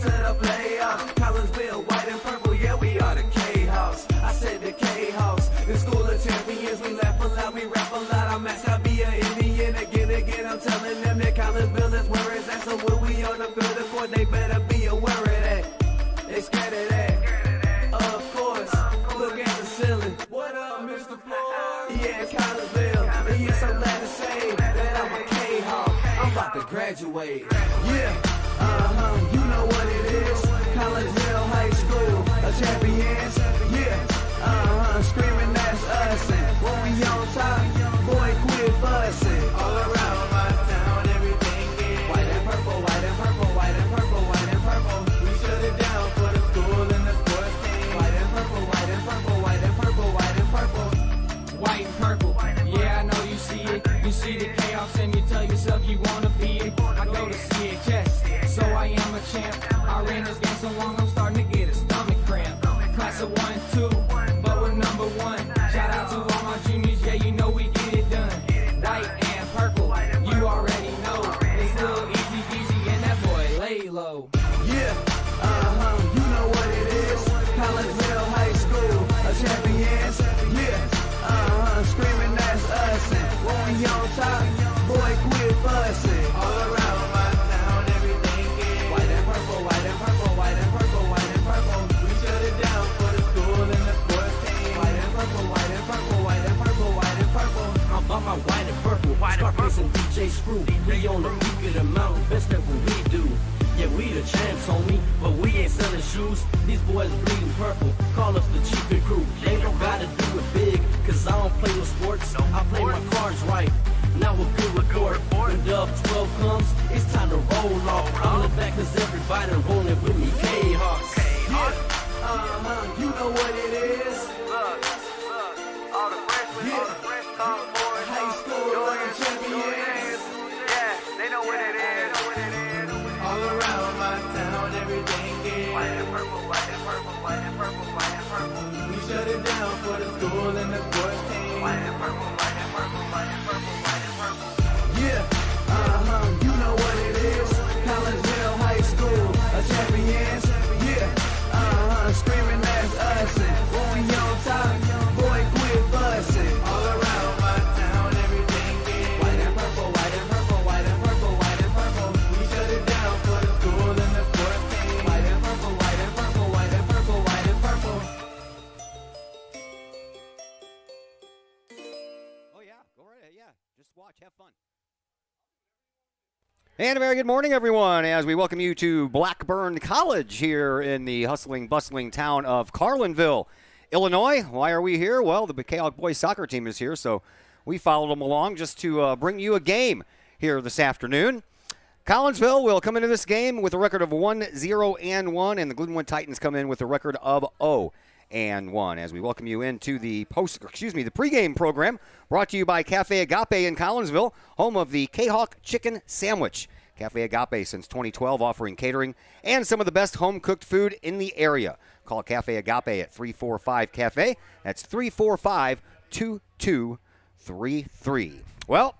to the playoffs. Collinsville, white and purple, yeah, we are the K-House. I said the K-House. The school of champions, we laugh a lot, we rap a lot. I'm asked to be an Indian again. I'm telling them that Collinsville is where it's at. So when we on the field of court, they better be aware of that. They scared of that. Of course, look at the ceiling. What up, Mr. Floyd? Yeah, Collinsville. And yes, I'm glad to say that I'm a K-Hawk. I'm about to graduate. Yeah, you know what it is. Collinsville High School, a champions. Yeah, screaming that's us. And when we on top, boy, quit fussing. All around my town, everything is white and purple, white and purple, white and purple, white and purple. We shut it down for the school and the sports team. White and purple, white and purple, white and purple, white and purple. White and purple, yeah, I know you see it. You see the chaos and you tell yourself you wanna be it. I go to CHS, so I am a champ. I ran this game so long, I'm starting to get a stomach cramp. Class of 1, 2, but we're number 1. Shout out to all my juniors, yeah, you know we get it done. White and purple, you already know. It's little easy peasy and that boy lay low. Yeah, you know what it is. Collinsville High School, a champions. Yeah, screaming that's us. And when we on top, boy, quit fussing. All around my town, everything is white and purple, white and purple, white and purple, white and purple. We shut it down for the school and the sports team. White and purple, white and purple, white and purple, white and purple. I'm about my white and purple, Scarface and DJ Screw. We on the peak of the mountain, best at what we do. Yeah, we the champs, homie, but we ain't selling shoes. These boys bleeding purple, call us the chiefin' crew. They don't gotta do it big, cause I don't play with sports. I play my cards right. Now we're good report. When Dub 12 comes, it's time to roll off. I'm the back cause everybody rolling with me, K-Hawks. Yeah, you know what it is. Look, all the freshmen, all the fresh top boys, High school, like a champions. yeah, they know what it is. All around my town, everything is White and purple, white and purple, white and purple, white and purple. we shut it down for the school and the sports team. White and purple, white and purple, white and purple, white and purple. Yeah, you know what it is. Collinsville High School, a champions. Yeah, screaming that's us. And when we on top, boy, quit fussing. All around my town, everything is white and purple, white and purple, white and purple, white and purple. We shut it down for the school and the sports team. White and purple, white and purple, white and purple, white and purple. Oh, yeah, go right ahead. Yeah, just watch, have fun. And a very good morning, everyone, as we welcome you to Blackburn College here in the hustling, bustling town of Carlinville, Illinois. Why are we here? Well, the Kahok boys soccer team is here, so we followed them along just to bring you a game here this afternoon. Collinsville will come into this game with a record of 1-0-1, and the Glenwood Titans come in with a record of 0-1. As we welcome you into the the pregame program brought to you by Cafe Agape in Collinsville, home of the Kahok Chicken Sandwich. Cafe Agape since 2012, offering catering and some of the best home-cooked food in the area. Call Cafe Agape at 345-CAFE. That's 345-2233. Well,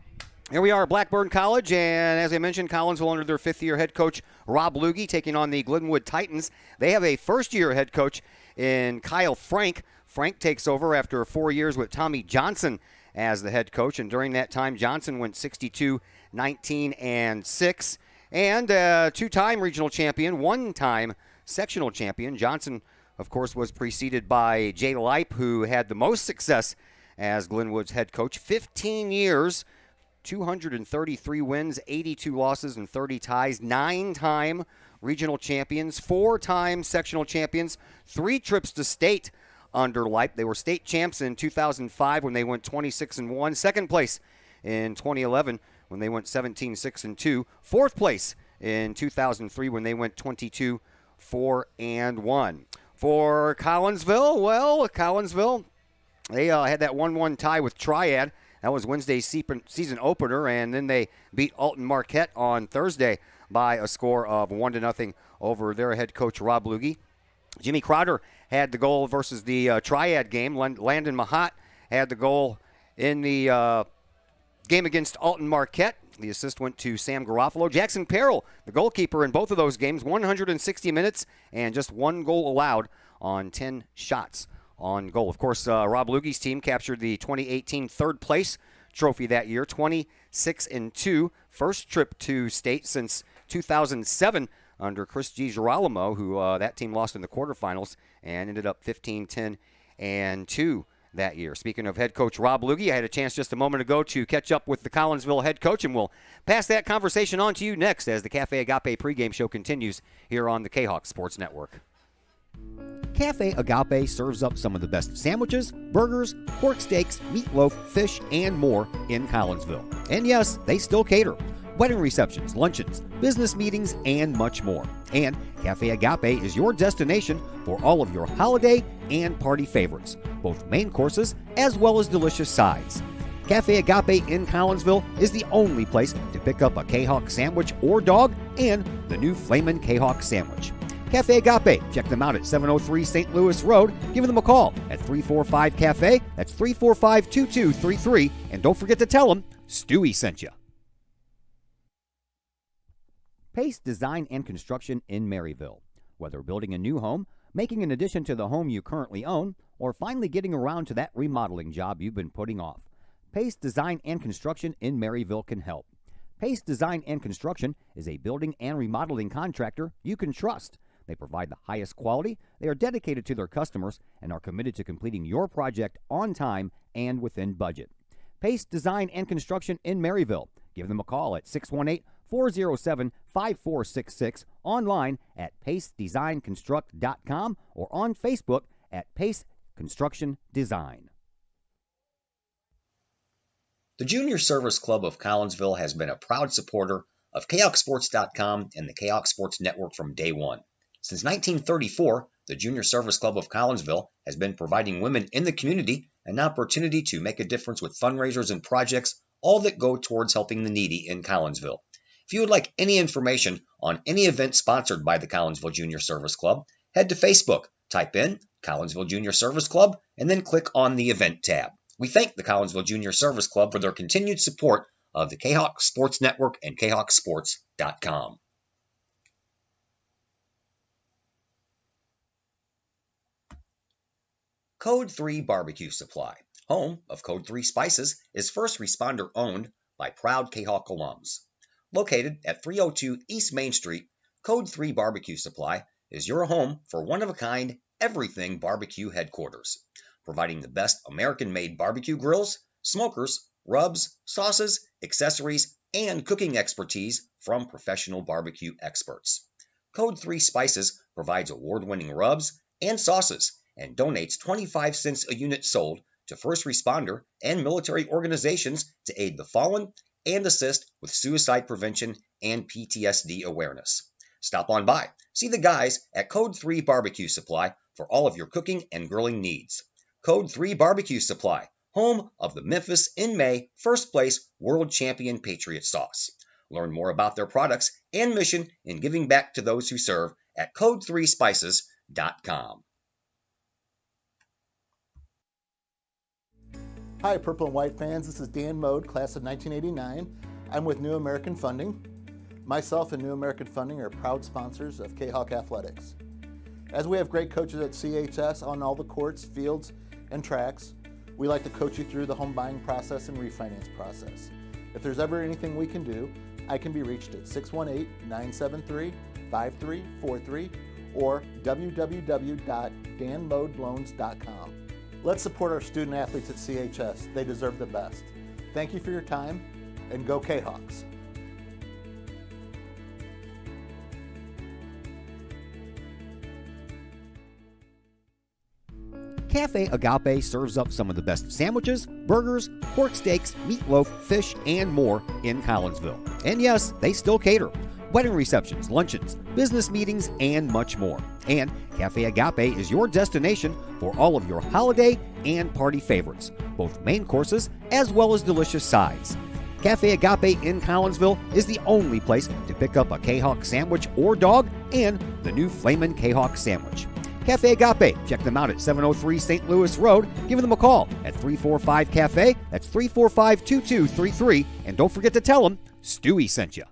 here we are at Blackburn College, and as I mentioned, Collinsville under their fifth-year head coach, Rob Luggie, taking on the Glenwood Titans. They have a first-year head coach in Kyle Frank. Frank takes over after 4 years with Tommy Johnson as the head coach, and during that time, Johnson went 62-19-6, and two-time regional champion, one-time sectional champion. Johnson, of course, was preceded by Jay Leip, who had the most success as Glenwood's head coach, 15 years, 233 wins, 82 losses, and 30 ties, 9-time regional champions, 4-time sectional champions, 3 trips to state under Leip. They were state champs in 2005 when they went 26-1, second place in 2011 when they went 17-6-2, fourth place in 2003 when they went 22-4-1. For Collinsville, well, Collinsville, they had that 1-1 tie with Triad. That was Wednesday's season opener, and then they beat Alton Marquette on Thursday by a score of 1-0 over their head coach, Rob Luggie. Jimmy Crowder had the goal versus the Triad game. Landon Mahat had the goal in the game against Alton Marquette. The assist went to Sam Garofalo. Jackson Perrell, the goalkeeper in both of those games, 160 minutes and just 1 goal allowed on 10 shots on goal. Of course, Rob Lugie's team captured the 2018 third place trophy that year, 26-2. First trip to state since 2007 under Chris Girolamo, who that team lost in the quarterfinals and ended up 15-10-2 that year. Speaking of head coach Rob Lugie, I had a chance just a moment ago to catch up with the Collinsville head coach, and we'll pass that conversation on to you next as the Cafe Agape pregame show continues here on the Kahok Sports Network. Cafe Agape serves up some of the best sandwiches, burgers, pork steaks, meatloaf, fish, and more in Collinsville. And yes, they still cater. Wedding receptions, luncheons, business meetings, and much more. And Cafe Agape is your destination for all of your holiday and party favorites, both main courses as well as delicious sides. Cafe Agape in Collinsville is the only place to pick up a Kahok sandwich or dog and the new Flamin' Kahok sandwich. Cafe Agape, check them out at 703 St. Louis Road. Give them a call at 345-CAFE. That's 345-2233. And don't forget to tell them Stewie sent you. Pace Design and Construction in Maryville. Whether building a new home, making an addition to the home you currently own, or finally getting around to that remodeling job you've been putting off, Pace Design and Construction in Maryville can help. Pace Design and Construction is a building and remodeling contractor you can trust. They provide the highest quality, they are dedicated to their customers, and are committed to completing your project on time and within budget. Pace Design and Construction in Maryville. Give them a call at 618-407-5466, online at pacedesignconstruct.com, or on Facebook at Pace Construction Design. The Junior Service Club of Collinsville has been a proud supporter of KayakSports.com and the Kahok Sports Network from day one. Since 1934, the Junior Service Club of Collinsville has been providing women in the community an opportunity to make a difference with fundraisers and projects, all that go towards helping the needy in Collinsville. If you would like any information on any event sponsored by the Collinsville Junior Service Club, head to Facebook, type in Collinsville Junior Service Club, and then click on the event tab. We thank the Collinsville Junior Service Club for their continued support of the Kahok Sports Network and KahokSports.com. Code 3 Barbecue Supply, home of Code 3 Spices, is first responder owned by proud Kahok alums. Located at 302 East Main Street, Code 3 Barbecue Supply is your home for one-of-a-kind everything barbecue headquarters, providing the best American-made barbecue grills, smokers, rubs, sauces, accessories, and cooking expertise from professional barbecue experts. Code 3 Spices provides award-winning rubs and sauces and donates 25 cents a unit sold to first responder and military organizations to aid the fallen and assist with suicide prevention and PTSD awareness. Stop on by. See the guys at Code 3 Barbecue Supply for all of your cooking and grilling needs. Code 3 Barbecue Supply, home of the Memphis in May first place world champion Patriot sauce. Learn more about their products and mission in giving back to those who serve at code3spices.com. Hi, Purple and White fans. This is Dan Mode, class of 1989. I'm with New American Funding. Myself and New American Funding are proud sponsors of Kahok Athletics. As we have great coaches at CHS on all the courts, fields, and tracks, we like to coach you through the home buying process and refinance process. If there's ever anything we can do, I can be reached at 618-973-5343 or www.danmodeloans.com. Let's support our student athletes at CHS. They deserve the best. Thank you for your time, and go Kahawks. Cafe Agape serves up some of the best sandwiches, burgers, pork steaks, meatloaf, fish, and more in Collinsville. And yes, they still cater. Wedding receptions, luncheons, business meetings, and much more. And Cafe Agape is your destination for all of your holiday and party favorites, both main courses as well as delicious sides. Cafe Agape in Collinsville is the only place to pick up a Kahok sandwich or dog and the new Flamin' Kahok sandwich. Cafe Agape, check them out at 703 St. Louis Road. Give them a call at 345-CAFE. That's 345-2233. And don't forget to tell them Stewie sent you.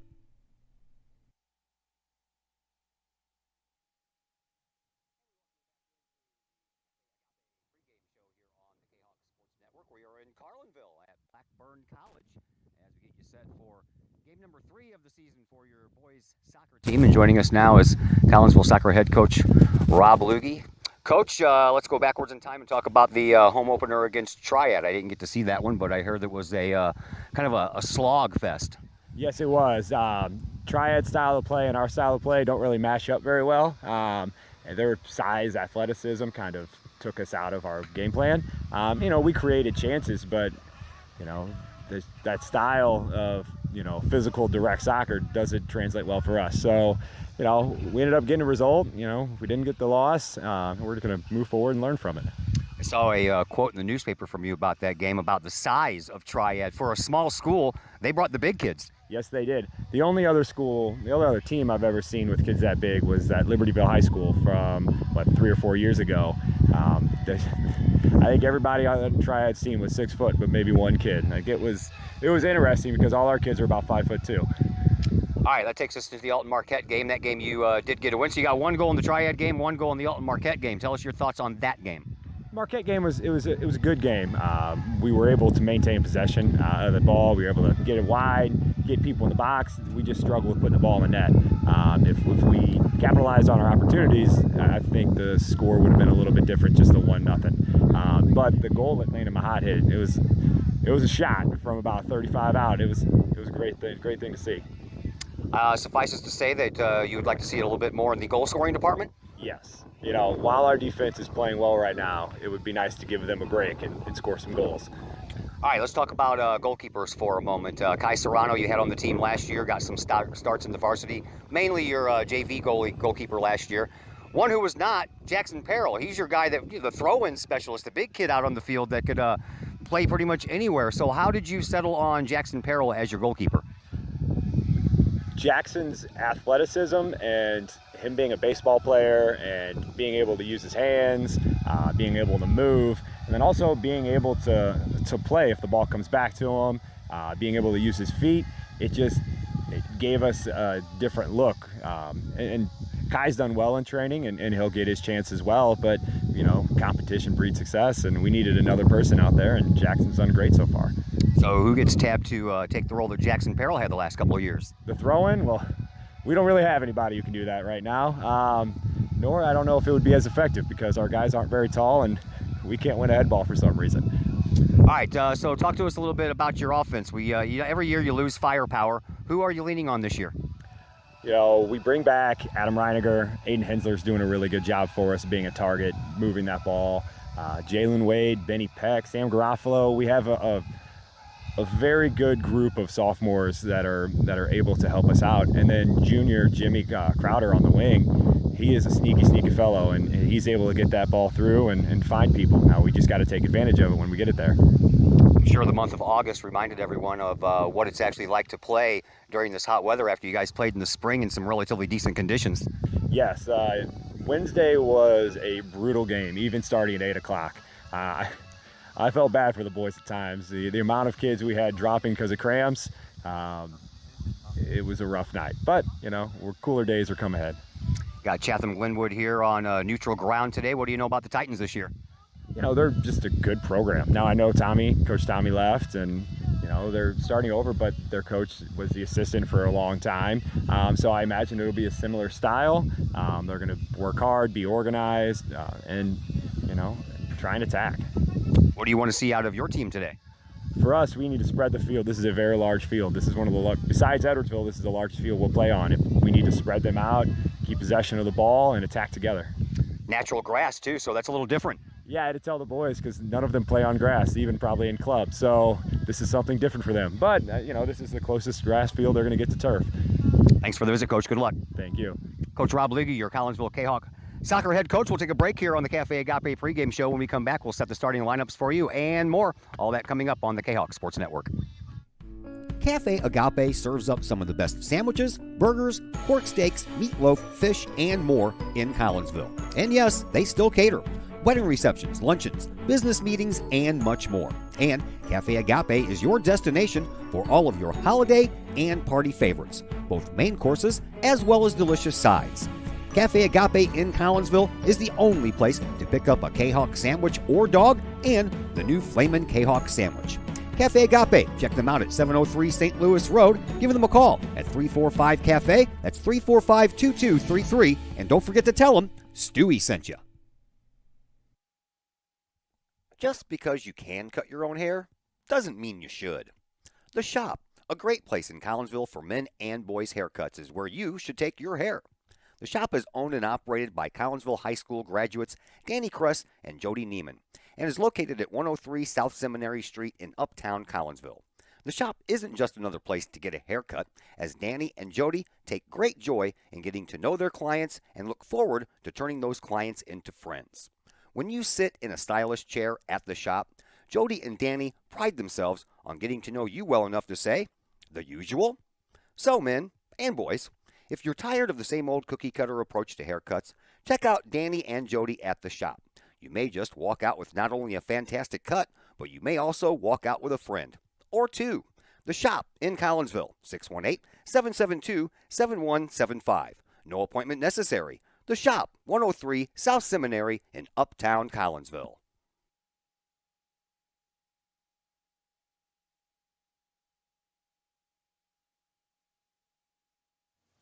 We are in Carlinville at Blackburn College as we get you set for game number 3 of the season for your boys soccer team. And joining us now is Collinsville soccer head coach Rob Lugie. Coach, let's go backwards in time and talk about the home opener against Triad. I didn't get to see that one, but I heard it was a kind of a slog fest. Yes, it was. Triad style of play and our style of play don't really mash up very well. And their size, athleticism kind of took us out of our game plan. We created chances, but, that style of, physical direct soccer doesn't translate well for us. So, we ended up getting a result. We didn't get the loss. We're going to move forward and learn from it. I saw a quote in the newspaper from you about that game, about the size of Triad. For a small school, they brought the big kids. Yes, they did. The only other team I've ever seen with kids that big was at Libertyville High School from, 3 or 4 years ago. I think everybody on the Triad's team was 6 foot, but maybe one kid. Like it was interesting because all our kids are about 5'2". All right, that takes us to the Alton Marquette game. That game you did get a win. So you got 1 goal in the Triad game, 1 goal in the Alton Marquette game. Tell us your thoughts on that game. Marquette game was a good game. We were able to maintain possession of the ball. We were able to get it wide, get people in the box. We just struggled with putting the ball in the net. If we capitalized on our opportunities, I think the score would have been a little bit different, just a 1-0. But the goal that Lana Mahat hit, it was a shot from about 35 out. It was a great thing to see. Suffices to say that you would like to see it a little bit more in the goal scoring department? Yes. While our defense is playing well right now, it would be nice to give them a break and score some goals. All right, let's talk about goalkeepers for a moment. Kai Serrano, you had on the team last year, got some starts in the varsity, mainly your JV goalkeeper last year. One who was not, Jackson Perrell. He's your guy, the throw-in specialist, the big kid out on the field that could play pretty much anywhere. So how did you settle on Jackson Perrell as your goalkeeper? Jackson's athleticism and him being a baseball player and being able to use his hands, being able to move, and then also being able to play if the ball comes back to him, being able to use his feet. It gave us a different look. And Kai's done well in training, and he'll get his chance as well. But, competition breeds success, and we needed another person out there, and Jackson's done great so far. So who gets tapped to take the role that Jackson Perrell had the last couple of years? The throw-in? Well, we don't really have anybody who can do that right now. Nor I don't know if it would be as effective because our guys aren't very tall, and we can't win a head ball for some reason. All right, so talk to us a little bit about your offense. Every year you lose firepower. Who are you leaning on this year? We bring back Adam Reiniger. Aiden Hensler's doing a really good job for us, being a target, moving that ball. Jalen Wade, Benny Peck, Sam Garofalo. We have a very good group of sophomores that are able to help us out. And then junior Jimmy Crowder on the wing. He is a sneaky fellow, and he's able to get that ball through and find people. Now we just got to take advantage of it when we get it there. I'm sure the month of August reminded everyone of what it's actually like to play during this hot weather after you guys played in the spring in some relatively decent conditions. Yes, Wednesday was a brutal game, even starting at 8 o'clock. I felt bad for the boys at times. The amount of kids we had dropping because of cramps, it was a rough night. But, cooler days are coming ahead. Got Chatham Glenwood here on neutral ground today. What do you know about the Titans this year? They're just a good program. Now I know Coach Tommy left, and they're starting over, but their coach was the assistant for a long time. So I imagine it'll be a similar style. They're going to work hard, be organized, and try and attack. What do you want to see out of your team today? For us, we need to spread the field. This is a very large field. This is one of the, besides Edwardsville, this is the largest field we'll play on. We need to spread them out, keep possession of the ball, and attack together. Natural grass too, so that's a little different. Yeah, I had to tell the boys because none of them play on grass, even probably in club. So this is something different for them. But, this is the closest grass field they're going to get to turf. Thanks for the visit, Coach. Good luck. Thank you. Coach Rob Lugie, your Collinsville Kahok soccer head coach. We'll take a break here on the Cafe Agape pregame show. When we come back, we'll set the starting lineups for you and more. All that coming up on the Kahok Sports Network. Cafe Agape serves up some of the best sandwiches, burgers, pork steaks, meatloaf, fish, and more in Collinsville. And yes, they still cater. wedding receptions, luncheons, business meetings, and much more. And Cafe Agape is your destination for all of your holiday and party favorites, both main courses as well as delicious sides. Cafe Agape in Collinsville is the only place to pick up a Kahok sandwich or dog and the new Flamin' Kahok sandwich. Cafe Agape, check them out at 703 St. Louis Road. Give them a call at 345-CAFE. That's 345-2233. And don't forget to tell them Stewie sent you. Just because you can cut your own hair doesn't mean you should. The Shop, a great place in Collinsville for men and boys haircuts, is where you should take your hair. The Shop is owned and operated by Collinsville High School graduates Danny Kress and Jody Neiman, and is located at 103 South Seminary Street in Uptown Collinsville. The Shop isn't just another place to get a haircut, as Danny and Jody take great joy in getting to know their clients and look forward to turning those clients into friends. When you sit in a stylish chair at the Shop, Jody and Danny pride themselves on getting to know you well enough to say, the usual? So, men and boys, if you're tired of the same old cookie-cutter approach to haircuts, check out Danny and Jody at the Shop. You may just walk out with not only a fantastic cut, but you may also walk out with a friend. Or two. The Shop in Collinsville, 618-772-7175. No appointment necessary. The Shop, 103 South Seminary in Uptown Collinsville.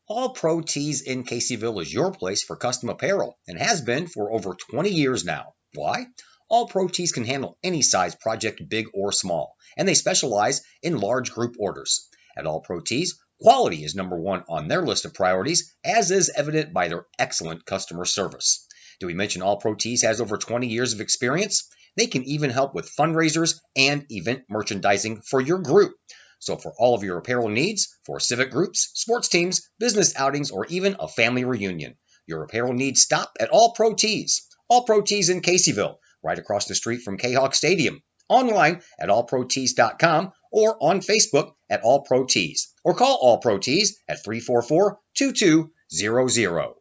All Pro Tees in Caseyville is your place for custom apparel and has been for over 20 years now. Why? All Pro Tees can handle any size project, big or small, and they specialize in large group orders. At All Pro Tees, quality is number one on their list of priorities, as is evident by their excellent customer service. Do we mention All Pro Tees has over 20 years of experience? They can even help with fundraisers and event merchandising for your group. So for all of your apparel needs, for civic groups, sports teams, business outings, or even a family reunion, your apparel needs stop at All Pro Tees. All Pro Tees in Caseyville, right across the street from Kahok Stadium. Online at allprotees.com or on Facebook at All Pro Tees. Or call All Pro Tees at 344-2200.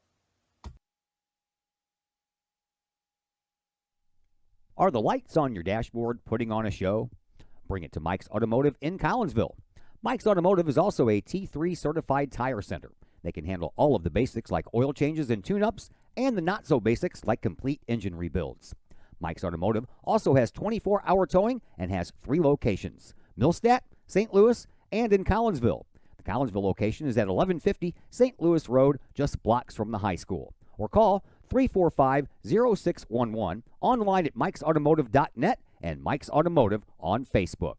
Are the lights on your dashboard putting on a show? Bring it to Mike's Automotive in Collinsville. Mike's Automotive is also a T3 certified tire center. They can handle all of the basics like oil changes and tune-ups and the not-so-basics like complete engine rebuilds. Mike's Automotive also has 24-hour towing and has 3 locations, Millstadt, St. Louis, and in Collinsville. The Collinsville location is at 1150 St. Louis Road, just blocks from the high school. Or call 345-0611, online at mikesautomotive.net and Mike's Automotive on Facebook.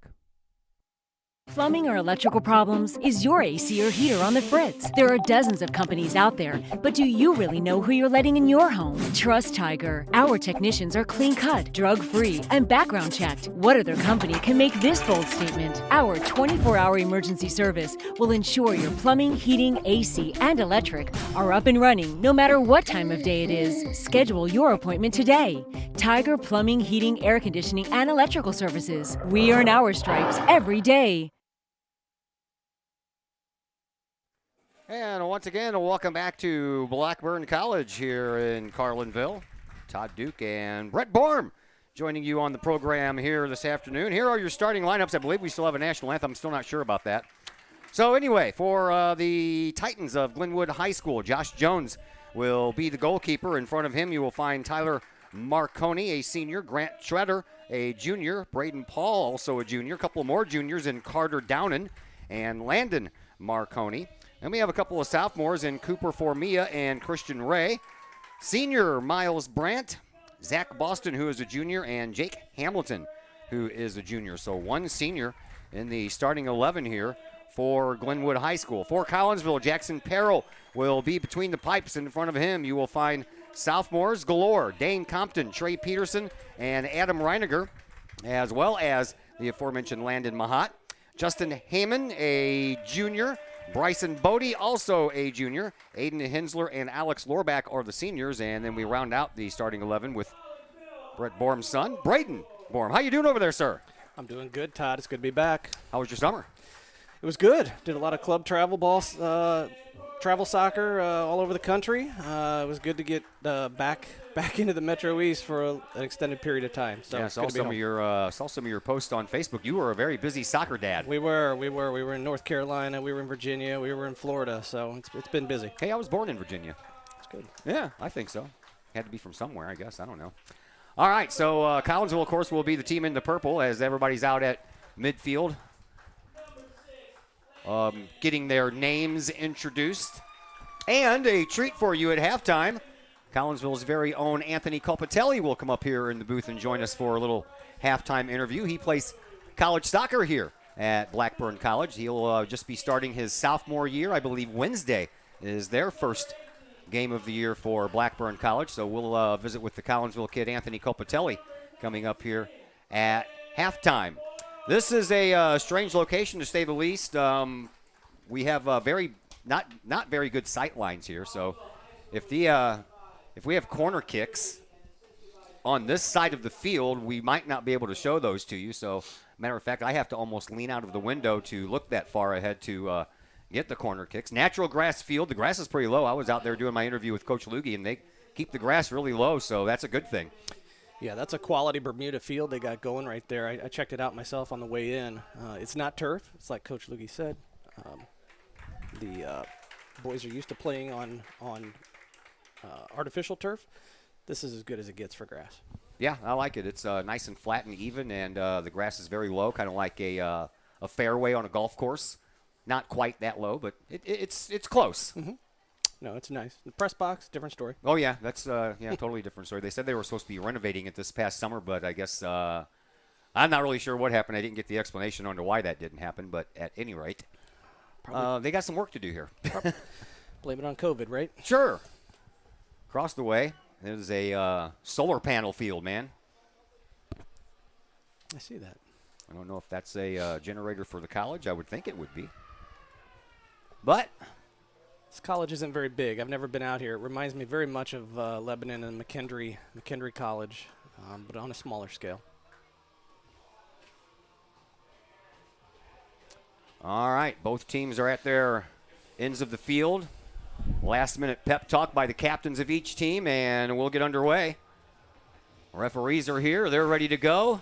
Plumbing or electrical problems? Is your AC or heater on the fritz? There are dozens of companies out there, but do you really know who you're letting in your home? Trust Tiger. Our technicians are clean-cut, drug-free, and background-checked. What other company can make this bold statement? Our 24-hour emergency service will ensure your plumbing, heating, AC, and electric are up and running no matter what time of day it is. Schedule your appointment today. Tiger Plumbing, Heating, Air Conditioning, and Electrical Services. We earn our stripes every day. And once again, welcome back to Blackburn College here in Carlinville. Todd Duke and Brett Borm joining you on the program here this afternoon. Here are your starting lineups. I believe we still have a national anthem. I'm still not sure about that. So anyway, for the Titans of Glenwood High School, Josh Jones will be the goalkeeper. In front of him, you will find Tyler Marconi, a senior, Grant Schroeder, a junior, Braden Paul, also a junior, a couple more juniors in Carter Downen and Landon Marconi. And we have a couple of sophomores in Cooper Formia and Christian Ray. Senior Miles Brandt, Zach Boston, who is a junior, and Jake Hamilton, who is a junior. So one senior in the starting 11 here for Glenwood High School. For Collinsville, Jackson Perrell will be between the pipes. In front of him, you will find sophomores galore, Dane Compton, Trey Peterson, and Adam Reiniger, as well as the aforementioned Landon Mahat. Justin Heyman, a junior. Bryson Bodie, also a junior. Aiden Hensler and Alex Lorbach are the seniors. And then we round out the starting 11 with Brett Borm's son, Braden Borm. How you doing over there, sir? I'm doing good, Todd. It's good to be back. How was your summer? It It was good. Did a lot of club travel travel soccer all over the country. It was good to get back into the Metro East for an extended period of time. So yeah, it's saw good to be some home. of your posts on Facebook. You were a very busy soccer dad. We were in North Carolina. We were in Virginia. We were in Florida. So it's been busy. Hey, I was born in Virginia. It's good. Yeah, I think so. Had to be from somewhere, I guess. I don't know. All right, so Collinsville, of course, will be the team in the purple as everybody's out at midfield, getting their names introduced. And a treat for you at halftime, Collinsville's very own Anthony Colpatelli will come up here in the booth and join us for a little halftime interview. He plays college soccer here at Blackburn College. He'll just be starting his sophomore year. I believe Wednesday is their first game of the year for Blackburn College. So we'll visit with the Collinsville kid, Anthony Colpatelli, coming up here at halftime. This is a strange location, to say the least. We have not very good sight lines here. So if we have corner kicks on this side of the field, we might not be able to show those to you. So, matter of fact, I have to almost lean out of the window to look that far ahead to get the corner kicks. Natural grass field. The grass is pretty low. I was out there doing my interview with Coach Lugie, and they keep the grass really low, so that's a good thing. Yeah, that's a quality Bermuda field they got going right there. I checked it out myself on the way in. It's not turf. It's like Coach Lugie said. The boys are used to playing on artificial turf. This is as good as it gets for grass. Yeah, I like it. It's nice and flat and even, and the grass is very low, kind of like a fairway on a golf course. Not quite that low, but it's close. Mm-hmm. No, it's nice. The press box, different story. Oh, yeah, that's totally different story. They said they were supposed to be renovating it this past summer, but I guess I'm not really sure what happened. I didn't get the explanation on why that didn't happen, but at any rate, they got some work to do here. Blame it on COVID, right? Sure. Across the way, there's a solar panel field, man. I see that. I don't know if that's a generator for the college. I would think it would be. But this college isn't very big. I've never been out here. It reminds me very much of Lebanon and McKendree College, but on a smaller scale. All right, both teams are at their ends of the field. Last-minute pep talk by the captains of each team, and we'll get underway. Referees are here. They're ready to go.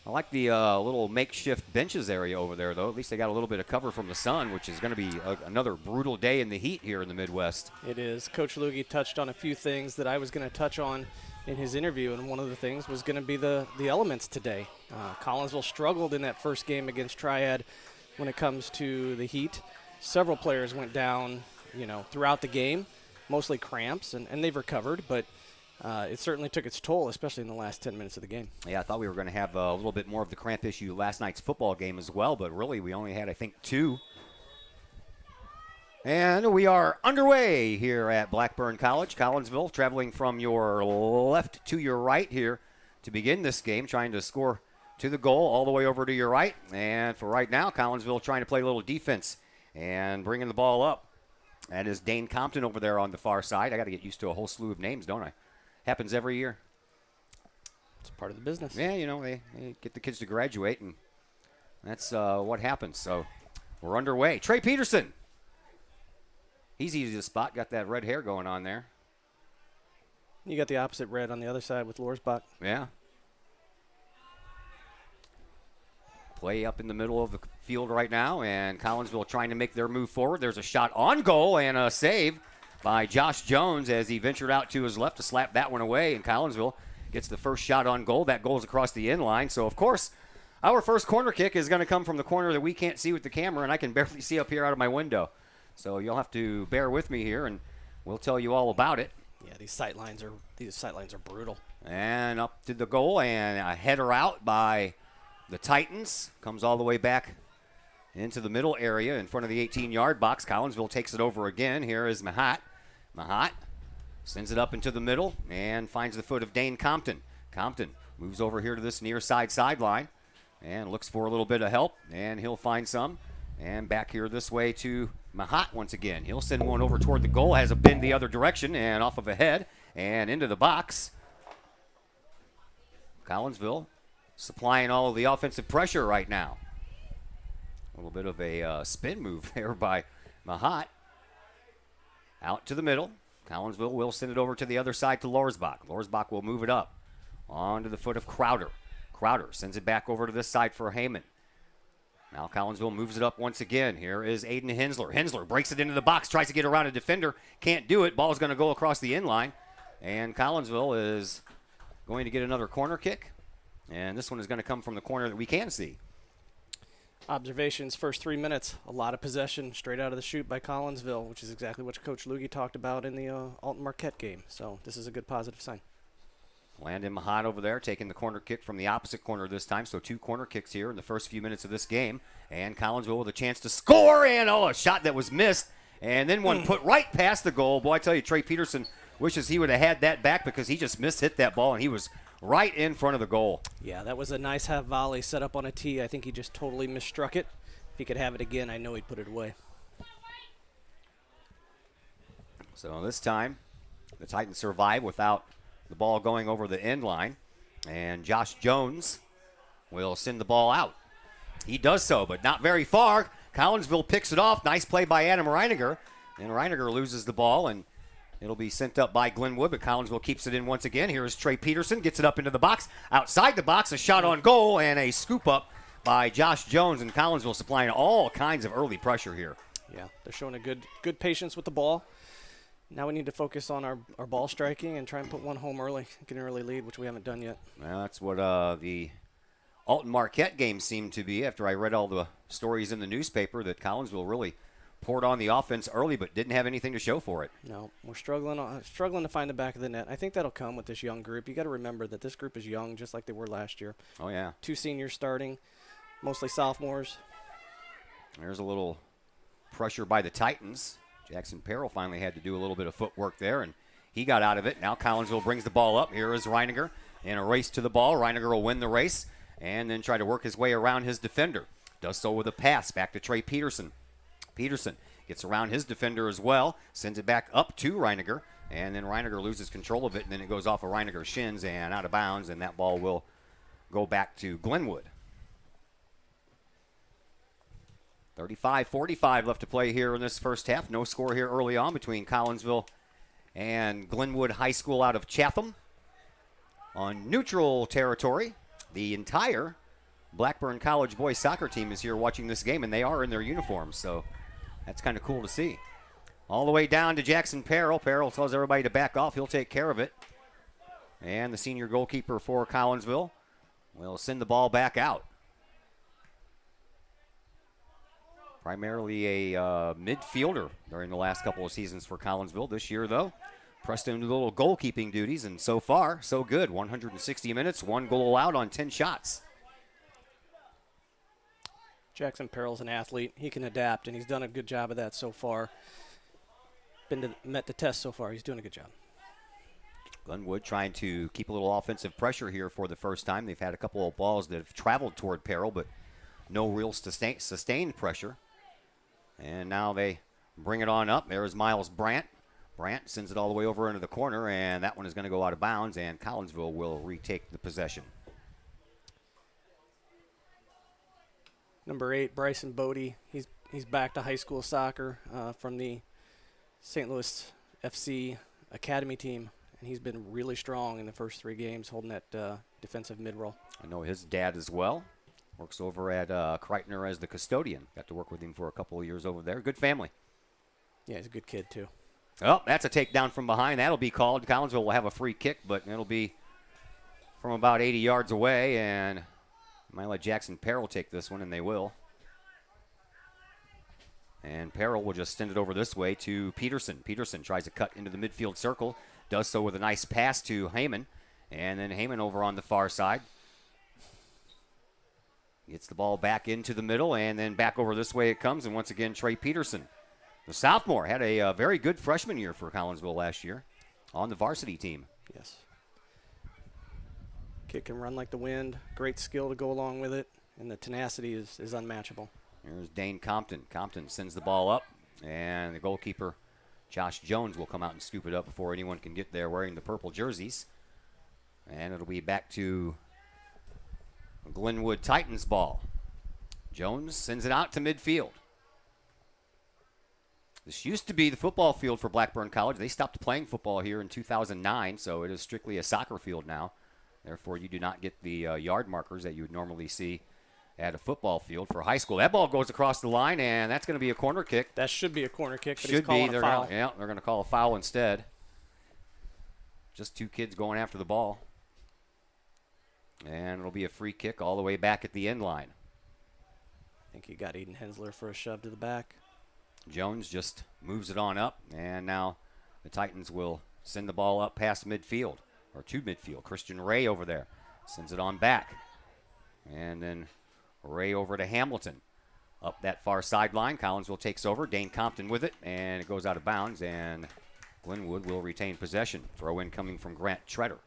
I like the little makeshift benches area over there, though. At least they got a little bit of cover from the sun, which is going to be another brutal day in the heat here in the Midwest. It is. Coach Lugie touched on a few things that I was going to touch on in his interview, and one of the things was going to be the elements today. Collinsville struggled in that first game against Triad when it comes to the heat. Several players went down, throughout the game, mostly cramps, and they've recovered, but it certainly took its toll, especially in the last 10 minutes of the game. Yeah, I thought we were going to have a little bit more of the cramp issue last night's football game as well, but really we only had, I think, 2. And we are underway here at Blackburn College. Collinsville traveling from your left to your right here to begin this game, trying to score to the goal all the way over to your right. And for right now, Collinsville trying to play a little defense and bringing the ball up. That is Dane Compton over there on the far side. I got to get used to a whole slew of names, don't I? Happens every year. It's part of the business. Yeah, they get the kids to graduate, and that's what happens. So we're underway. Trey Peterson. He's easy to spot. Got that red hair going on there. You got the opposite red on the other side with Lorsbach. Yeah. Play up in the middle of the field right now, and Collinsville trying to make their move forward. There's a shot on goal and a save by Josh Jones as he ventured out to his left to slap that one away, and Collinsville gets the first shot on goal. That goes across the end line. So, of course, our first corner kick is going to come from the corner that we can't see with the camera, and I can barely see up here out of my window. So you'll have to bear with me here, and we'll tell you all about it. Yeah, these sight lines are brutal. And up to the goal, and a header out by the Titans. Comes all the way back into the middle area in front of the 18-yard box. Collinsville takes it over again. Here is Mahat. Mahat sends it up into the middle and finds the foot of Dane Compton. Compton moves over here to this near side sideline and looks for a little bit of help, and he'll find some. And back here this way to Mahat once again. He'll send one over toward the goal, has a bend the other direction and off of a head and into the box. Collinsville supplying all of the offensive pressure right now. little bit of a spin move there by Mahat. Out to the middle. Collinsville will send it over to the other side to Lorsbach. Lorsbach will move it up onto the foot of Crowder. Crowder sends it back over to this side for Heyman. Now Collinsville moves it up once again. Here is Aiden Hensler. Hensler breaks it into the box, tries to get around a defender. Can't do it. Ball's going to go across the inline. And Collinsville is going to get another corner kick. And this one is going to come from the corner that we can see. Observations, first 3 minutes, a lot of possession straight out of the chute by Collinsville, which is exactly what Coach Lugie talked about in the Alton Marquette game. So this is a good positive sign. Landon Mahat over there taking the corner kick from the opposite corner this time. So 2 corner kicks here in the first few minutes of this game. And Collinsville with a chance to score. And, a shot that was missed. And then one put right past the goal. Boy, I tell you, Trey Peterson wishes he would have had that back because he just mishit that ball, and he was right in front of the goal. Yeah, that was a nice half volley set up on a tee. I think he just totally misstruck it. If he could have it again, I know he'd put it away. So this time, the Titans survive without the ball going over the end line. And Josh Jones will send the ball out. He does so, but not very far. Collinsville picks it off. Nice play by Adam Reiniger. And Reiniger loses the ball, and it'll be sent up by Glenwood, but Collinsville keeps it in once again. Here is Trey Peterson, gets it up into the box. Outside the box, a shot on goal, and a scoop up by Josh Jones, and Collinsville supplying all kinds of early pressure here. Yeah, they're showing a good patience with the ball. Now we need to focus on our ball striking and try and put one home early, get an early lead, which we haven't done yet. Well, that's what the Alton Marquette game seemed to be after I read all the stories in the newspaper that Collinsville really poured on the offense early but didn't have anything to show for it. No, we're struggling to find the back of the net. I think that'll come with this young group. You got to remember that this group is young, just like they were last year. Oh, yeah. 2 seniors starting, mostly sophomores. There's a little pressure by the Titans. Jackson Perrell finally had to do a little bit of footwork there, and he got out of it. Now Collinsville brings the ball up. Here is Reiniger in a race to the ball. Reiniger will win the race and then try to work his way around his defender. Does so with a pass back to Trey Peterson. Peterson gets around his defender as well, sends it back up to Reiniger, and then Reiniger loses control of it, and then it goes off of Reiniger's shins and out of bounds, and that ball will go back to Glenwood. 35-45 left to play here in this first half. No score here early on between Collinsville and Glenwood High School out of Chatham. On neutral territory, the entire Blackburn College boys soccer team is here watching this game, and they are in their uniforms, so that's kind of cool to see. All the way down to Jackson Perrell. Perrell tells everybody to back off. He'll take care of it. And the senior goalkeeper for Collinsville will send the ball back out. Primarily a midfielder during the last couple of seasons for Collinsville. This year, though, pressed into the little goalkeeping duties, and so far, so good. 160 minutes, 1 goal allowed on 10 shots. Jackson Perrell's an athlete. He can adapt, and he's done a good job of that so far. Met the test so far. He's doing a good job. Glenwood trying to keep a little offensive pressure here for the first time. They've had a couple of balls that have traveled toward Perrell, but no real sustained pressure. And now they bring it on up. There is Miles Brandt. Brandt sends it all the way over into the corner, and that one is going to go out of bounds, and Collinsville will retake the possession. Number 8, Bryson Bodie. He's back to high school soccer from the St. Louis FC Academy team, and he's been really strong in the first 3 games, holding that defensive mid-roll. I know his dad as well. Works over at Kreitner as the custodian. Got to work with him for a couple of years over there. Good family. Yeah, he's a good kid, too. Oh, that's a takedown from behind. That'll be called. Collinsville will have a free kick, but it'll be from about 80 yards away, and might let Jackson Perrell take this one, and they will. And Perrell will just send it over this way to Peterson. Peterson tries to cut into the midfield circle. Does so with a nice pass to Heyman. And then Heyman over on the far side. Gets the ball back into the middle, and then back over this way it comes. And once again, Trey Peterson. The sophomore had a very good freshman year for Collinsville last year on the varsity team. Yes. Kid can run like the wind. Great skill to go along with it. And the tenacity is unmatchable. Here's Dane Compton. Compton sends the ball up, and the goalkeeper, Josh Jones, will come out and scoop it up before anyone can get there wearing the purple jerseys. And it'll be back to Glenwood Titans ball. Jones sends it out to midfield. This used to be the football field for Blackburn College. They stopped playing football here in 2009, so it is strictly a soccer field now. Therefore, you do not get the yard markers that you would normally see at a football field for high school. That ball goes across the line, and that's going to be a corner kick. That should be a corner kick, but he's Should be. calling a They're foul. they're going to call a foul instead. Just two kids going after the ball. And it'll be a free kick all the way back at the end line. I think he got Eden Hensler for a shove to the back. Jones just moves it on up, and now the Titans will send the ball up past midfield, or to midfield. Christian Ray over there sends it on back. And then Ray over to Hamilton. Up that far sideline, Collinsville takes over. Dane Compton with it, and it goes out of bounds, and Glenwood will retain possession. Throw in coming from Grant Treader.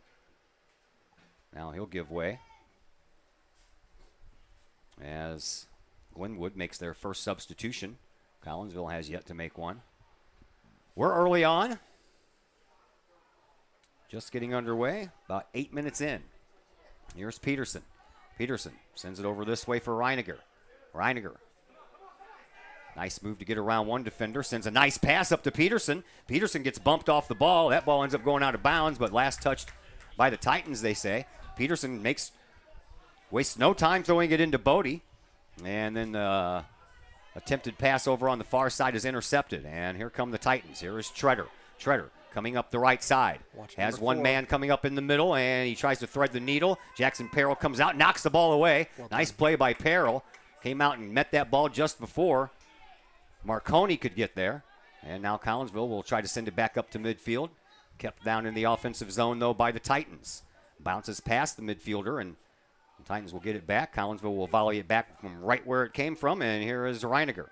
Now he'll give way as Glenwood makes their first substitution. Collinsville has yet to make one. We're early on. Just getting underway, about 8 minutes in. Here's Peterson. Peterson sends it over this way for Reiniger. Reiniger. Nice move to get around one defender. Sends a nice pass up to Peterson. Peterson gets bumped off the ball. That ball ends up going out of bounds, but last touched by the Titans, they say. Peterson wastes no time throwing it into Bodie. And then attempted pass over on the far side is intercepted. And here come the Titans. Here is Treader. Treader coming up the right side. Has one man coming up in the middle, and he tries to thread the needle. Jackson Perrell comes out, knocks the ball away. Nice play by Perrell. Came out and met that ball just before Marconi could get there. And now Collinsville will try to send it back up to midfield. Kept down in the offensive zone, though, by the Titans. Bounces past the midfielder, and the Titans will get it back. Collinsville will volley it back from right where it came from, and here is Reiniger.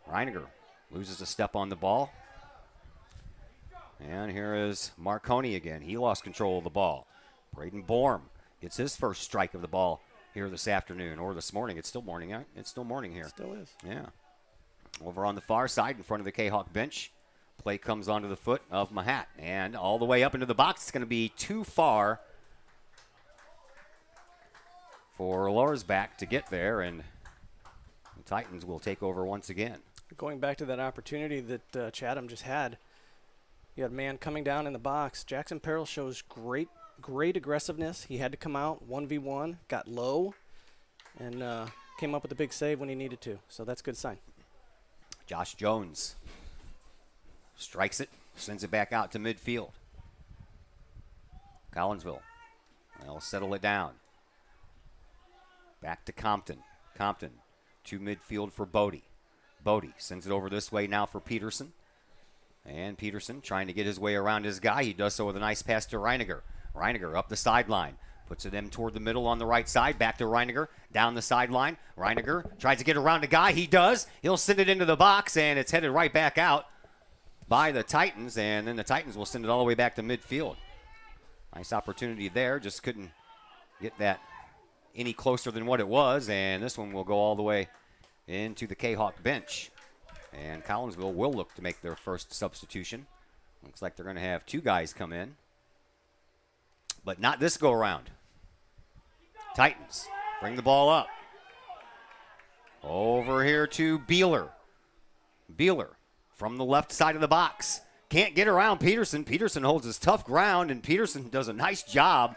Reiniger loses a step on the ball. And here is Marconi again. He lost control of the ball. Braden Borm gets his first strike of the ball here this afternoon, or this morning. It's still morning. It's still morning here. Still is. Yeah. Over on the far side in front of the Kahok bench. Play comes onto the foot of Mahat. And all the way up into the box. It's going to be too far for Lorsbach to get there. And the Titans will take over once again. Going back to that opportunity that Chatham just had, you had a man coming down in the box. Jackson Perrell shows great aggressiveness. He had to come out 1v1, got low, and came up with a big save when he needed to. So that's a good sign. Josh Jones strikes it, sends it back out to midfield. Collinsville, they'll settle it down. Back to Compton. Compton to midfield for Bodie. Bodie sends it over this way now for Peterson. And Peterson trying to get his way around his guy. He does so with a nice pass to Reiniger. Reiniger up the sideline. Puts it in toward the middle on the right side. Back to Reiniger. Down the sideline. Reiniger tries to get around a guy. He does. He'll send it into the box, and it's headed right back out by the Titans. And then the Titans will send it all the way back to midfield. Nice opportunity there. Just couldn't get that any closer than what it was. And this one will go all the way into the Kahok bench. And Collinsville will look to make their first substitution. Looks like they're going to have two guys come in. But not this go-around. Titans bring the ball up. Over here to Beeler. Beeler from the left side of the box. Can't get around Peterson. Peterson holds his tough ground, and Peterson does a nice job.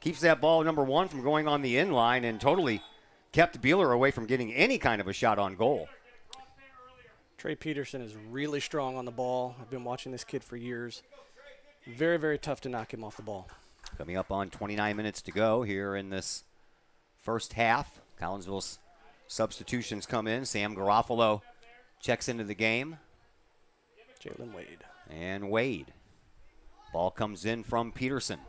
Keeps that ball, number one, from going on the end line and totally kept Beeler away from getting any kind of a shot on goal. Trey Peterson is really strong on the ball. I've been watching this kid for years. Very, very tough to knock him off the ball. Coming up on 29 minutes to go here in this first half. Collinsville's substitutions come in. Sam Garofalo checks into the game. Jalen Wade. And Wade. Ball comes in from Peterson.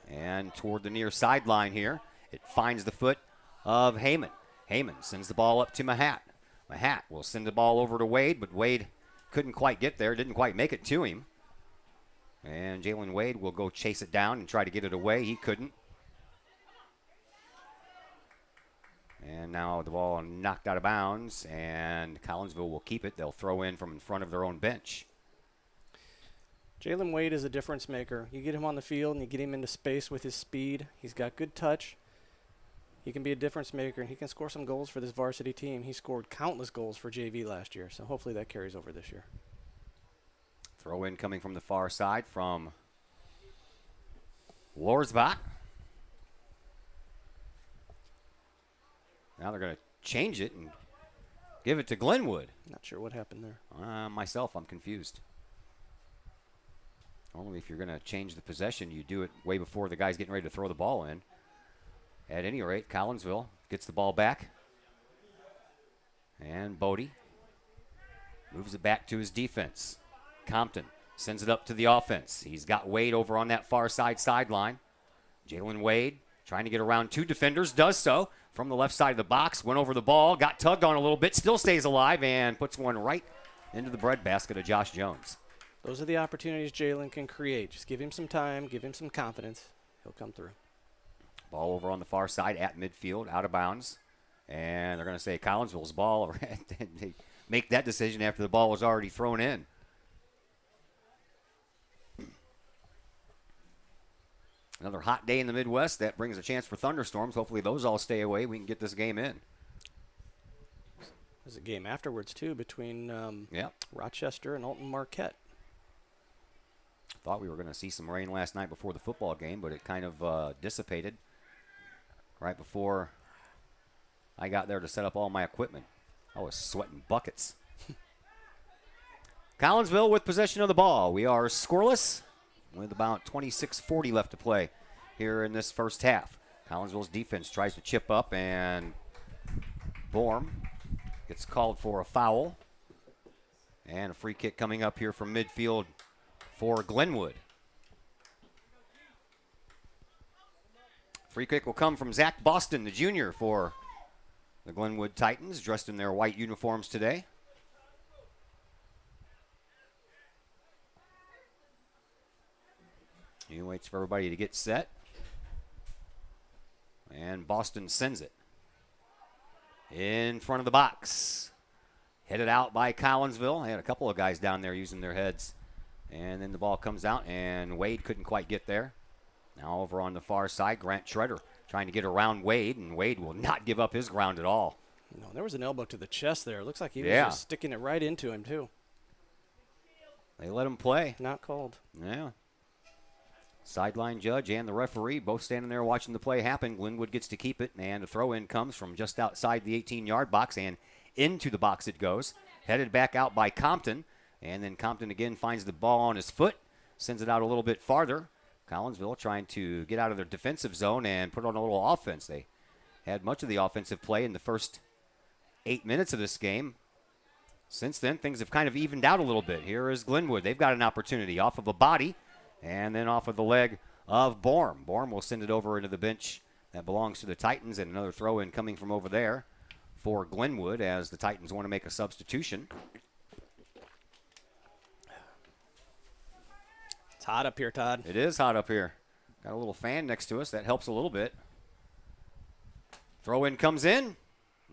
And toward the near sideline here. It finds the foot of Heyman. Heyman sends the ball up to Mahat. Mahat will send the ball over to Wade, but Wade couldn't quite get there, didn't quite make it to him. And Jalen Wade will go chase it down and try to get it away. He couldn't. And now the ball knocked out of bounds, and Collinsville will keep it. They'll throw in from in front of their own bench. Jalen Wade is a difference maker. You get him on the field and you get him into space with his speed. He's got good touch. he can be a difference maker, and he can score some goals for this varsity team. He scored countless goals for JV last year, so hopefully that carries over this year. Throw in coming from the far side from Lorsbach. Now they're going to change it and give it to Glenwood. Not sure what happened there. Myself, I'm confused. Normally, if you're going to change the possession, you do it way before the guy's getting ready to throw the ball in. At any rate, Collinsville gets the ball back. And Bodie moves it back to his defense. Compton sends it up to the offense. He's got Wade over on that far side sideline. Jalen Wade trying to get around two defenders, does so from the left side of the box, went over the ball, got tugged on a little bit, still stays alive, and puts one right into the breadbasket of Josh Jones. Those are the opportunities Jalen can create. Just give him some time, give him some confidence. He'll come through. Ball over on the far side at midfield, out of bounds. And they're going to say Collinsville's ball. They make that decision after the ball was already thrown in. Another hot day in the Midwest. That brings a chance for thunderstorms. Hopefully those all stay away. We can get this game in. There's a game afterwards, too, between Rochester and Alton Marquette. Thought we were going to see some rain last night before the football game, but it kind of dissipated right before I got there to set up all my equipment. I was sweating buckets. Collinsville with possession of the ball. We are scoreless with about 26:40 left to play here in this first half. Collinsville's defense tries to chip up, and Borm gets called for a foul. And a free kick coming up here from midfield for Glenwood. Free kick will come from Zach Boston, the junior, for the Glenwood Titans, dressed in their white uniforms today. He waits for everybody to get set. And Boston sends it in front of the box. Headed out by Collinsville. They had a couple of guys down there using their heads. And then the ball comes out, and Wade couldn't quite get there. Now over on the far side, Grant Schroeder trying to get around Wade, and Wade will not give up his ground at all. No, there was an elbow to the chest there. It looks like he was just sticking it right into him, too. They let him play. Not called. Yeah. Sideline judge and the referee both standing there watching the play happen. Glenwood gets to keep it, and the throw-in comes from just outside the 18-yard box, and into the box it goes. Headed back out by Compton, and then Compton again finds the ball on his foot, sends it out a little bit farther. Collinsville trying to get out of their defensive zone and put on a little offense. They had much of the offensive play in the first 8 minutes of this game. Since then, things have kind of evened out a little bit. Here is Glenwood. They've got an opportunity off of a body and then off of the leg of Borm. Borm will send it over into the bench that belongs to the Titans, and another throw-in coming from over there for Glenwood as the Titans want to make a substitution. It's hot up here, Todd. It is hot up here. Got a little fan next to us. That helps a little bit. Throw-in comes in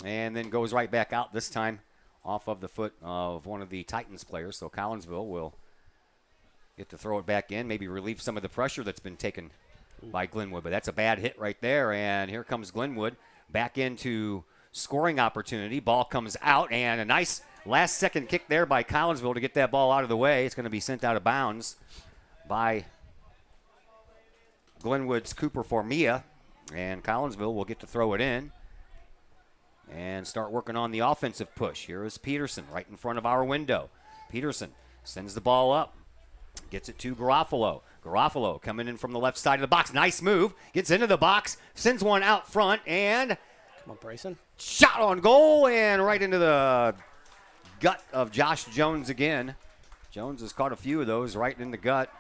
and then goes right back out, this time off of the foot of one of the Titans players. So Collinsville will get to throw it back in, maybe relieve some of the pressure that's been taken by Glenwood. But that's a bad hit right there, and here comes Glenwood back into scoring opportunity. Ball comes out, and a nice last-second kick there by Collinsville to get that ball out of the way. It's going to be sent out of bounds by Glenwood's Cooper Formia, and Collinsville will get to throw it in and start working on the offensive push. Here is Peterson right in front of our window. Peterson sends the ball up, gets it to Garofalo. Garofalo coming in from the left side of the box. Nice move. Gets into the box, sends one out front, and come on, Bryson. Shot on goal and right into the gut of Josh Jones again. Jones has caught a few of those right in the gut.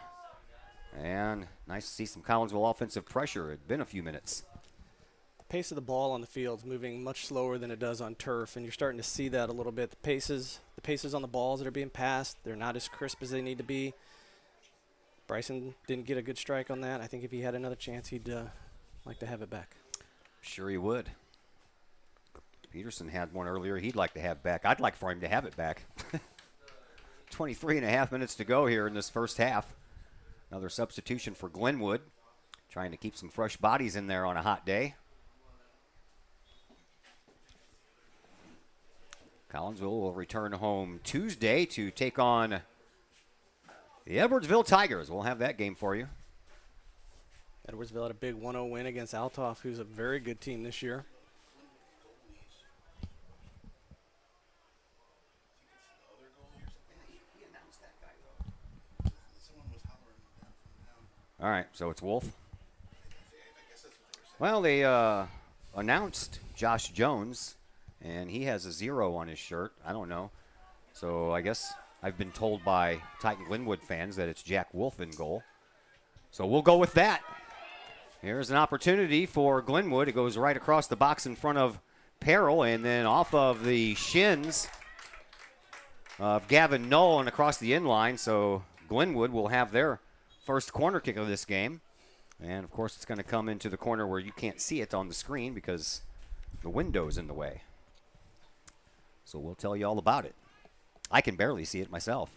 And nice to see some Collinsville offensive pressure. It's been a few minutes. The pace of the ball on the field is moving much slower than it does on turf, and you're starting to see that a little bit. The paces on the balls that are being passed, they're not as crisp as they need to be. Bryson didn't get a good strike on that. I think if he had another chance, he'd like to have it back. Sure he would. Peterson had one earlier he'd like to have back. I'd like for him to have it back. 23 and a half minutes to go here in this first half. Another substitution for Glenwood, trying to keep some fresh bodies in there on a hot day. Collinsville will return home Tuesday to take on the Edwardsville Tigers. We'll have that game for you. Edwardsville had a big 1-0 win against Altoff, who's a very good team this year. All right, so it's Wolf. Well, they announced Josh Jones, and he has a 0 on his shirt. I don't know. So I guess I've been told by Titan Glenwood fans that it's Jack Wolf in goal. So we'll go with that. Here's an opportunity for Glenwood. It goes right across the box in front of Peril, and then off of the shins of Gavin Knoll and across the inline. So Glenwood will have their first corner kick of this game. And, of course, it's going to come into the corner where you can't see it on the screen because the window's in the way. So we'll tell you all about it. I can barely see it myself.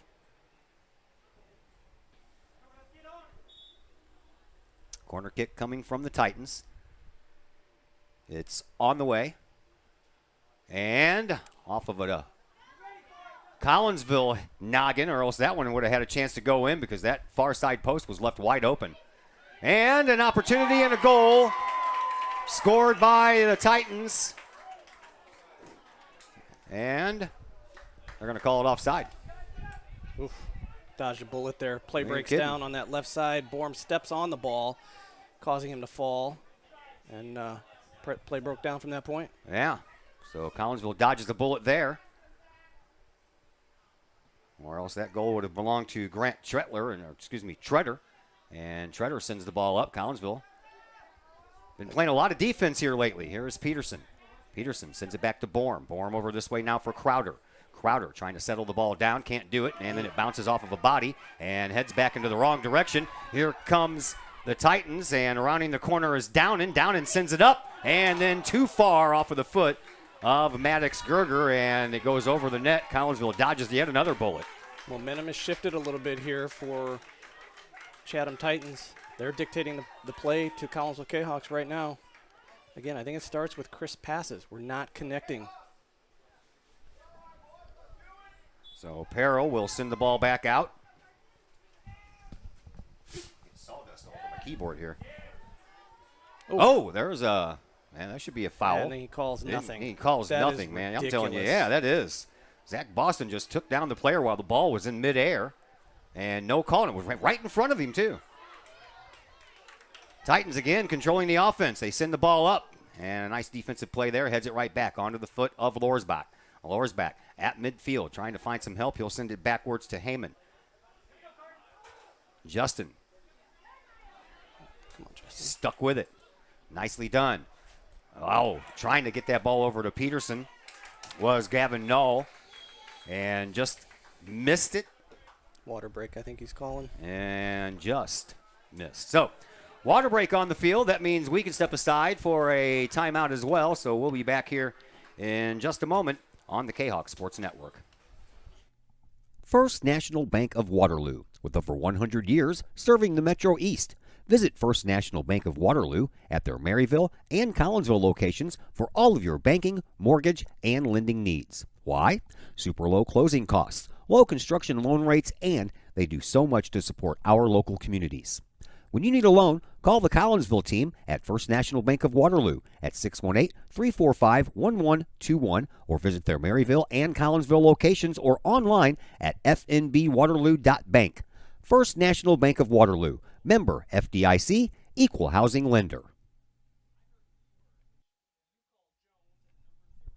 Corner kick coming from the Titans. It's on the way. And off of a Collinsville noggin, or else that one would have had a chance to go in because that far side post was left wide open. And an opportunity and a goal scored by the Titans. And they're going to call it offside. Oof. Dodged a bullet there. Play breaks kidding. down on that left side. Borm steps on the ball, causing him to fall. And play broke down from that point. Yeah. So Collinsville dodges the bullet there. Or else that goal would have belonged to Grant Tretter. And Tretter sends the ball up. Collinsville been playing a lot of defense here lately. Here is Peterson. Peterson sends it back to Borm. Borm over this way now for Crowder. Crowder trying to settle the ball down. Can't do it. And then it bounces off of a body and heads back into the wrong direction. Here comes the Titans. And rounding the corner is Downen. Downen sends it up. And then too far off of the foot of Maddox Gerger, and it goes over the net. Collinsville dodges yet another bullet. Momentum has shifted a little bit here for Chatham Titans. They're dictating the play to Collinsville Kahawks right now. Again, I think it starts with crisp passes. We're not connecting. So Peril will send the ball back out. Sawdust all over my keyboard here. Oh, there's a... Man, that should be a foul. And he calls nothing. He calls That nothing, is man. ridiculous. I'm telling you, yeah, that is. Zach Boston just took down the player while the ball was in midair. And no calling. It was right in front of him, too. Titans, again, controlling the offense. They send the ball up. And a nice defensive play there. Heads it right back onto the foot of Lorsbach. Lorsbach at midfield, trying to find some help. He'll send it backwards to Heyman. Justin. Come on, Justin. Stuck with it. Nicely done. Oh, trying to get that ball over to Peterson was Gavin Knoll, and just missed it. Water break, I think he's calling. And just missed. So, water break on the field. That means we can step aside for a timeout as well. So we'll be back here in just a moment on the Kahawk Sports Network. First National Bank of Waterloo, with over 100 years serving the Metro East. Visit First National Bank of Waterloo at their Maryville and Collinsville locations for all of your banking, mortgage, and lending needs. Why? Super low closing costs, low construction loan rates, and they do so much to support our local communities. When you need a loan, call the Collinsville team at First National Bank of Waterloo at 618-345-1121 or visit their Maryville and Collinsville locations or online at fnbwaterloo.bank. First National Bank of Waterloo, member FDIC, equal housing lender.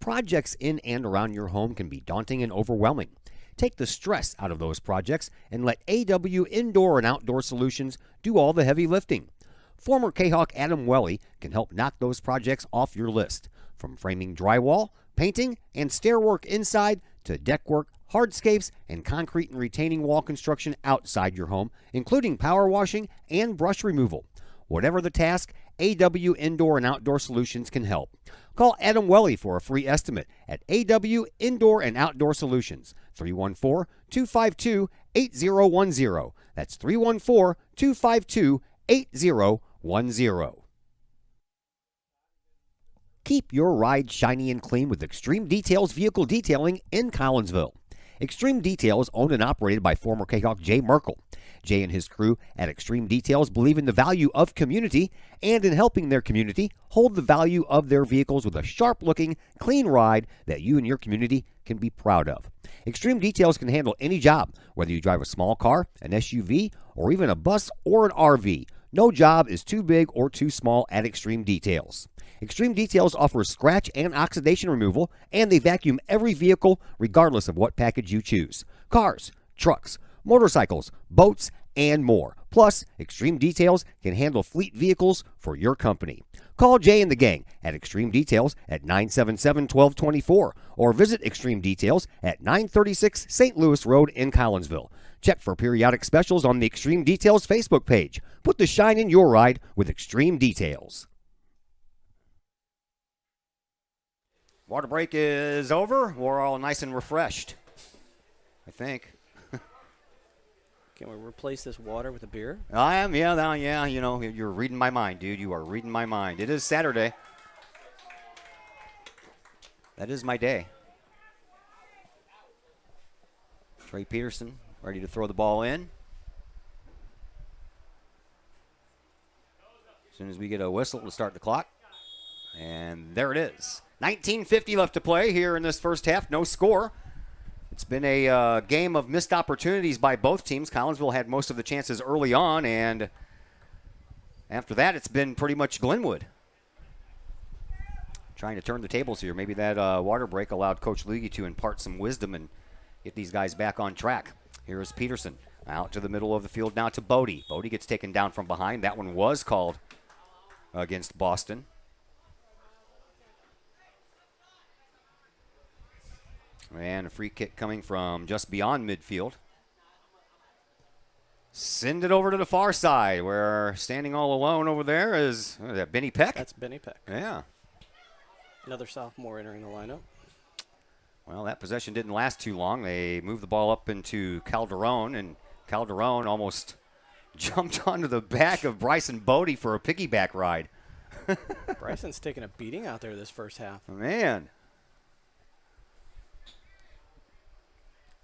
Projects in and around your home can be daunting and overwhelming. Take the stress out of those projects and let AW Indoor and Outdoor Solutions do all the heavy lifting. Former Kahawk Adam Welly can help knock those projects off your list. From framing drywall, painting, and stair work inside to deck work, hardscapes, and concrete and retaining wall construction outside your home, including power washing and brush removal. Whatever the task, AW Indoor and Outdoor Solutions can help. Call Adam Welly for a free estimate at AW Indoor and Outdoor Solutions, 314-252-8010. That's 314-252-8010. Keep your ride shiny and clean with Extreme Details Vehicle Detailing in Collinsville. Extreme Details, owned and operated by former Kahok Jay Merkel. Jay and his crew at Extreme Details believe in the value of community and in helping their community hold the value of their vehicles with a sharp-looking, clean ride that you and your community can be proud of. Extreme Details can handle any job, whether you drive a small car, an SUV, or even a bus or an RV. No job is too big or too small at Extreme Details. Extreme Details offers scratch and oxidation removal, and they vacuum every vehicle regardless of what package you choose. Cars, trucks, motorcycles, boats, and more. Plus, Extreme Details can handle fleet vehicles for your company. Call Jay and the gang at Extreme Details at 977-1224 or visit Extreme Details at 936 St. Louis Road in Collinsville. Check for periodic specials on the Extreme Details Facebook page. Put the shine in your ride with Extreme Details. Water break is over. We're all nice and refreshed, I think. Can we replace this water with a beer? I am, yeah, you know, you're reading my mind, dude. You are reading my mind. It is Saturday. That is my day. Trey Peterson ready to throw the ball in. As soon as we get a whistle to start the clock. And there it is. 19:50 left to play here in this first half. No score. It's been a game of missed opportunities by both teams. Collinsville had most of the chances early on, and after that, it's been pretty much Glenwood. Trying to turn the tables here. Maybe that water break allowed Coach Lugie to impart some wisdom and get these guys back on track. Here is Peterson out to the middle of the field now to Bodie. Bodie gets taken down from behind. That one was called against Boston. And a free kick coming from just beyond midfield. Send it over to the far side where standing all alone over there is that Benny Peck? That's Benny Peck. Yeah. Another sophomore entering the lineup. Well, that possession didn't last too long. They moved the ball up into Calderon, and Calderon almost jumped onto the back of Bryson Bodie for a piggyback ride. Bryson's taking a beating out there this first half. Man.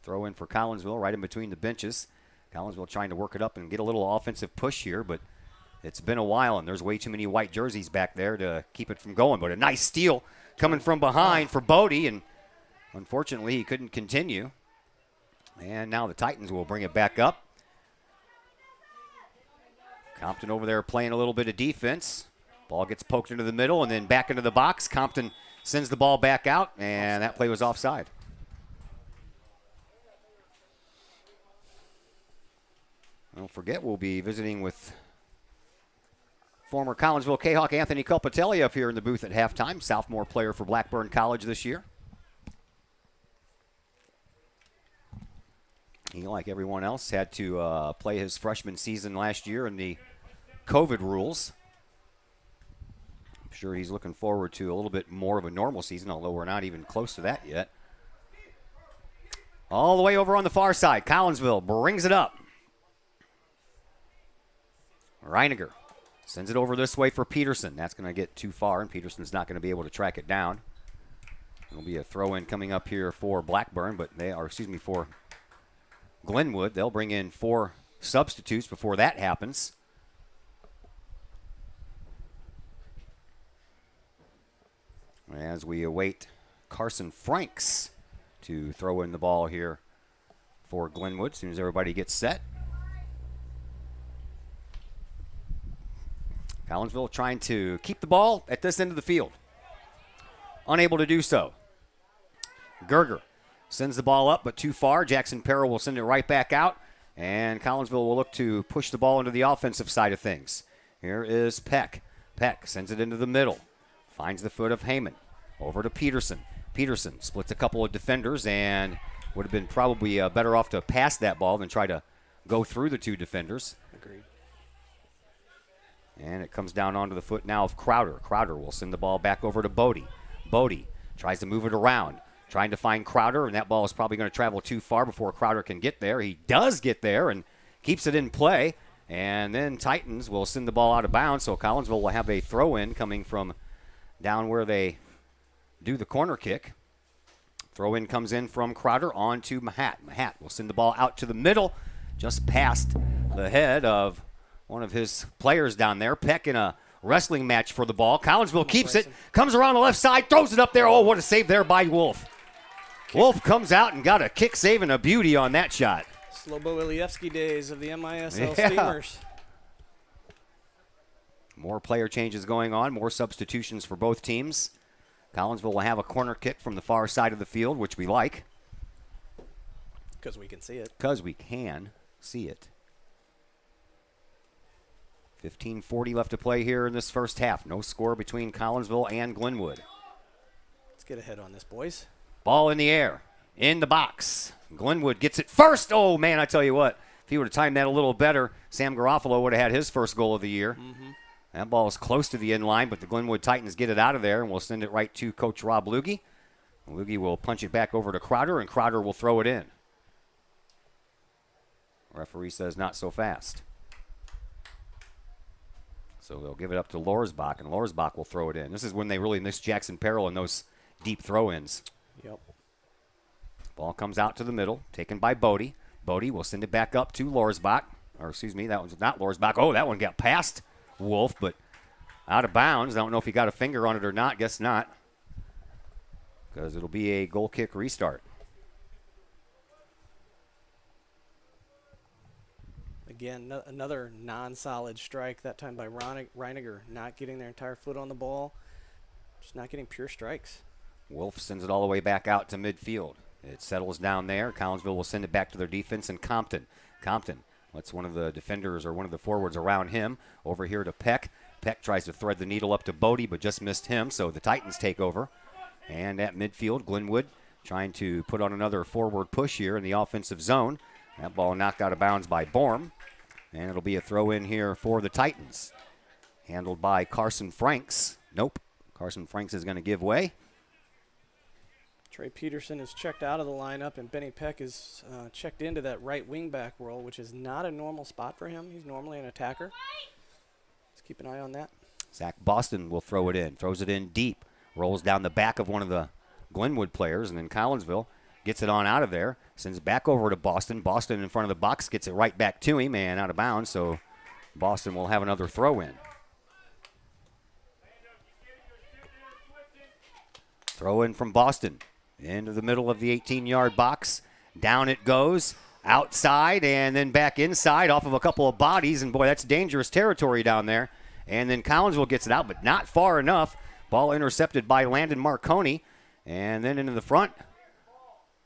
Throw in for Collinsville right in between the benches. Collinsville trying to work it up and get a little offensive push here, but it's been a while, and there's way too many white jerseys back there to keep it from going. But a nice steal coming from behind for Bodie, and unfortunately he couldn't continue. And now the Titans will bring it back up. Compton over there playing a little bit of defense. Ball gets poked into the middle and then back into the box. Compton sends the ball back out, and that play was offside. Don't forget, we'll be visiting with former Collinsville Kahok Anthony Culpatelli up here in the booth at halftime, sophomore player for Blackburn College this year. He, like everyone else, had to play his freshman season last year in the COVID rules. I'm sure he's looking forward to a little bit more of a normal season, although we're not even close to that yet. All the way over on the far side, Collinsville brings it up. Reiniger sends it over this way for Peterson. That's going to get too far, and Peterson's not going to be able to track it down. It'll be a throw-in coming up here for Blackburn, but for Glenwood. They'll bring in 4 substitutes before that happens. As we await Carson Franks to throw in the ball here for Glenwood as soon as everybody gets set. Collinsville trying to keep the ball at this end of the field. Unable to do so. Gerger sends the ball up, but too far. Jackson Perro will send it right back out, and Collinsville will look to push the ball into the offensive side of things. Here is Peck. Peck sends it into the middle. Finds the foot of Heyman. Over to Peterson. Peterson splits a couple of defenders and would have been probably better off to pass that ball than try to go through the 2 defenders. Agreed. And it comes down onto the foot now of Crowder. Crowder will send the ball back over to Bodie. Bodie tries to move it around, trying to find Crowder, and that ball is probably going to travel too far before Crowder can get there. He does get there and keeps it in play. And then Titans will send the ball out of bounds, so Collinsville will have a throw-in coming from down where they do the corner kick. Throw in comes in from Crowder on to Mahat. Mahat will send the ball out to the middle, just past the head of one of his players down there. Peck in a wrestling match for the ball. Collinsville keeps it, comes around the left side, throws it up there. Oh, what a save there by Wolf. Wolf comes out and got a kick save and a beauty on that shot. Slobo Ilievsky days of the MISL Steamers. More player changes going on, more substitutions for both teams. Collinsville will have a corner kick from the far side of the field, which we like. Because we can see it. Because we can see it. 15:40 left to play here in this first half. No score between Collinsville and Glenwood. Let's get ahead on this, boys. Ball in the air, in the box. Glenwood gets it first. Oh, man, I tell you what. If he would have timed that a little better, Sam Garofalo would have had his first goal of the year. That ball is close to the end line, but the Glenwood Titans get it out of there, and we'll send it right to Coach Rob Lugge. Lugge will punch it back over to Crowder, and Crowder will throw it in. Referee says not so fast. So they'll give it up to Lorsbach, and Lorsbach will throw it in. This is when they really miss Jackson Peril in those deep throw-ins. Yep. Ball comes out to the middle, taken by Bodie. Bodie will send it back up to Lorsbach. Or excuse me, that one's not Lorsbach. Oh, that one got past Wolf, but out of bounds. I don't know if he got a finger on it or not. Guess not. Because it'll be a goal kick restart. Again, another non-solid strike, that time by Reiniger, not getting their entire foot on the ball, just not getting pure strikes. Wolf sends it all the way back out to midfield. It settles down there. Collinsville will send it back to their defense, and Compton lets one of the defenders or one of the forwards around him over here to Peck. Peck tries to thread the needle up to Bodie, but just missed him, so the Titans take over. And at midfield, Glenwood trying to put on another forward push here in the offensive zone. That ball knocked out of bounds by Borm. And it'll be a throw in here for the Titans. Handled by Carson Franks. Nope. Carson Franks is going to give way. Trey Peterson is checked out of the lineup, and Benny Peck is checked into that right wingback role, which is not a normal spot for him. He's normally an attacker. Let's keep an eye on that. Zach Boston will throw it in. Throws it in deep. Rolls down the back of one of the Glenwood players, and then Collinsville gets it on out of there. Sends it back over to Boston. Boston in front of the box gets it right back to him and out of bounds, so Boston will have another throw in. Throw in from Boston into the middle of the 18-yard box. Down it goes, outside, and then back inside off of a couple of bodies. And, boy, that's dangerous territory down there. And then Collinsville gets it out, but not far enough. Ball intercepted by Landon Marconi. And then into the front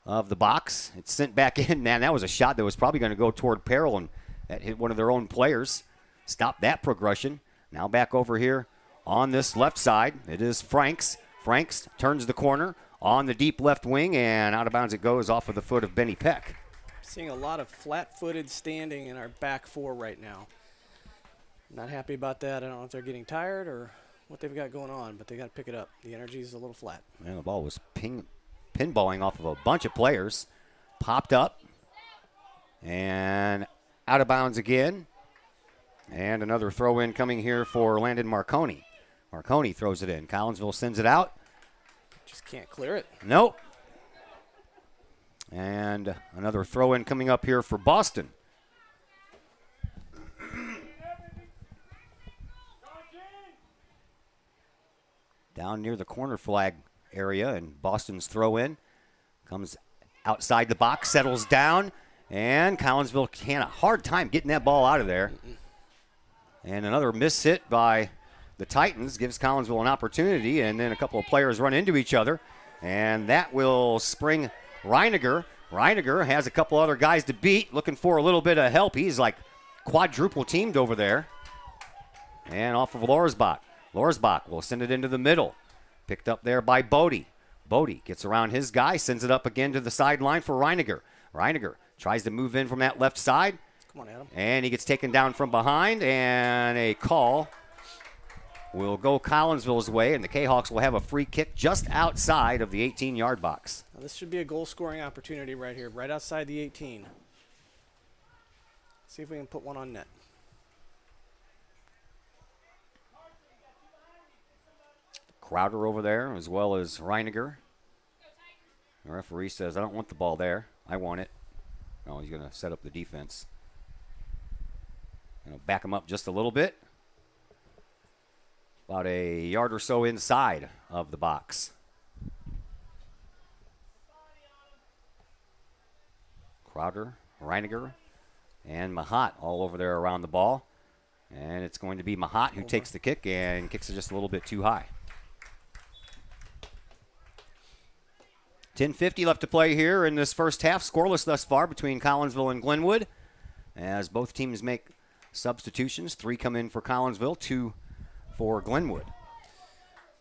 of the box. It's sent back in. Man, that was a shot that was probably going to go toward Peril, and that hit one of their own players. Stopped that progression. Now back over here on this left side. It is Franks. Franks turns the corner on the deep left wing, and out of bounds it goes off of the foot of Benny Peck. Seeing a lot of flat-footed standing in our back four right now. Not happy about that. I don't know if they're getting tired or what they've got going on, but they got to pick it up. The energy is a little flat. And the ball was pinballing off of a bunch of players. Popped up and out of bounds again. And another throw in coming here for Landon Marconi. Marconi throws it in. Collinsville sends it out. Just can't clear it. Nope. And another throw in coming up here for Boston. Down near the corner flag area, and Boston's throw in comes outside the box, settles down, and Collinsville had a hard time getting that ball out of there. And another miss hit by the Titans gives Collinsville an opportunity, and then a couple of players run into each other, and that will spring Reiniger. Reiniger has a couple other guys to beat, looking for a little bit of help. He's like quadruple teamed over there. And off of Lorsbach. Lorsbach will send it into the middle. Picked up there by Bodie. Bodie gets around his guy, sends it up again to the sideline for Reiniger. Reiniger tries to move in from that left side. Come on, Adam. And he gets taken down from behind, and a call will go Collinsville's way, and the Kahawks will have a free kick just outside of the 18-yard box. Now this should be a goal-scoring opportunity right here, right outside the 18. See if we can put one on net. Crowder over there, as well as Reiniger. The referee says, I don't want the ball there. I want it. No, he's going to set up the defense. Back him up just a little bit. About a yard or so inside of the box. Crowder, Reiniger, and Mahat all over there around the ball. And it's going to be Mahat who takes the kick and kicks it just a little bit too high. 10:50 left to play here in this first half. Scoreless thus far between Collinsville and Glenwood, as both teams make substitutions. 3 come in for Collinsville, 2 for Glenwood.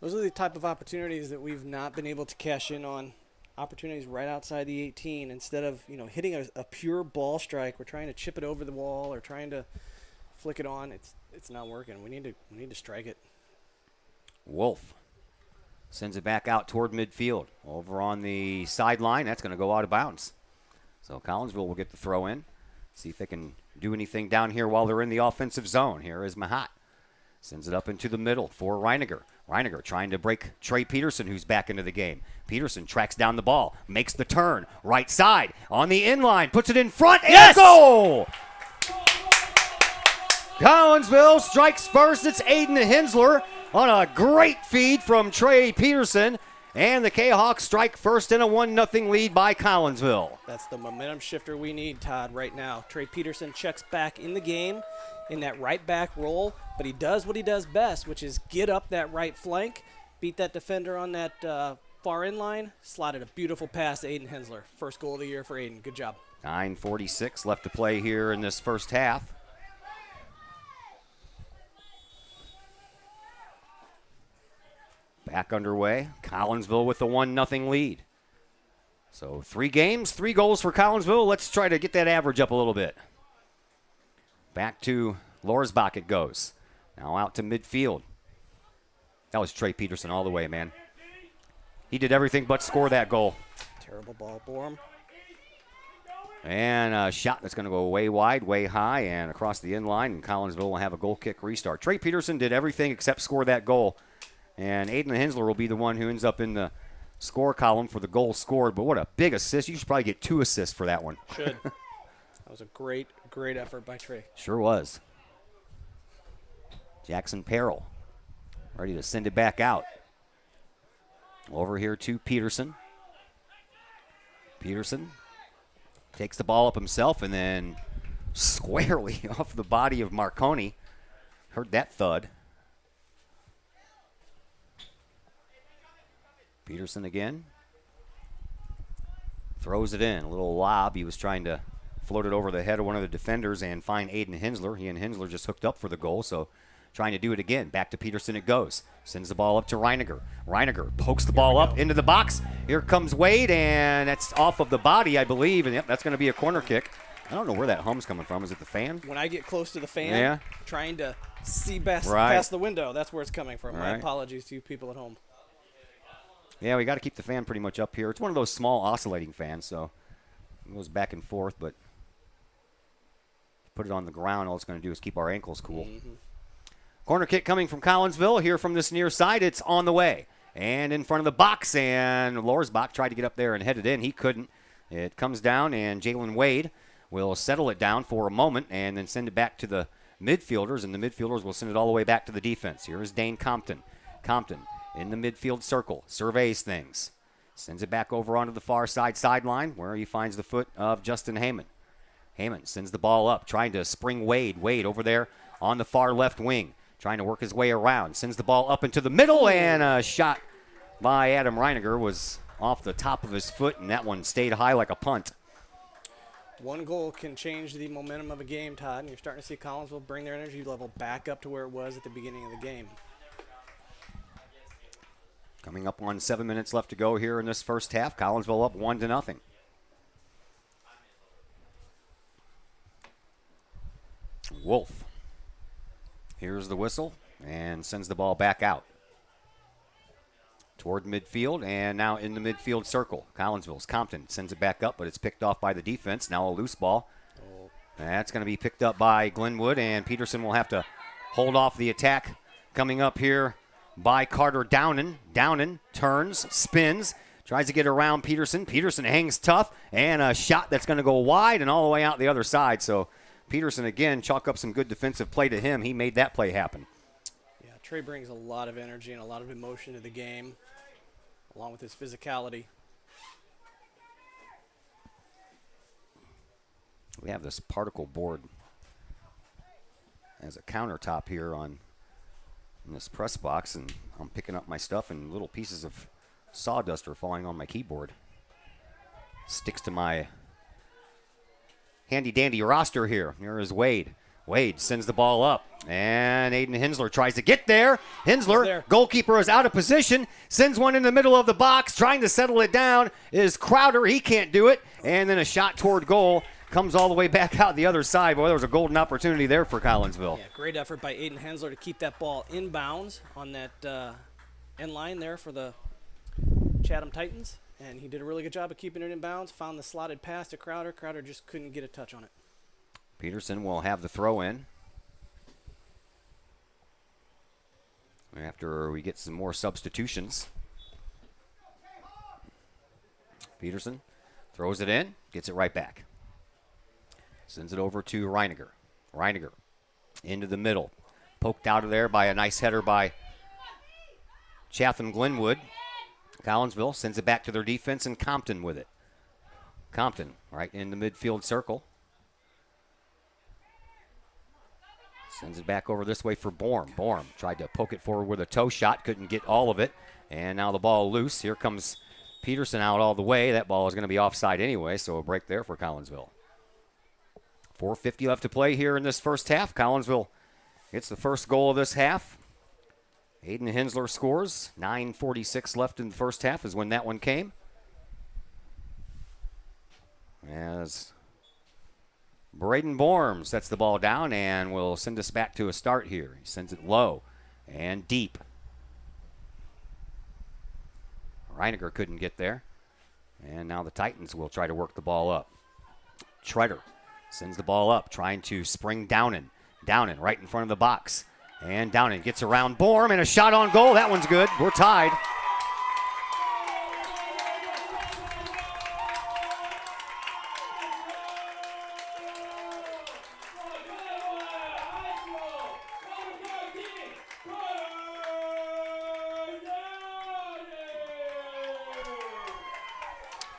Those are the type of opportunities that we've not been able to cash in on. Opportunities right outside the 18. Instead of hitting a pure ball strike, we're trying to chip it over the wall or trying to flick it on. It's not working. We need to strike it. Wolf sends it back out toward midfield. Over on the sideline, that's going to go out of bounds. So Collinsville will get the throw in. See if they can do anything down here while they're in the offensive zone. Here is Mahat. Sends it up into the middle for Reiniger. Reiniger trying to break Trey Peterson, who's back into the game. Peterson tracks down the ball, makes the turn, right side, on the inline, puts it in front, and goal! Collinsville strikes first. It's Aiden Hensler on a great feed from Trey Peterson. And the Kahawks strike first in a 1-0 lead by Collinsville. That's the momentum shifter we need, Todd, right now. Trey Peterson checks back in the game in that right back role, but he does what he does best, which is get up that right flank, beat that defender on that far end line, slotted a beautiful pass to Aiden Hensler. First goal of the year for Aiden. Good job. 9:46 left to play here in this first half. Back underway. Collinsville with the 1-0 lead. So 3 games, 3 goals for Collinsville. Let's try to get that average up a little bit. Back to Lorsbach it goes. Now out to midfield. That was Trey Peterson all the way, man. He did everything but score that goal. Terrible ball for him. And a shot that's going to go way wide, way high, and across the end line, and Collinsville will have a goal kick restart. Trey Peterson did everything except score that goal. And Aiden Hensler will be the one who ends up in the score column for the goal scored. But what a big assist. You should probably get 2 assists for that one. Should. That was a great, great effort by Trey. Sure was. Jackson Perrell ready to send it back out. Over here to Peterson. Peterson takes the ball up himself and then squarely off the body of Marconi. Heard that thud. Peterson again. Throws it in. A little lob. He was trying to float it over the head of one of the defenders and find Aiden Hensler. He and Hensler just hooked up for the goal, so trying to do it again. Back to Peterson it goes. Sends the ball up to Reiniger. Reiniger pokes the ball up into the box. Here comes Wade, and that's off of the body, I believe. And yep, that's going to be a corner kick. I don't know where that hum's coming from. Is it the fan? When I get close to the fan, trying to see past the window, that's where it's coming from. My apologies to you people at home. Yeah, we got to keep the fan pretty much up here. It's one of those small oscillating fans, so it goes back and forth, but put it on the ground, all it's going to do is keep our ankles cool. Mm-hmm. Corner kick coming from Collinsville. Here from this near side, it's on the way. And in front of the box, and Lorsbach tried to get up there and head it in. He couldn't. It comes down, and Jalen Wade will settle it down for a moment and then send it back to the midfielders, and the midfielders will send it all the way back to the defense. Here is Dane Compton. Compton in the midfield circle, surveys things, sends it back over onto the far sideline where he finds the foot of Justin Heyman. Heyman sends the ball up, trying to spring Wade. Wade over there on the far left wing, trying to work his way around. Sends the ball up into the middle, and a shot by Adam Reiniger was off the top of his foot, and that one stayed high like a punt. One goal can change the momentum of a game, Todd, and you're starting to see Collinsville bring their energy level back up to where it was at the beginning of the game. Coming up on 7 minutes left to go here in this first half. Collinsville up 1-0. Wolf. Here's the whistle and sends the ball back out toward midfield, and now in the midfield circle. Collinsville's Compton sends it back up, but it's picked off by the defense. Now a loose ball. That's going to be picked up by Glenwood, and Peterson will have to hold off the attack coming up here by Carter Downen. Downen turns, spins, tries to get around Peterson. Peterson hangs tough, and a shot that's going to go wide and all the way out the other side. So Peterson, again, chalk up some good defensive play to him. He made that play happen. Yeah, Trey brings a lot of energy and a lot of emotion to the game, along with his physicality. We have this particle board as a countertop here in this press box, and I'm picking up my stuff, and little pieces of sawdust are falling on my keyboard. Sticks to my handy-dandy roster here. Here is Wade. Wade sends the ball up, and Aiden Hensler tries to get there. Hensler, goalkeeper, is out of position, sends one in the middle of the box, trying to settle it down is Crowder. He can't do it, and then a shot toward goal. Comes all the way back out the other side. Boy, there was a golden opportunity there for Collinsville. Yeah, great effort by Aiden Hensler to keep that ball inbounds on that end line there for the Chatham Titans. And he did a really good job of keeping it inbounds. Found the slotted pass to Crowder. Crowder just couldn't get a touch on it. Peterson will have the throw in. After we get some more substitutions. Peterson throws it in, gets it right back. Sends it over to Reiniger. Reiniger into the middle. Poked out of there by a nice header by Chatham Glenwood. Collinsville sends it back to their defense, and Compton with it. Compton right in the midfield circle. Sends it back over this way for Borm. Borm tried to poke it forward with a toe shot. Couldn't get all of it. And now the ball loose. Here comes Peterson out all the way. That ball is going to be offside anyway, so a break there for Collinsville. 4:50 left to play here in this first half. Collinsville gets the first goal of this half. Aiden Hensler scores. 9:46 left in the first half is when that one came. As Braden Borm sets the ball down and will send us back to a start here. He sends it low and deep. Reiniger couldn't get there. And now the Titans will try to work the ball up. Treader sends the ball up, trying to spring Downen. Downen right in front of the box. And Downen gets around Borm, and a shot on goal. That one's good. We're tied.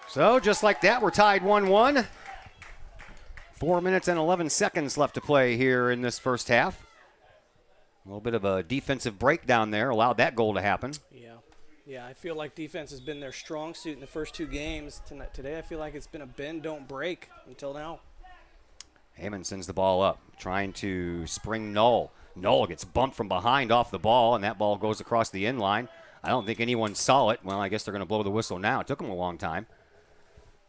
So just like that, we're tied 1-1. 4 minutes and 11 seconds left to play here in this first half. A little bit of a defensive breakdown there allowed that goal to happen. Yeah, I feel like defense has been their strong suit in the first two games. Today I feel like it's been a bend, don't break until now. Heyman sends the ball up, trying to spring Knoll. Knoll gets bumped from behind off the ball, and that ball goes across the end line. I don't think anyone saw it. Well, I guess they're going to blow the whistle now. It took them a long time.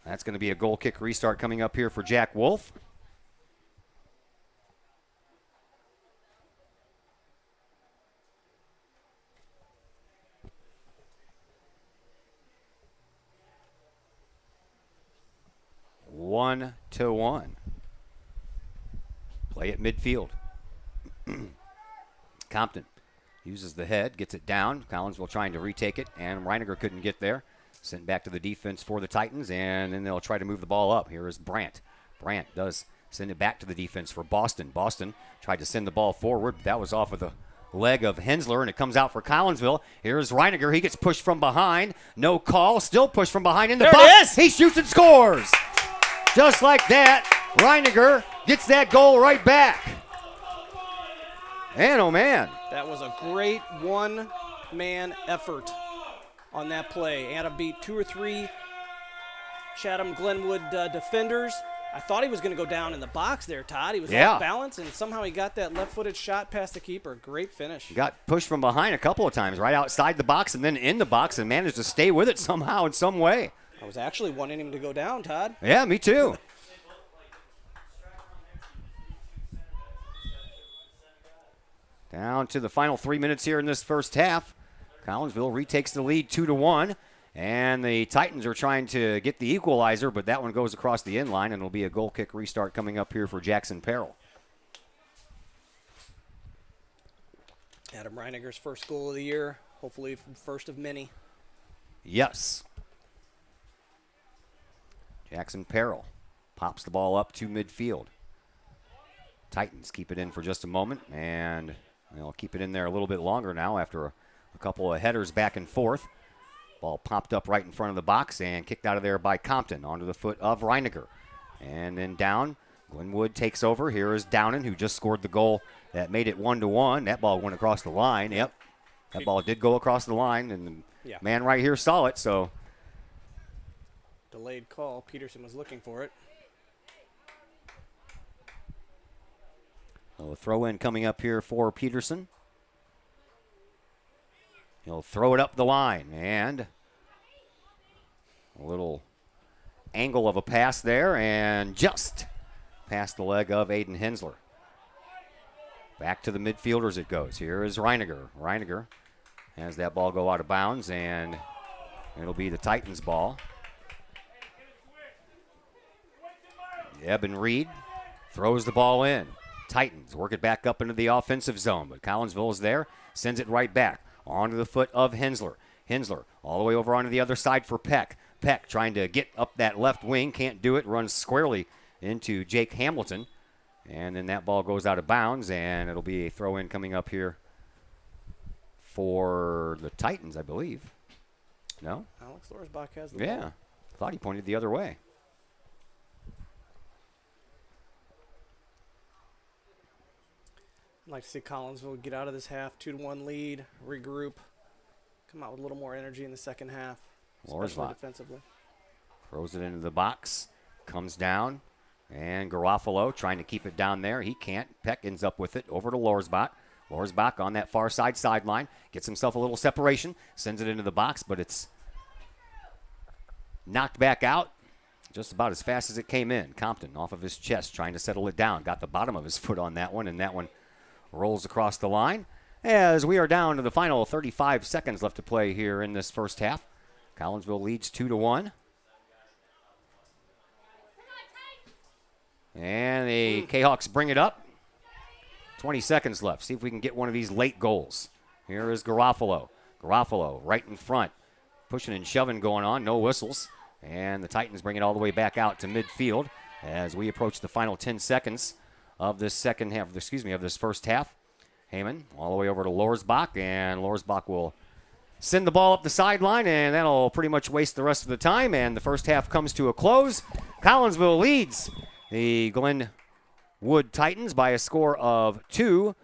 That's going to be a goal kick restart coming up here for Jack Wolf. One to one. Play at midfield. Compton uses the head, gets it down. Collinsville trying to retake it, and Reiniger couldn't get there. Sent back to the defense for the Titans, and then they'll try to move the ball up. Here is Brandt. Brandt does send it back to the defense for Boston. Boston tried to send the ball forward, but that was off of the leg of Hensler, and it comes out for Collinsville. Here's Reiniger. He gets pushed from behind. No call. Still pushed from behind in the box. He shoots and scores. Just like that, Reiniger gets that goal right back. And, oh, man. That was a great one-man effort on that play. Adam beat 2 or 3 Chatham Glenwood defenders. I thought he was going to go down in the box there, Todd. He was off balance, and somehow he got that left-footed shot past the keeper. Great finish. Got pushed from behind a couple of times, right outside the box and then in the box, and managed to stay with it somehow in some way. I was actually wanting him to go down, Todd. Yeah, me too. Down to the final 3 minutes here in this first half. Collinsville retakes the lead 2-1, and the Titans are trying to get the equalizer, but that one goes across the end line, and it'll be a goal kick restart coming up here for Jackson Perrell. Adam Reiniger's first goal of the year, hopefully first of many. Yes. Jackson Perrell pops the ball up to midfield. Titans keep it in for just a moment, and they'll keep it in there a little bit longer now after a couple of headers back and forth. Ball popped up right in front of the box and kicked out of there by Compton onto the foot of Reiniger. And then down, Glenwood takes over. Here is Downen, who just scored the goal that made it 1-1. That ball went across the line. Yep, that ball did go across the line, and the man right here saw it, so. Delayed call. Peterson was looking for it. A throw in coming up here for Peterson. He'll throw it up the line, and a little angle of a pass there, and just past the leg of Aiden Hensler. Back to the midfielders it goes. Here is Reiniger. Reiniger has that ball go out of bounds, and it'll be the Titans' ball. Eben Reed throws the ball in. Titans work it back up into the offensive zone, but Collinsville is there, sends it right back onto the foot of Hensler. Hensler all the way over onto the other side for Peck. Peck trying to get up that left wing, can't do it, runs squarely into Jake Hamilton. And then that ball goes out of bounds, and it'll be a throw-in coming up here for the Titans, I believe. No? Alex Lorsbach has the ball. Yeah. Thought he pointed the other way. I'd like to see Collinsville get out of this half, 2-1 lead, regroup, come out with a little more energy in the second half, especially defensively. Throws it into the box, comes down, and Garofalo trying to keep it down there. He can't. Peck ends up with it over to Lorsbach. Lorsbach on that far side sideline, gets himself a little separation, sends it into the box, but it's knocked back out just about as fast as it came in. Compton off of his chest trying to settle it down. Got the bottom of his foot on that one, and that one rolls across the line as we are down to the final 35 seconds left to play here in this first half. Collinsville leads 2-1. And the Kahawks bring it up. 20 seconds left. See if we can get one of these late goals. Here is Garofalo. Garofalo right in front. Pushing and shoving going on. No whistles. And the Titans bring it all the way back out to midfield as we approach the final 10 seconds of this second half, of this first half. Heyman all the way over to Lorsbach, and Lorsbach will send the ball up the sideline, and that'll pretty much waste the rest of the time, and the first half comes to a close. Collinsville leads the Glenwood Titans by a score of 2-1.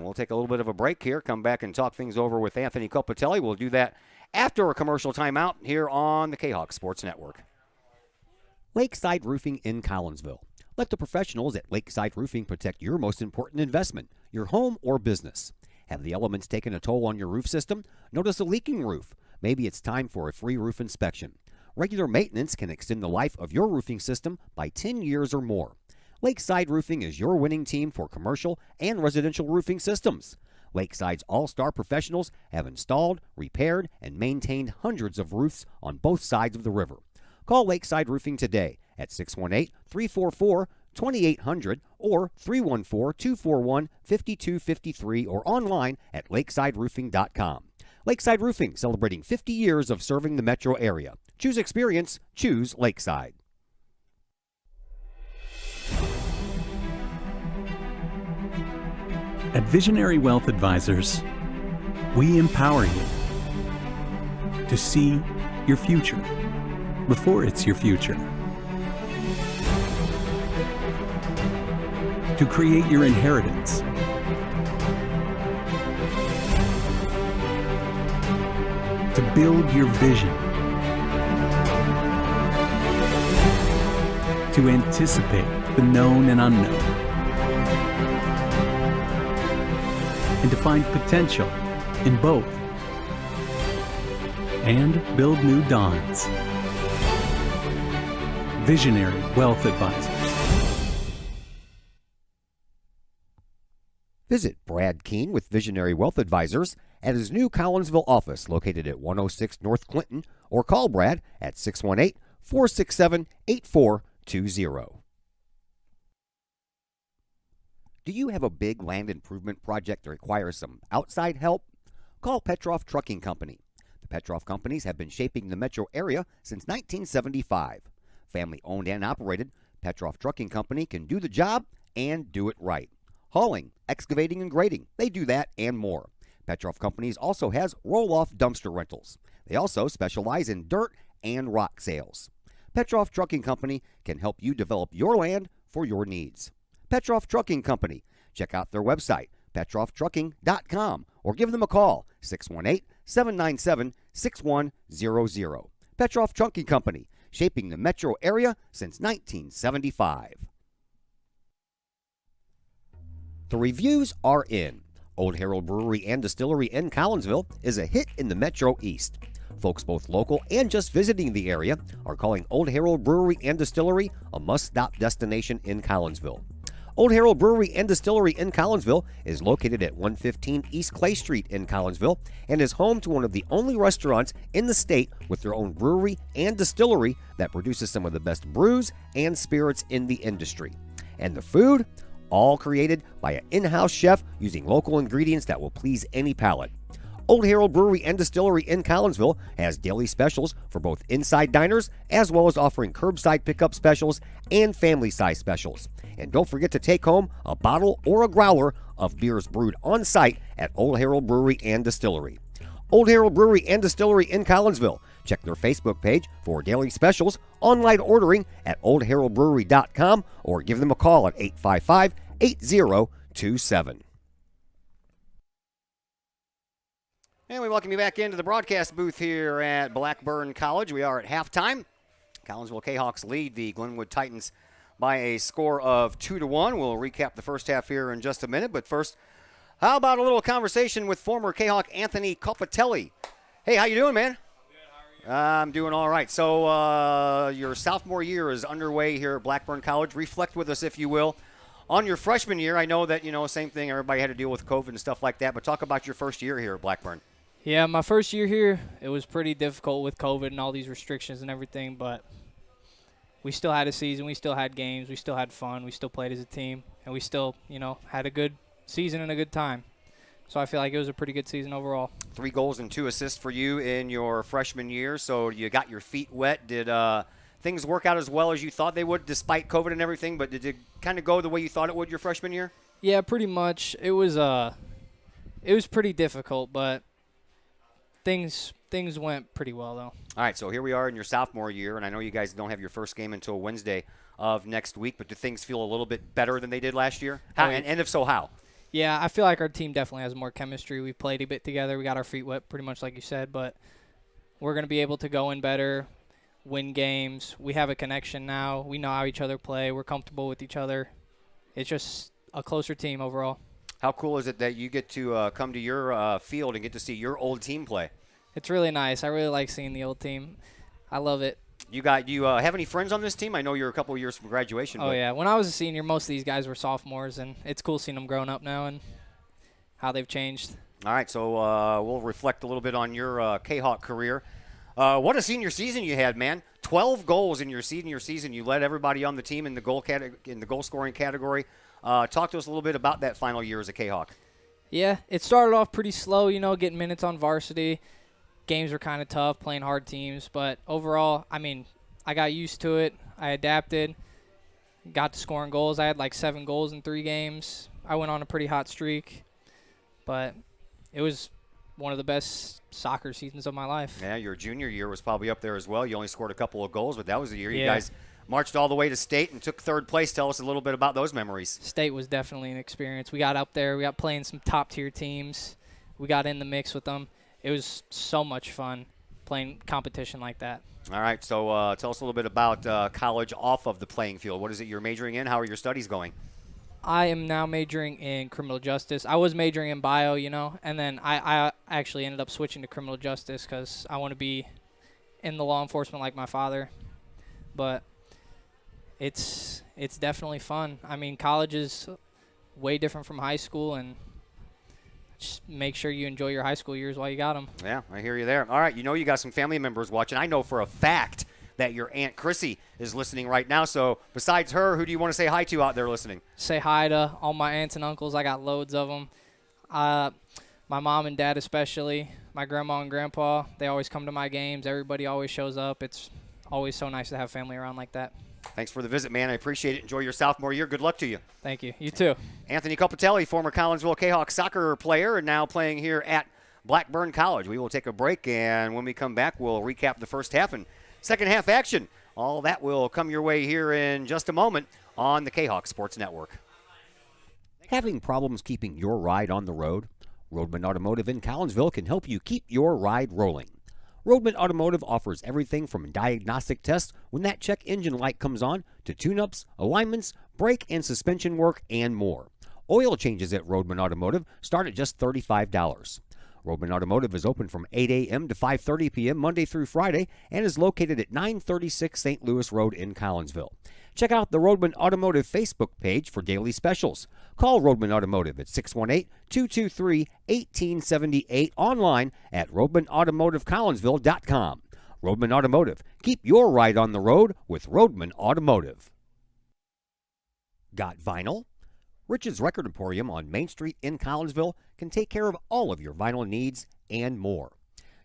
We'll take a little bit of a break here, come back and talk things over with Anthony Copatelli. We'll do that after a commercial timeout here on the Kahok Sports Network. Lakeside Roofing in Collinsville. Let the professionals at Lakeside Roofing protect your most important investment, your home or business. Have the elements taken a toll on your roof system? Notice a leaking roof? Maybe it's time for a free roof inspection. Regular maintenance can extend the life of your roofing system by 10 years or more. Lakeside Roofing is your winning team for commercial and residential roofing systems. Lakeside's all-star professionals have installed, repaired, and maintained hundreds of roofs on both sides of the river. Call Lakeside Roofing today at 618-344-2800 or 314-241-5253 or online at lakesideroofing.com. Lakeside Roofing, celebrating 50 years of serving the metro area. Choose experience, choose Lakeside. At Visionary Wealth Advisors, we empower you to see your future before it's your future, to create your inheritance, to build your vision, to anticipate the known and unknown, and to find potential in both, and build new dawns. Visionary Wealth Advisors. Visit Brad Keene with Visionary Wealth Advisors at his new Collinsville office located at 106 North Clinton, or call Brad at 618-467-8420. Do you have a big land improvement project that requires some outside help? Call Petroff Trucking Company. The Petroff Companies have been shaping the metro area since 1975. Family owned and operated, Petroff Trucking Company can do the job and do it right. Hauling, excavating, and grading, they do that and more. Petroff Companies also has roll-off dumpster rentals. They also specialize in dirt and rock sales. Petroff Trucking Company can help you develop your land for your needs. Petroff Trucking Company. Check out their website, petrofftrucking.com, or give them a call, 618-797-6100. Petroff Trucking Company, shaping the metro area since 1975. The reviews are in. Old Herald Brewery and Distillery in Collinsville is a hit in the Metro East. Folks both local and just visiting the area are calling Old Herald Brewery and Distillery a must-stop destination in Collinsville. Old Herald Brewery and Distillery in Collinsville is located at 115 East Clay Street in Collinsville and is home to one of the only restaurants in the state with their own brewery and distillery that produces some of the best brews and spirits in the industry. And the food? All created by an in-house chef using local ingredients that will please any palate. Old Herald Brewery and Distillery in Collinsville has daily specials for both inside diners as well as offering curbside pickup specials and family-size specials. And don't forget to take home a bottle or a growler of beers brewed on site at Old Herald Brewery and Distillery. Old Herald Brewery and Distillery in Collinsville. Check their Facebook page for daily specials, online ordering at oldheraldbrewery.com, or give them a call at 855-8027. And we welcome you back into the broadcast booth here at Blackburn College. We are at halftime. Collinsville Kahawks lead the Glenwood Titans by a score of 2-1. We'll recap the first half here in just a minute, but first, how about a little conversation with former Kahawk Anthony Copatelli? Hey, how you doing, man? I'm doing all right. So your sophomore year is underway here at Blackburn College. Reflect with us, if you will, on your freshman year. I know that, same thing. Everybody had to deal with COVID and stuff like that. But talk about your first year here at Blackburn. Yeah, my first year here, it was pretty difficult with COVID and all these restrictions and everything. But we still had a season. We still had games. We still had fun. We still played as a team. And we still, had a good season and a good time. So I feel like it was a pretty good season overall. 3 goals and 2 assists for you in your freshman year. So you got your feet wet. Did things work out as well as you thought they would despite COVID and everything? But did it kind of go the way you thought it would your freshman year? Yeah, pretty much. It was pretty difficult, but things went pretty well, though. All right, so here we are in your sophomore year, and I know you guys don't have your first game until Wednesday of next week, but do things feel a little bit better than they did last year? How, and if so, how? Yeah, I feel like our team definitely has more chemistry. We played a bit together. We got our feet wet pretty much like you said, but we're going to be able to go in better, win games. We have a connection now. We know how each other play. We're comfortable with each other. It's just a closer team overall. How cool is it that you get to come to your field and get to see your old team play? It's really nice. I really like seeing the old team. I love it. You have any friends on this team? I know you're a couple of years from graduation. Oh, yeah. When I was a senior, most of these guys were sophomores, and it's cool seeing them growing up now and how they've changed. All right, so we'll reflect a little bit on your Kahawk career. What a senior season you had, man. 12 goals in your senior season. You led everybody on the team in the goal scoring category. Talk to us a little bit about that final year as a Kahawk. Yeah, it started off pretty slow, getting minutes on varsity. Games were kind of tough, playing hard teams. But overall, I got used to it. I adapted, got to scoring goals. I had like 7 goals in 3 games. I went on a pretty hot streak. But it was one of the best soccer seasons of my life. Yeah, your junior year was probably up there as well. You only scored a couple of goals, but that was the year you guys marched all the way to state and took 3rd place. Tell us a little bit about those memories. State was definitely an experience. We got up there. We got playing some top-tier teams. We got in the mix with them. It was so much fun playing competition like that. All right, so tell us a little bit about college off of the playing field. What is it you're majoring in? How are your studies going? I am now majoring in criminal justice. I was majoring in bio, and then I actually ended up switching to criminal justice because I want to be in the law enforcement like my father. But it's definitely fun. College is way different from high school, and just make sure you enjoy your high school years while you got them. Yeah, I hear you there. All right, you got some family members watching. I know for a fact that your Aunt Chrissy is listening right now. So besides her, who do you want to say hi to out there listening? Say hi to all my aunts and uncles. I got loads of them. My mom and dad especially, my grandma and grandpa, they always come to my games. Everybody always shows up. It's always so nice to have family around like that. Thanks for the visit, man. I appreciate it. Enjoy your sophomore year. Good luck to you. Thank you. You too. Anthony Copatelli, former Collinsville Kahawk soccer player and now playing here at Blackburn College. We will take a break, and when we come back, we'll recap the first half and second half action. All that will come your way here in just a moment on the Kahawk Sports Network. Having problems keeping your ride on the road? Roadman Automotive in Collinsville can help you keep your ride rolling. Roadman Automotive offers everything from diagnostic tests when that check engine light comes on to tune-ups, alignments, brake and suspension work, and more. Oil changes at Roadman Automotive start at just $35. Roadman Automotive is open from 8 a.m. to 5:30 p.m. Monday through Friday and is located at 936 St. Louis Road in Collinsville. Check out the Roadman Automotive Facebook page for daily specials. Call Roadman Automotive at 618-223-1878, online at roadmanautomotivecollinsville.com. Roadman Automotive. Keep your ride on the road with Roadman Automotive. Got vinyl? Rich's Record Emporium on Main Street in Collinsville can take care of all of your vinyl needs and more.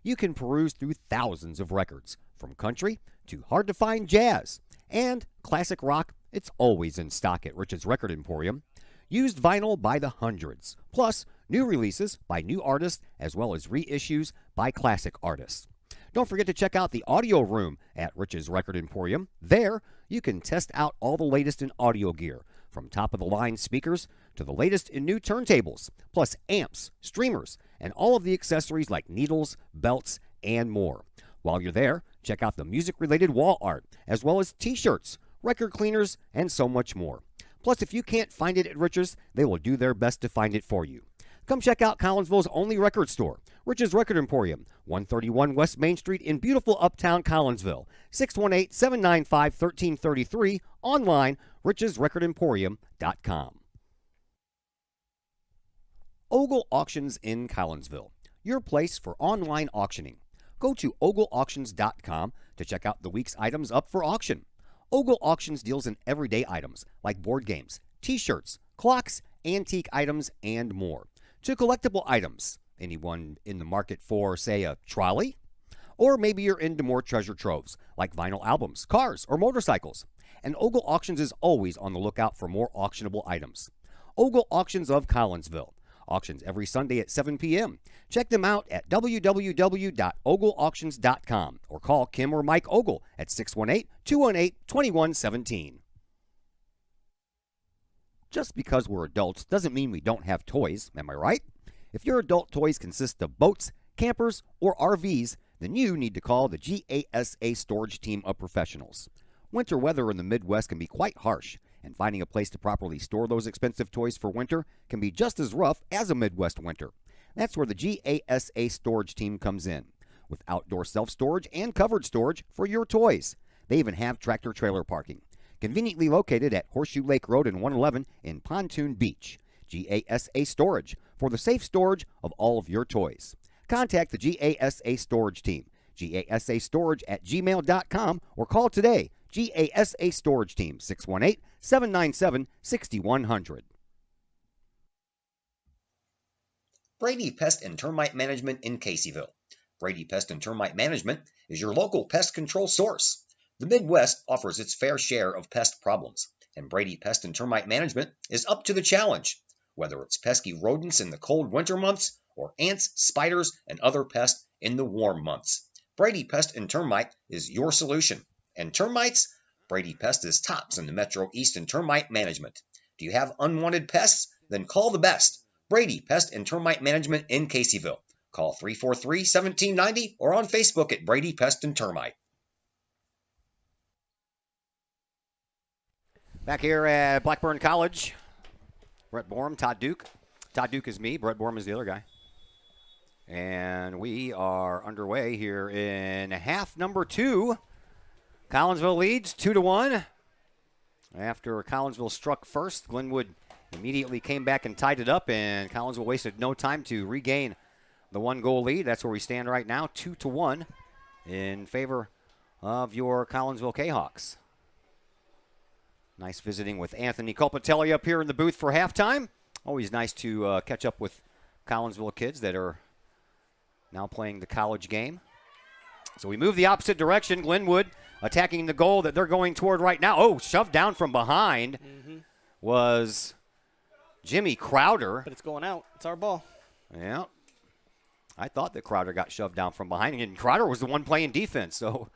You can peruse through thousands of records, from country to hard-to-find jazz. And classic rock, it's always in stock at Rich's Record Emporium. Used vinyl by the hundreds, plus new releases by new artists as well as reissues by classic artists. Don't forget to check out the audio room at Rich's Record Emporium. There, you can test out all the latest in audio gear, from top-of-the-line speakers to the latest in new turntables, plus amps, streamers, and all of the accessories like needles, belts, and more. While you're there, check out the music-related wall art, as well as t-shirts, record cleaners, and so much more. Plus, if you can't find it at Rich's, they will do their best to find it for you. Come check out Collinsville's only record store, Rich's Record Emporium, 131 West Main Street in beautiful uptown Collinsville, 618-795-1333, online, richesrecordemporium.com. Ogle Auctions in Collinsville, your place for online auctioning. Go to ogleauctions.com to check out the week's items up for auction. Ogle Auctions deals in everyday items like board games, t-shirts, clocks, antique items, and more, to collectible items. Anyone in the market for, say, a trolley? Or maybe you're into more treasure troves like vinyl albums, cars, or motorcycles. And Ogle Auctions is always on the lookout for more auctionable items. Ogle Auctions of Collinsville. Auctions every Sunday at 7 p.m. Check them out at www.ogleauctions.com or call Kim or Mike Ogle at 618-218-2117. Just because we're adults doesn't mean we don't have toys, am I right? If your adult toys consist of boats, campers, or RVs, then you need to call the GASA storage team of professionals. Winter weather in the Midwest can be quite harsh, and finding a place to properly store those expensive toys for winter can be just as rough as a Midwest winter. That's where the GASA storage team comes in, with outdoor self-storage and covered storage for your toys. They even have tractor-trailer parking, conveniently located at Horseshoe Lake Road and 111 in Pontoon Beach. GASA Storage, for the safe storage of all of your toys. Contact the GASA Storage team, gasastorage@gmail.com, or call today, GASA Storage Team, 618-797-6100. Brady Pest and Termite Management in Caseyville. Brady Pest and Termite Management is your local pest control source. The Midwest offers its fair share of pest problems, and Brady Pest and Termite Management is up to the challenge. Whether it's pesky rodents in the cold winter months or ants, spiders, and other pests in the warm months, Brady Pest and Termite is your solution. And termites? Brady Pest is tops in the Metro East in termite management. Do you have unwanted pests? Then call the best. Brady Pest and Termite Management in Caseyville. Call 343-1790 or on Facebook at Brady Pest and Termite. Back here at Blackburn College, Brett Borum, Todd Duke. Todd Duke is me. Brett Borum is the other guy. And we are underway here in half number 2. Collinsville leads 2-1. After Collinsville struck first, Glenwood immediately came back and tied it up, and Collinsville wasted no time to regain the 1-goal lead. That's where we stand right now, 2-1 in favor of your Collinsville Kahawks. Nice visiting with Anthony Colpatelli up here in the booth for halftime. Always nice to catch up with Collinsville kids that are now playing the college game. So we move the opposite direction. Glenwood attacking the goal that they're going toward right now. Oh, shoved down from behind was Jimmy Crowder. But it's going out. It's our ball. Yeah. I thought that Crowder got shoved down from behind, and Crowder was the one playing defense. So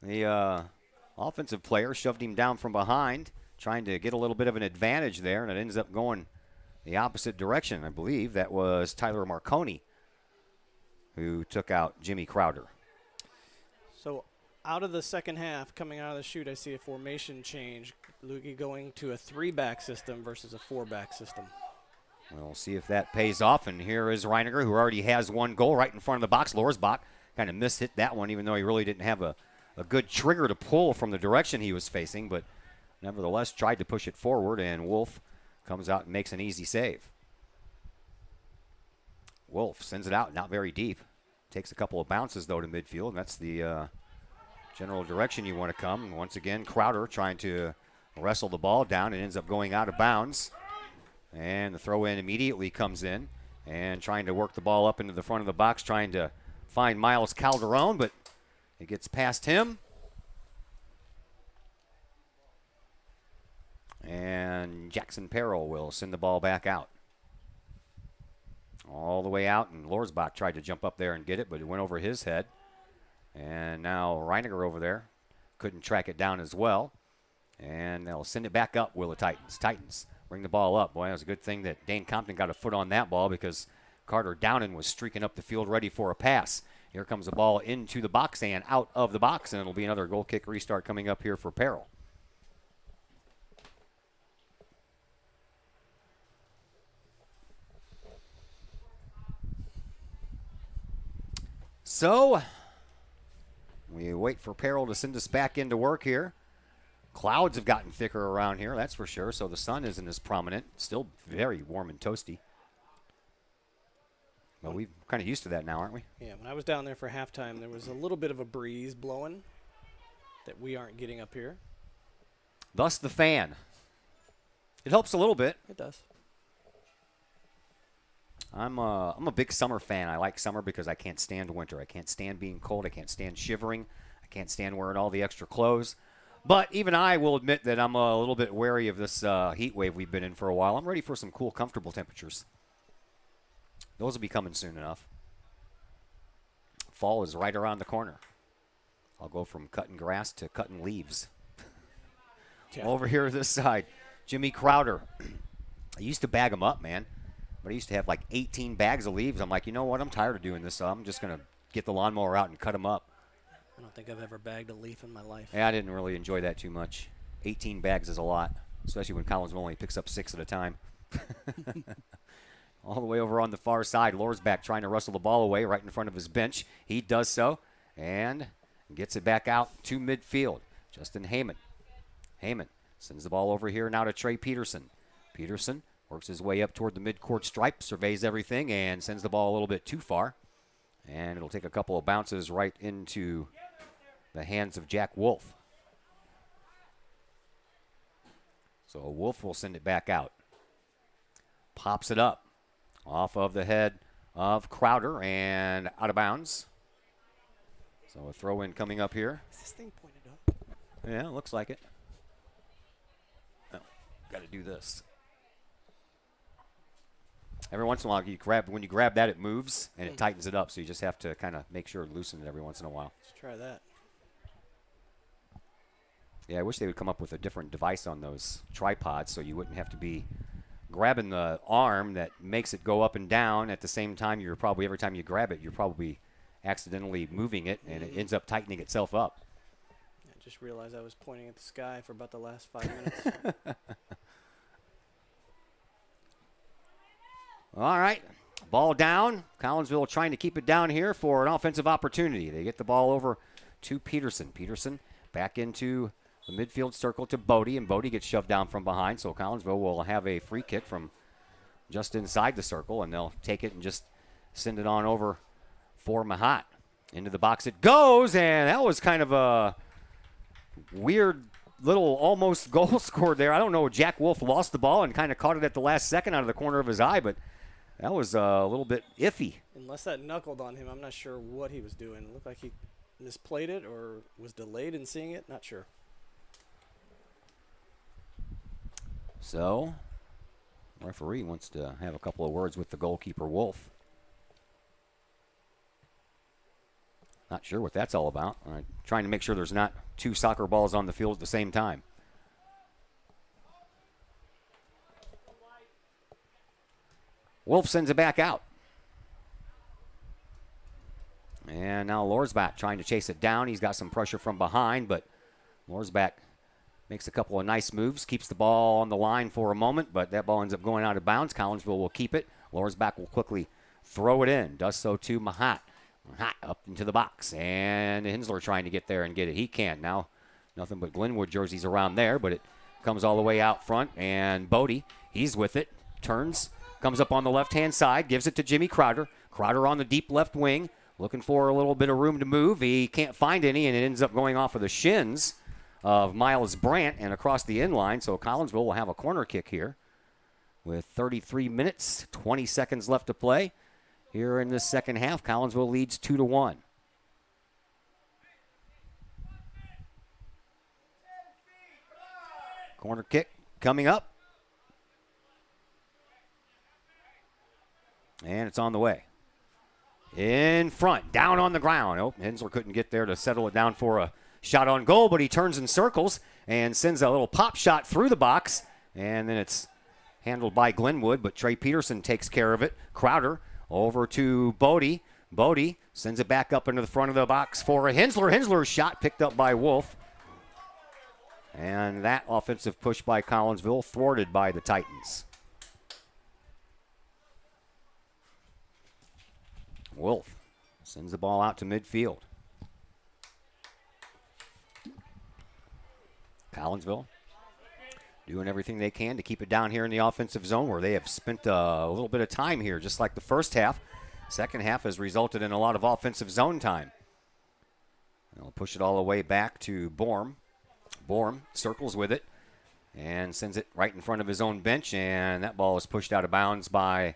the offensive player shoved him down from behind, trying to get a little bit of an advantage there, and it ends up going the opposite direction. I believe that was Tyler Marconi who took out Jimmy Crowder. So out of the second half, coming out of the chute, I see a formation change. Lukey going to a 3-back system versus a 4-back system. We'll see if that pays off. And here is Reiniger, who already has one goal right in front of the box. Lorsbach kind of mishit that one, even though he really didn't have a good trigger to pull from the direction he was facing. But nevertheless, tried to push it forward, and Wolf comes out and makes an easy save. Wolf sends it out, not very deep. Takes a couple of bounces, though, to midfield. That's the general direction you want to come. Once again, Crowder trying to wrestle the ball down. It ends up going out of bounds. And the throw-in immediately comes in. And trying to work the ball up into the front of the box, trying to find Miles Calderon, but it gets past him. And Jackson Perrell will send the ball back out. All the way out, and Lorsbach tried to jump up there and get it, but it went over his head. And now Reiniger over there couldn't track it down as well. And they'll send it back up, will the Titans. Titans bring the ball up. Boy, it was a good thing that Dane Compton got a foot on that ball, because Carter Downen was streaking up the field ready for a pass. Here comes the ball into the box and out of the box, and it'll be another goal kick restart coming up here for Perrell. So we wait for Perrell to send us back into work here. Clouds have gotten thicker around here, that's for sure, so the sun isn't as prominent. Still very warm and toasty. But we're kind of used to that now, aren't we? Yeah, when I was down there for halftime, there was a little bit of a breeze blowing that we aren't getting up here. Thus the fan. It helps a little bit. It does. I'm a big summer fan. I like summer because I can't stand winter. I can't stand being cold. I can't stand shivering. I can't stand wearing all the extra clothes. But even I will admit that I'm a little bit wary of this heat wave we've been in for a while. I'm ready for some cool, comfortable temperatures. Those will be coming soon enough. Fall is right around the corner. I'll go from cutting grass to cutting leaves. Yeah. Over here this side, Jimmy Crowder. I used to bag them up, man. But I used to have like 18 bags of leaves. I'm like, you know what? I'm tired of doing this. So I'm just going to get the lawnmower out and cut them up. I don't think I've ever bagged a leaf in my life. Yeah, I didn't really enjoy that too much. 18 bags is a lot, especially when Collinsville only picks up 6 at a time. All the way over on the far side, Lorsbach trying to wrestle the ball away right in front of his bench. He does so and gets it back out to midfield. Justin Heyman. Heyman sends the ball over here now to Trey Peterson. Peterson works his way up toward the midcourt stripe, surveys everything, and sends the ball a little bit too far. And it'll take a couple of bounces right into the hands of Jack Wolf. So Wolf will send it back out. Pops it up off of the head of Crowder and out of bounds. So a throw-in coming up here. Is this thing pointed up? Yeah, it looks like it. Oh, got to do this. Every once in a while, when you grab that, it moves, and it tightens it up, so you just have to kind of make sure to loosen it every once in a while. Let's try that. Yeah, I wish they would come up with a different device on those tripods so you wouldn't have to be grabbing the arm that makes it go up and down at the same time. You're probably, every time you grab it, you're probably accidentally moving it, and it ends up tightening itself up. I just realized I was pointing at the sky for about the last 5 minutes. All right, ball down. Collinsville trying to keep it down here for an offensive opportunity. They get the ball over to Peterson. Peterson back into the midfield circle to Bodie, and Bodie gets shoved down from behind, so Collinsville will have a free kick from just inside the circle, and they'll take it and just send it on over for Mahat. Into the box it goes, and that was kind of a weird little almost goal scored there. I don't know, Jack Wolf lost the ball and kind of caught it at the last second out of the corner of his eye, but that was a little bit iffy. Unless that knuckled on him, I'm not sure what he was doing. It looked like he misplayed it or was delayed in seeing it. Not sure. So, referee wants to have a couple of words with the goalkeeper, Wolf. Not sure what that's all about. Trying to make sure there's not two soccer balls on the field at the same time. Wolf sends it back out. And now Lorsbach trying to chase it down. He's got some pressure from behind, but Lorsbach makes a couple of nice moves, keeps the ball on the line for a moment, but that ball ends up going out of bounds. Collinsville will keep it. Lorsbach will quickly throw it in. Does so to Mahat. Mahat up into the box, and Hensler trying to get there and get it. He can't now. Nothing but Glenwood jerseys around there, but it comes all the way out front, and Bodie, he's with it. Turns, comes up on the left-hand side, gives it to Jimmy Crowder. Crowder on the deep left wing, looking for a little bit of room to move. He can't find any, and it ends up going off of the shins of Miles Brandt and across the inline. So Collinsville will have a corner kick here with 33 minutes, 20 seconds left to play. Here in the second half, Collinsville leads 2-1. Corner kick coming up. And it's on the way. In front, down on the ground. Oh, Hensler couldn't get there to settle it down for a shot on goal, but he turns in circles and sends a little pop shot through the box. And then it's handled by Glenwood, but Trey Peterson takes care of it. Crowder over to Bodie. Bodie sends it back up into the front of the box for a Hensler. Hensler's shot picked up by Wolf. And that offensive push by Collinsville thwarted by the Titans. Wolf sends the ball out to midfield. Collinsville doing everything they can to keep it down here in the offensive zone where they have spent a little bit of time here, just like the first half. Second half has resulted in a lot of offensive zone time. They'll push it all the way back to Borm. Borm circles with it and sends it right in front of his own bench, and that ball is pushed out of bounds by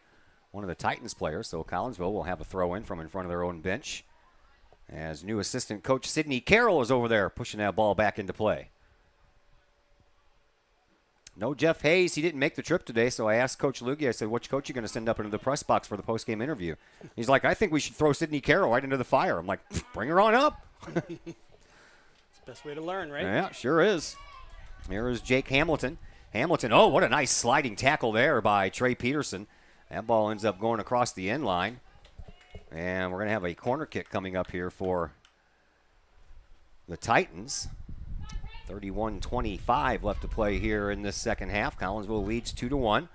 one of the Titans players. So Collinsville will have a throw in from in front of their own bench as new assistant coach Sidney Carroll is over there pushing that ball back into play. No Jeff Hayes. He didn't make the trip today, so I asked Coach Lugie, I said, which coach are you going to send up into the press box for the post-game interview? He's like, I think we should throw Sidney Carroll right into the fire. I'm like, bring her on up. It's the best way to learn, right? Yeah, sure is. Here is Jake Hamilton. Hamilton, oh, what a nice sliding tackle there by Trey Peterson. That ball ends up going across the end line. And we're going to have a corner kick coming up here for the Titans. 31-25 left to play here in this second half. Collinsville leads 2-1.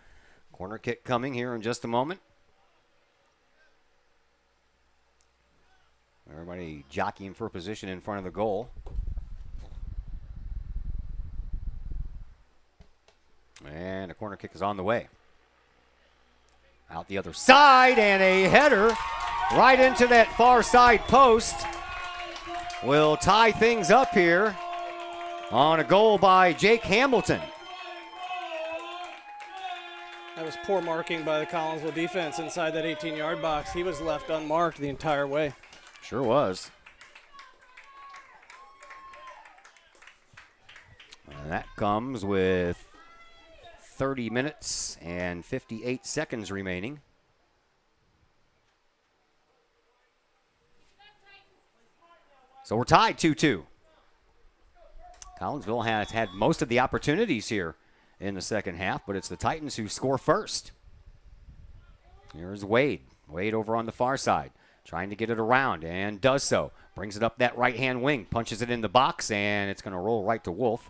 Corner kick coming here in just a moment. Everybody jockeying for position in front of the goal. And a corner kick is on the way. Out the other side, and a header right into that far side post will tie things up here on a goal by Jake Hamilton. That was poor marking by the Collinsville defense inside that 18-yard box. He was left unmarked the entire way. Sure was. And that comes with 30 minutes and 58 seconds remaining. So we're tied 2-2. Collinsville has had most of the opportunities here in the second half, but it's the Titans who score first. Here's Wade. Wade over on the far side, trying to get it around, and does so. Brings it up that right-hand wing, punches it in the box, and it's going to roll right to Wolf.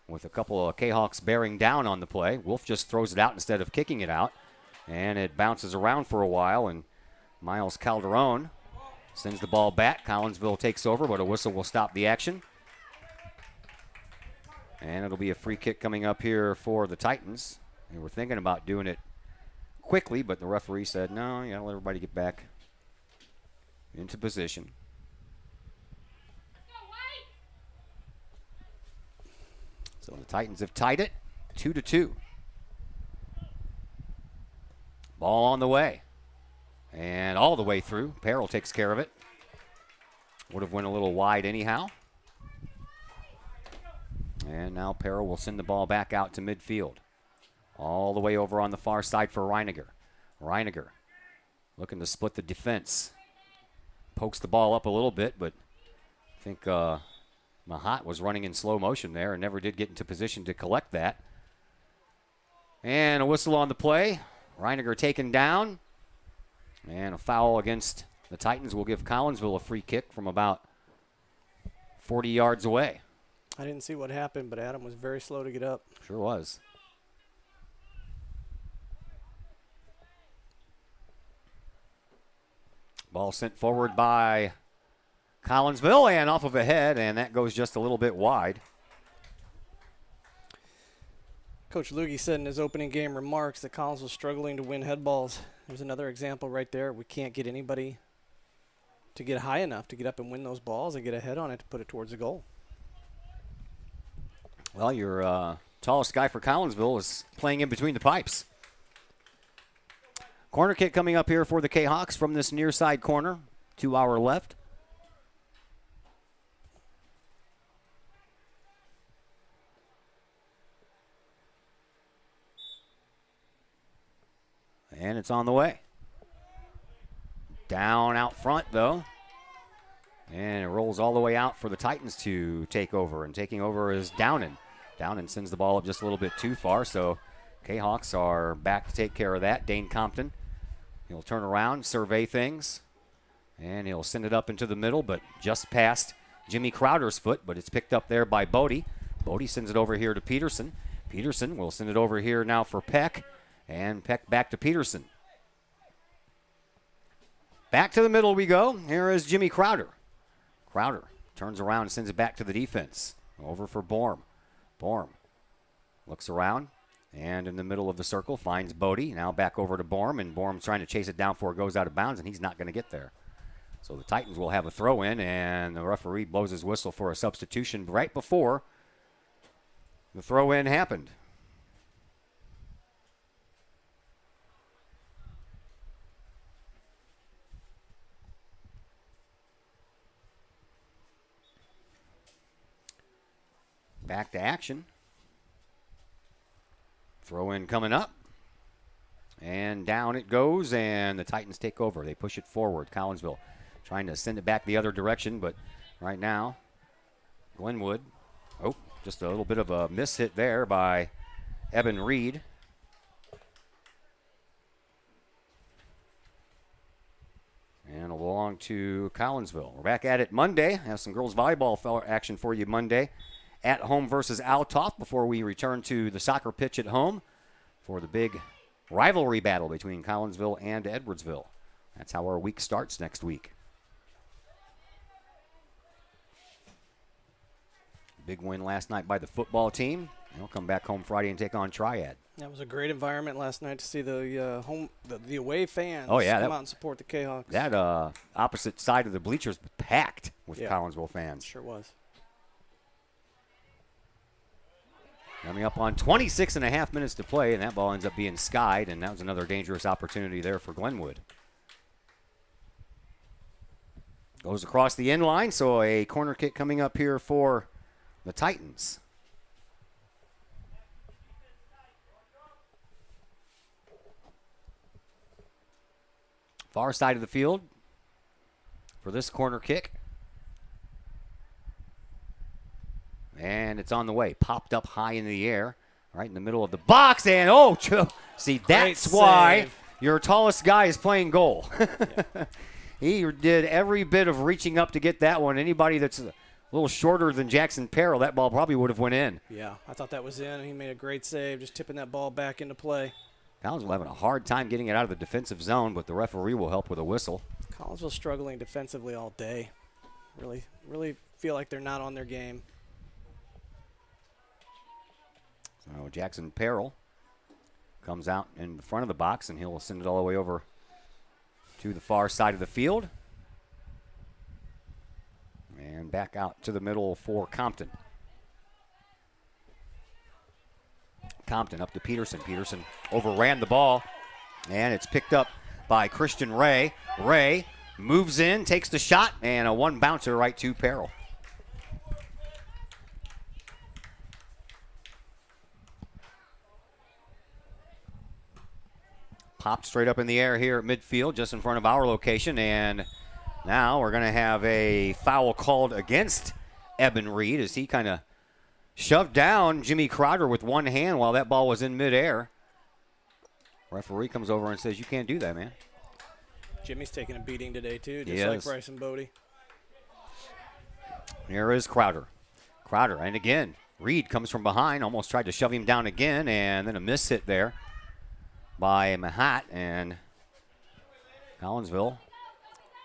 With a couple of Kahawks bearing down on the play. Wolf just throws it out instead of kicking it out, and it bounces around for a while, and Miles Calderon sends the ball back. Collinsville takes over, but a whistle will stop the action. And it'll be a free kick coming up here for the Titans. They were thinking about doing it quickly, but the referee said, no, you gotta let everybody get back into position. So the Titans have tied it 2-2. Ball on the way. And all the way through. Peril takes care of it. Would have went a little wide anyhow. And now Peril will send the ball back out to midfield. All the way over on the far side for Reiniger. Reiniger looking to split the defense. Pokes the ball up a little bit, but I think Mahat was running in slow motion there and never did get into position to collect that. And a whistle on the play. Reiniger taken down. And a foul against the Titans will give Collinsville a free kick from about 40 yards away. I didn't see what happened, but Adam was very slow to get up. Sure was. Ball sent forward by Collinsville and off of a head, and that goes just a little bit wide. Coach Lugie said in his opening game remarks that Collins was struggling to win head balls. There's another example right there. We can't get anybody to get high enough to get up and win those balls and get a head on it to put it towards the goal. Well, your tallest guy for Collinsville is playing in between the pipes. Corner kick coming up here for the Kahawks from this near side corner. 2 hour left. And it's on the way. Down out front, though. And it rolls all the way out for the Titans to take over. And taking over is Downen. Downen sends the ball up just a little bit too far, so Kahawks are back to take care of that. Dane Compton, he'll turn around, survey things, and he'll send it up into the middle, but just past Jimmy Crowder's foot, but it's picked up there by Bodie. Bodie sends it over here to Peterson. Peterson will send it over here now for Peck, and Peck back to Peterson. Back to the middle we go. Here is Jimmy Crowder. Crowder turns around and sends it back to the defense. Over for Borm. Borm looks around and in the middle of the circle finds Bodie. Now back over to Borm, and Borm's trying to chase it down before it goes out of bounds, and he's not going to get there. So the Titans will have a throw in, and the referee blows his whistle for a substitution right before the throw in happened. Back to action. Throw in coming up. And down it goes, and the Titans take over. They push it forward. Collinsville trying to send it back the other direction, but right now, Glenwood. Oh, just a little bit of a miss hit there by Eben Reed. And it'll belong to Collinsville. We're back at it Monday. Have some girls volleyball action for you Monday. At home versus Altoff before we return to the soccer pitch at home for the big rivalry battle between Collinsville and Edwardsville. That's how our week starts next week. Big win last night by the football team. They'll come back home Friday and take on Triad. That was a great environment last night to see the the away fans come out and support the Kahawks. That opposite side of the bleachers packed with Collinsville fans. Sure was. Coming up on 26 and a half minutes to play, and that ball ends up being skied, and that was another dangerous opportunity there for Glenwood. Goes across the end line, so a corner kick coming up here for the Titans. Far side of the field for this corner kick. And it's on the way. Popped up high in the air, right in the middle of the box. And, see, that's why your tallest guy is playing goal. He did every bit of reaching up to get that one. Anybody that's a little shorter than Jackson Peril, that ball probably would have went in. Yeah, I thought that was in. He made a great save, just tipping that ball back into play. Collinsville having a hard time getting it out of the defensive zone, but the referee will help with a whistle. Collinsville struggling defensively all day. Really feel like they're not on their game. So Jackson Peril comes out in the front of the box, and he'll send it all the way over to the far side of the field. back out to the middle for Compton. Compton up to Peterson. Peterson overran the ball, and it's picked up by Christian Ray. Ray moves in, takes the shot, and a one bouncer right to Peril. Popped straight up in the air here at midfield, just in front of our location, and now we're going to have a foul called against Eben Reed as he kind of shoved down Jimmy Crowder with one hand while that ball was in midair. Referee comes over and says, you can't do that, man. Jimmy's taking a beating today, too, just like Bryson Bodie. Here is Crowder. Crowder, and again, Reed comes from behind, almost tried to shove him down again, and then a miss hit there by Mahat, and Collinsville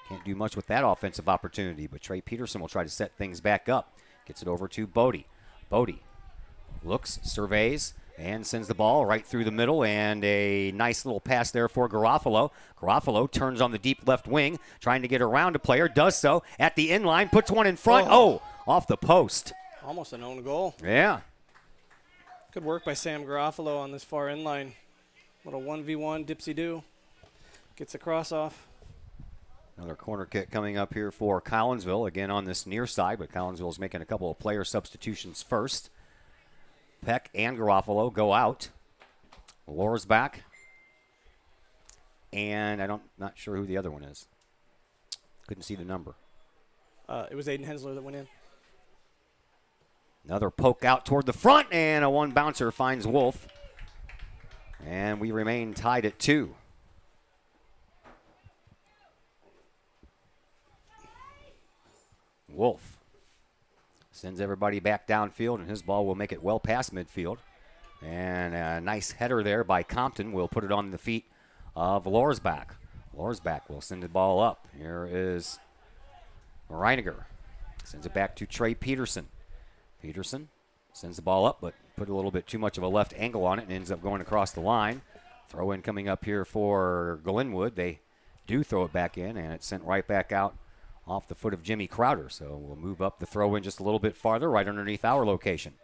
can't do much with that offensive opportunity, but Trey Peterson will try to set things back up. Gets it over to Bodie. Bodie looks, surveys, and sends the ball right through the middle, and a nice little pass there for Garofalo. Garofalo turns on the deep left wing, trying to get around a player, does so at the inline, puts one in front. Oh, off the post. Almost an own goal. Yeah. Good work by Sam Garofalo on this far end line. Little 1v1 dipsy-do. Gets the cross off. Another corner kick coming up here for Collinsville, again on this near side, but Collinsville is making a couple of player substitutions first. Peck and Garofalo go out. Lore's back. And not sure who the other one is. Couldn't see the number. It was Aiden Hensler that went in. Another poke out toward the front, and a one bouncer finds Wolf. And we remain tied at 2. Wolf sends everybody back downfield, and his ball will make it well past midfield. And a nice header there by Compton will put it on the feet of Lorsbach. Lorsbach will send the ball up. Here is Reiniger. Sends it back to Trey Peterson. Peterson sends the ball up, but put a little bit too much of a left angle on it and ends up going across the line. Throw in coming up here for Glenwood. They do throw it back in, and it's sent right back out off the foot of Jimmy Crowder. So we'll move up the throw in just a little bit farther, right underneath our location.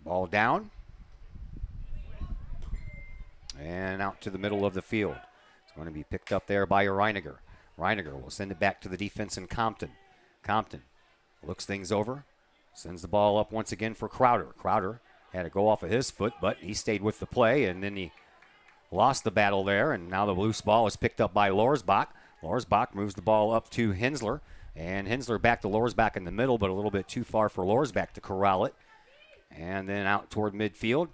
Ball down. And out to the middle of the field. It's going to be picked up there by Reiniger. Reiniger will send it back to the defense in Compton. Compton looks things over. Sends the ball up once again for Crowder. Crowder had to go off of his foot, but he stayed with the play, and then he lost the battle there, and now the loose ball is picked up by Lorsbach. Lorsbach moves the ball up to Hensler, and Hensler back to Lorsbach in the middle, but a little bit too far for Lorsbach to corral it. And then out toward midfield,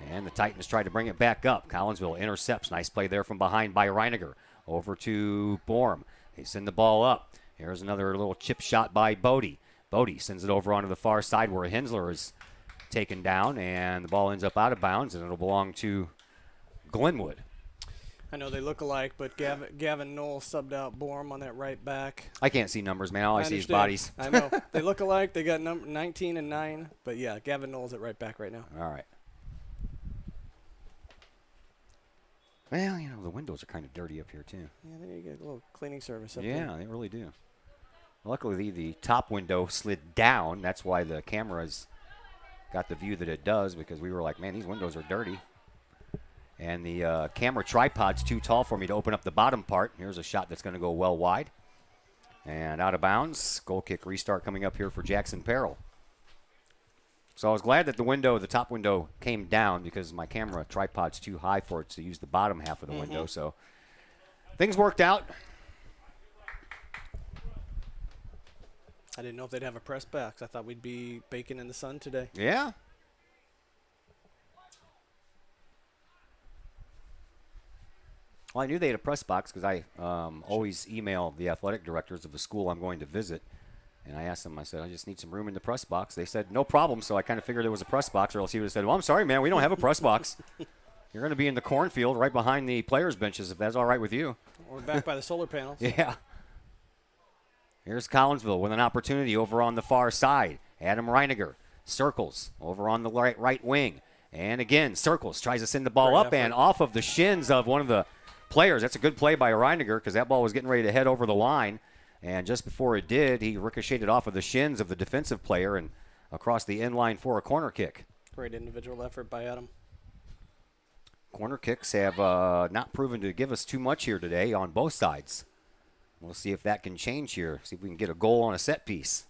and the Titans try to bring it back up. Collinsville intercepts. Nice play there from behind by Reiniger. Over to Borm. They send the ball up. Here's another little chip shot by Bodie. Bodie sends it over onto the far side where Hensler is taken down, and the ball ends up out of bounds, and it'll belong to Glenwood. I know they look alike, but Gavin Knoll subbed out Borm on that right back. I can't see numbers, man. All I see is bodies. I know. They look alike. They got 19 and 9. But, yeah, Gavin Knoll's at right back right now. All right. Well, you know, the windows are kind of dirty up here, too. Yeah, they need to get a little cleaning service up there. Yeah, they really do. Luckily, the top window slid down. That's why the camera's got the view that it does, because we were like, man, these windows are dirty. And the camera tripod's too tall for me to open up the bottom part. Here's a shot that's going to go well wide. And out of bounds. Goal kick restart coming up here for Jackson Peril. So I was glad that the top window came down, because my camera tripod's too high for it to use the bottom half of the window. So things worked out. I didn't know if they'd have a press box. I thought we'd be baking in the sun today. Yeah. Well, I knew they had a press box because I always email the athletic directors of the school I'm going to visit. And I asked them, I said, I just need some room in the press box. They said, no problem. So I kind of figured there was a press box, or else he would have said, well, I'm sorry, man, we don't have a press box. You're going to be in the cornfield right behind the players' benches, if that's all right with you. Or back by the solar panels. Yeah. Here's Collinsville with an opportunity over on the far side. Adam Reiniger circles over on the right wing. And again, circles, tries to send the ball up and off of the shins of one of the players. That's a good play by Reiniger, because that ball was getting ready to head over the line. And just before it did, he ricocheted off of the shins of the defensive player and across the end line for a corner kick. Great individual effort by Adam. Corner kicks have not proven to give us too much here today on both sides. We'll see if that can change here. See if we can get a goal on a set piece.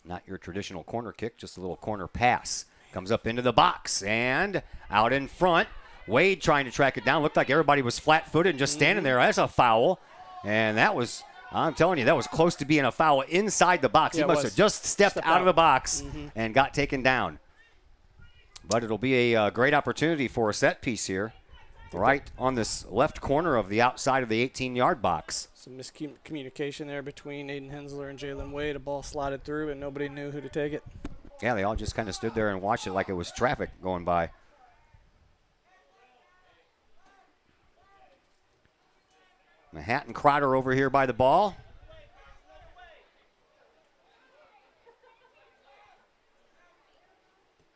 Not your traditional corner kick, just a little corner pass. Comes up into the box and out in front. Wade trying to track it down. Looked like everybody was flat-footed and just standing there. That's a foul. And that was, I'm telling you, that was close to being a foul inside the box. Yeah, he must have just stepped out of the box and got taken down. But it'll be a great opportunity for a set piece here, right on this left corner of the outside of the 18-yard box. Some miscommunication there between Aiden Hensler and Jalen Wade. A ball slotted through, and nobody knew who to take it. Yeah, they all just kind of stood there and watched it like it was traffic going by. Manhattan Crowder over here by the ball.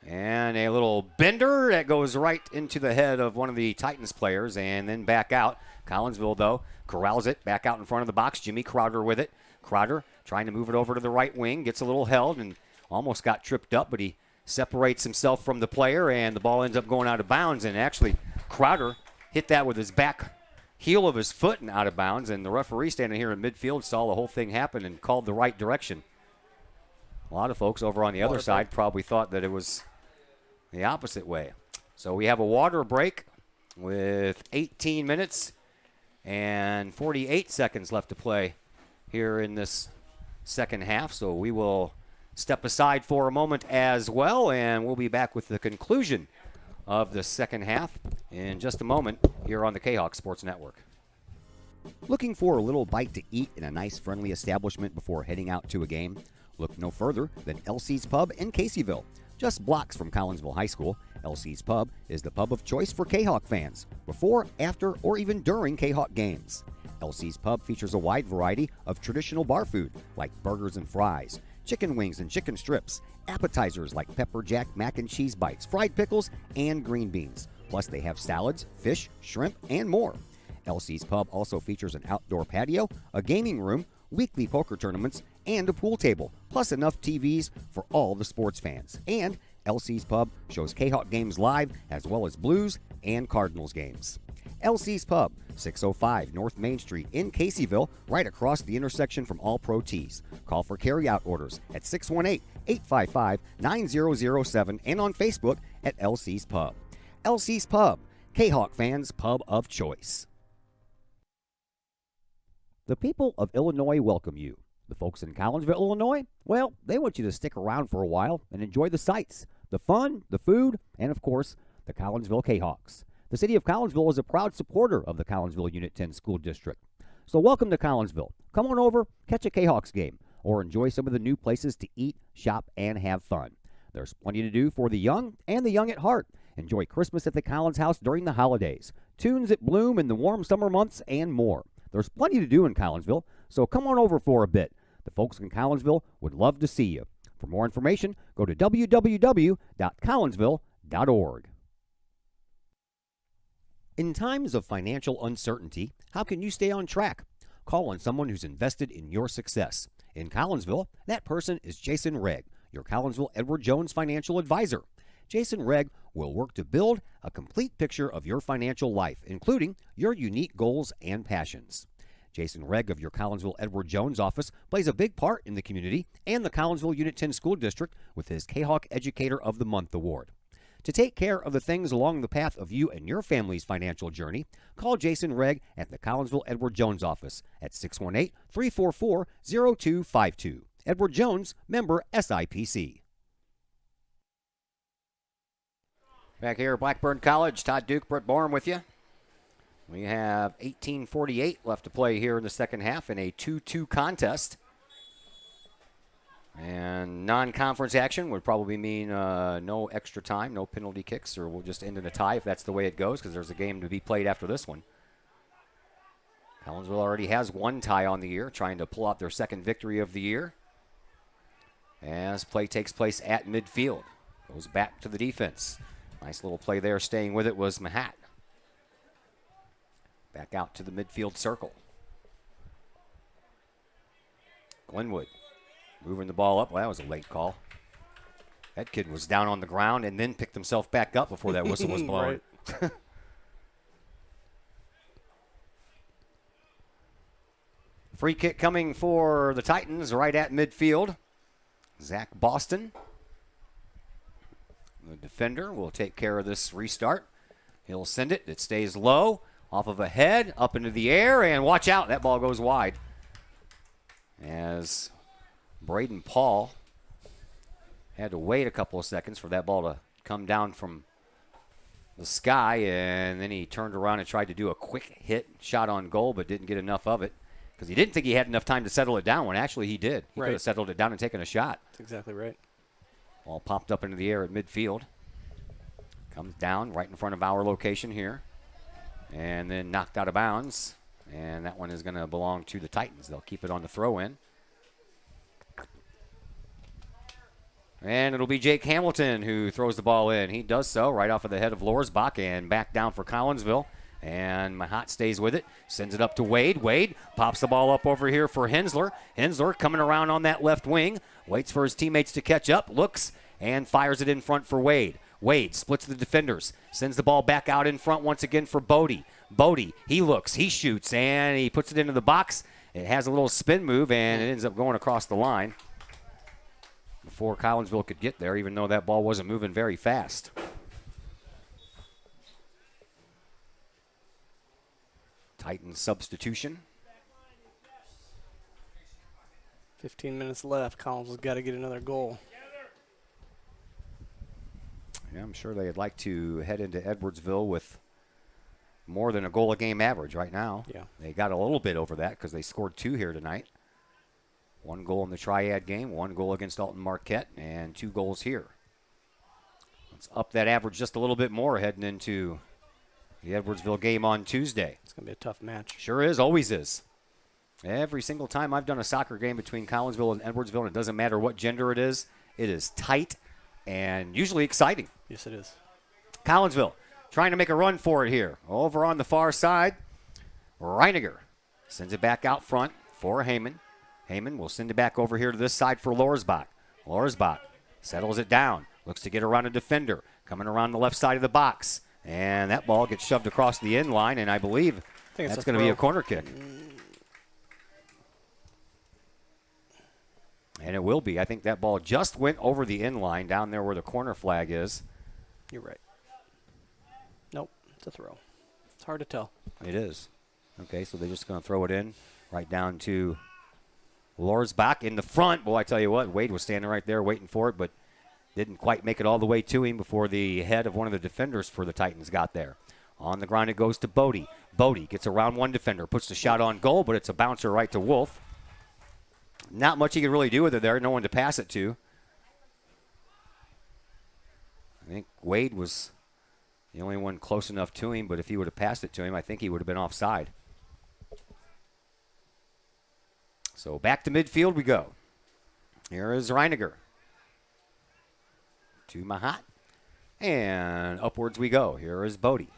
And a little bender that goes right into the head of one of the Titans players and then back out. Collinsville, though, corrals it back out in front of the box. Jimmy Crowder with it. Crowder trying to move it over to the right wing. Gets a little held and almost got tripped up, but he separates himself from the player, and the ball ends up going out of bounds. And actually, Crowder hit that with his back heel of his foot and out of bounds, and the referee standing here in midfield saw the whole thing happen and called the right direction. A lot of folks over on the other side probably thought that it was the opposite way. So we have a water break with 18 minutes and 48 seconds left to play here in this second half. So we will step aside for a moment as well, and we'll be back with the conclusion of the second half in just a moment here on the Kahok Sports Network. Looking for a little bite to eat in a nice, friendly establishment before heading out to a game? Look no further than LC's Pub in Caseyville. Just blocks from Collinsville High School, LC's Pub is the pub of choice for Kahawk fans, before, after, or even during Kahawk games. LC's Pub features a wide variety of traditional bar food, like burgers and fries, chicken wings and chicken strips, appetizers like pepper jack mac and cheese bites, fried pickles, and green beans. Plus, they have salads, fish, shrimp, and more. LC's Pub also features an outdoor patio, a gaming room, weekly poker tournaments, and a pool table, plus enough TVs for all the sports fans. And LC's Pub shows Kahawk games live, as well as Blues and Cardinals games. LC's Pub, 605 North Main Street in Caseyville, right across the intersection from All Pro Tees. Call for carryout orders at 618-855-9007 and on Facebook at LC's Pub. LC's Pub, Kahawk fans' pub of choice. The people of Illinois welcome you. The folks in Collinsville, Illinois, well, they want you to stick around for a while and enjoy the sights, the fun, the food, and of course, the Collinsville Kahawks. The city of Collinsville is a proud supporter of the Collinsville Unit 10 School District. So welcome to Collinsville. Come on over, catch a Kahawks game, or enjoy some of the new places to eat, shop, and have fun. There's plenty to do for the young and the young at heart. Enjoy Christmas at the Collins House during the holidays, tunes that bloom in the warm summer months, and more. There's plenty to do in Collinsville, so come on over for a bit. The folks in Collinsville would love to see you. For more information, go to www.collinsville.org. In times of financial uncertainty, how can you stay on track? Call on someone who's invested in your success. In Collinsville, that person is Jason Regg, your Collinsville Edward Jones financial advisor. Jason Regg will work to build a complete picture of your financial life, including your unique goals and passions. Jason Regg of your Collinsville Edward Jones office plays a big part in the community and the Collinsville Unit 10 School District with his Kahawk Educator of the Month award. To take care of the things along the path of you and your family's financial journey, call Jason Regg at the Collinsville Edward Jones office at 618-344-0252. Edward Jones, member SIPC. Back here at Blackburn College, Todd Duke, Brett Borum with you. We have 18:48 left to play here in the second half in a 2-2 contest. And non-conference action would probably mean no extra time, no penalty kicks, or we'll just end in a tie if that's the way it goes, because there's a game to be played after this one. Collinsville already has one tie on the year, trying to pull out their second victory of the year. As play takes place at midfield. Goes back to the defense. Nice little play there. Staying with it was Mahat. Back out to the midfield circle. Glenwood moving the ball up. Well, that was a late call. That kid was down on the ground and then picked himself back up before that whistle was blown. Free kick coming for the Titans right at midfield. Zach Boston, the defender, will take care of this restart. He'll send it. It stays low, off of a head, up into the air, and watch out. That ball goes wide. As Braden Paul had to wait a couple of seconds for that ball to come down from the sky, and then he turned around and tried to do a quick hit shot on goal, but didn't get enough of it because he didn't think he had enough time to settle it down when actually he did. He could have settled it down and taken a shot. That's exactly right. Ball popped up into the air at midfield. Comes down right in front of our location here, and then knocked out of bounds. And that one is going to belong to the Titans. They'll keep it on the throw-in. And it'll be Jake Hamilton who throws the ball in. He does so right off of the head of Lorsbach and back down for Collinsville. And Mahat stays with it, sends it up to Wade. Wade pops the ball up over here for Hensler. Hensler coming around on that left wing, waits for his teammates to catch up, looks, and fires it in front for Wade. Wade splits the defenders, sends the ball back out in front once again for Bodie. Bodie, he looks, he shoots, and he puts it into the box. It has a little spin move, and it ends up going across the line before Collinsville could get there, even though that ball wasn't moving very fast. Titans substitution. 15 minutes left. Collinsville's got to get another goal. Yeah, I'm sure they'd like to head into Edwardsville with more than a goal a game average right now. Yeah. They got a little bit over that because they scored 2 here tonight. 1 goal in the Triad game, 1 goal against Alton Marquette, and 2 goals here. Let's up that average just a little bit more heading into the Edwardsville game on Tuesday. It's going to be a tough match. Sure is, always is. Every single time I've done a soccer game between Collinsville and Edwardsville, and it doesn't matter what gender it is tight and usually exciting. Yes, it is. Collinsville trying to make a run for it here. Over on the far side, Reiniger sends it back out front for Heyman. Heyman will send it back over here to this side for Lorsbach. Lorsbach settles it down, looks to get around a defender, coming around the left side of the box. And that ball gets shoved across the end line, and I believe that's going to be a corner kick. And it will be. I think that ball just went over the end line down there where the corner flag is. You're right. Nope, it's a throw. It's hard to tell. It is. Okay, so they're just going to throw it in right down to Lorsbach in the front. Boy, I tell you what, Wade was standing right there waiting for it, but didn't quite make it all the way to him before the head of one of the defenders for the Titans got there. On the ground it goes to Bodie. Bodie gets around one defender, puts the shot on goal, but it's a bouncer right to Wolf. Not much he could really do with it there. No one to pass it to. I think Wade was the only one close enough to him, but if he would have passed it to him, I think he would have been offside. So back to midfield we go. Here is Reiniger. To Mahat. And upwards we go. Here is Bodie.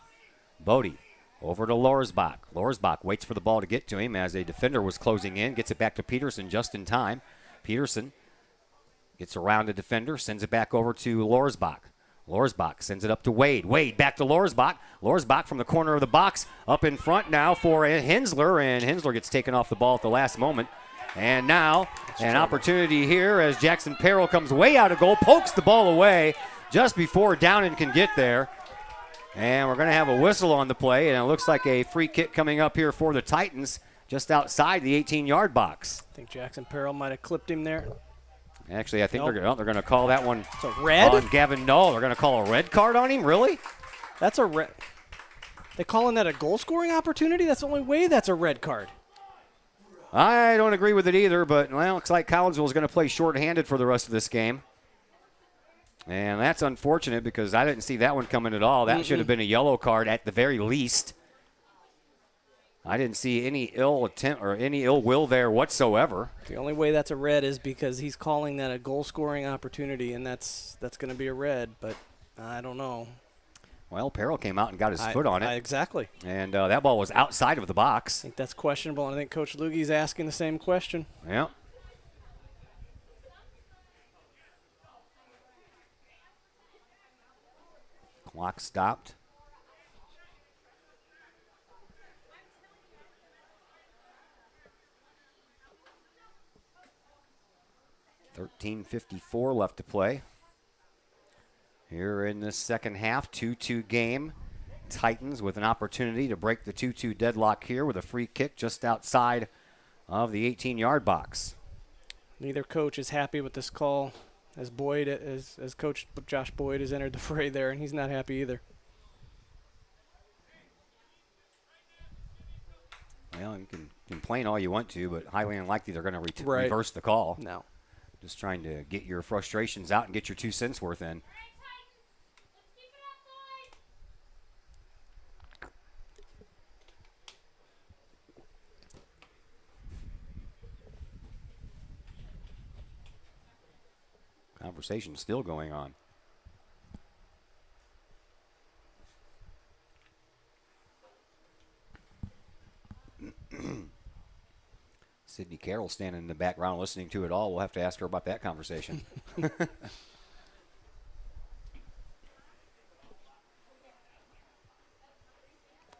Bodie over to Lorsbach. Lorsbach waits for the ball to get to him as a defender was closing in. Gets it back to Peterson just in time. Peterson gets around the defender. Sends it back over to Lorsbach. Lorsbach sends it up to Wade. Wade back to Lorsbach. Lorsbach from the corner of the box. Up in front now for Hensler. And Hensler gets taken off the ball at the last moment. And now an opportunity here as Jackson Perrell comes way out of goal. Pokes the ball away just before Downen can get there. And we're going to have a whistle on the play, and it looks like a free kick coming up here for the Titans just outside the 18-yard box. I think Jackson Perrell might have clipped him there. Actually, I think they're going to call that one it's a red? on Gavin Null. They're going to call a red card on him? Really? That's a red. They calling that a goal-scoring opportunity? That's the only way that's a red card. I don't agree with it either, but well, looks like Collinsville is going to play shorthanded for the rest of this game. And that's unfortunate because I didn't see that one coming at all. That should have been a yellow card at the very least. I didn't see any ill attempt or any ill will there whatsoever. The only way that's a red is because he's calling that a goal-scoring opportunity, and that's going to be a red, but I don't know. Well, Peril came out and got his foot on it. Exactly. And that ball was outside of the box. I think that's questionable, and I think Coach Lugie's asking the same question. Yeah. Clock stopped. .54 left to play. Here in this second half, 2-2 game. Titans with an opportunity to break the 2-2 deadlock here with a free kick just outside of the 18-yard box. Neither coach is happy with this call, as Coach Josh Boyd has entered the fray there, and he's not happy either. Well, you can complain all you want to, but highly unlikely they're going to Right. reverse the call. No. Just trying to get your frustrations out and get your 2 cents worth in. Conversation still going on. Sydney Carroll standing in the background listening to it all. We'll have to ask her about that conversation.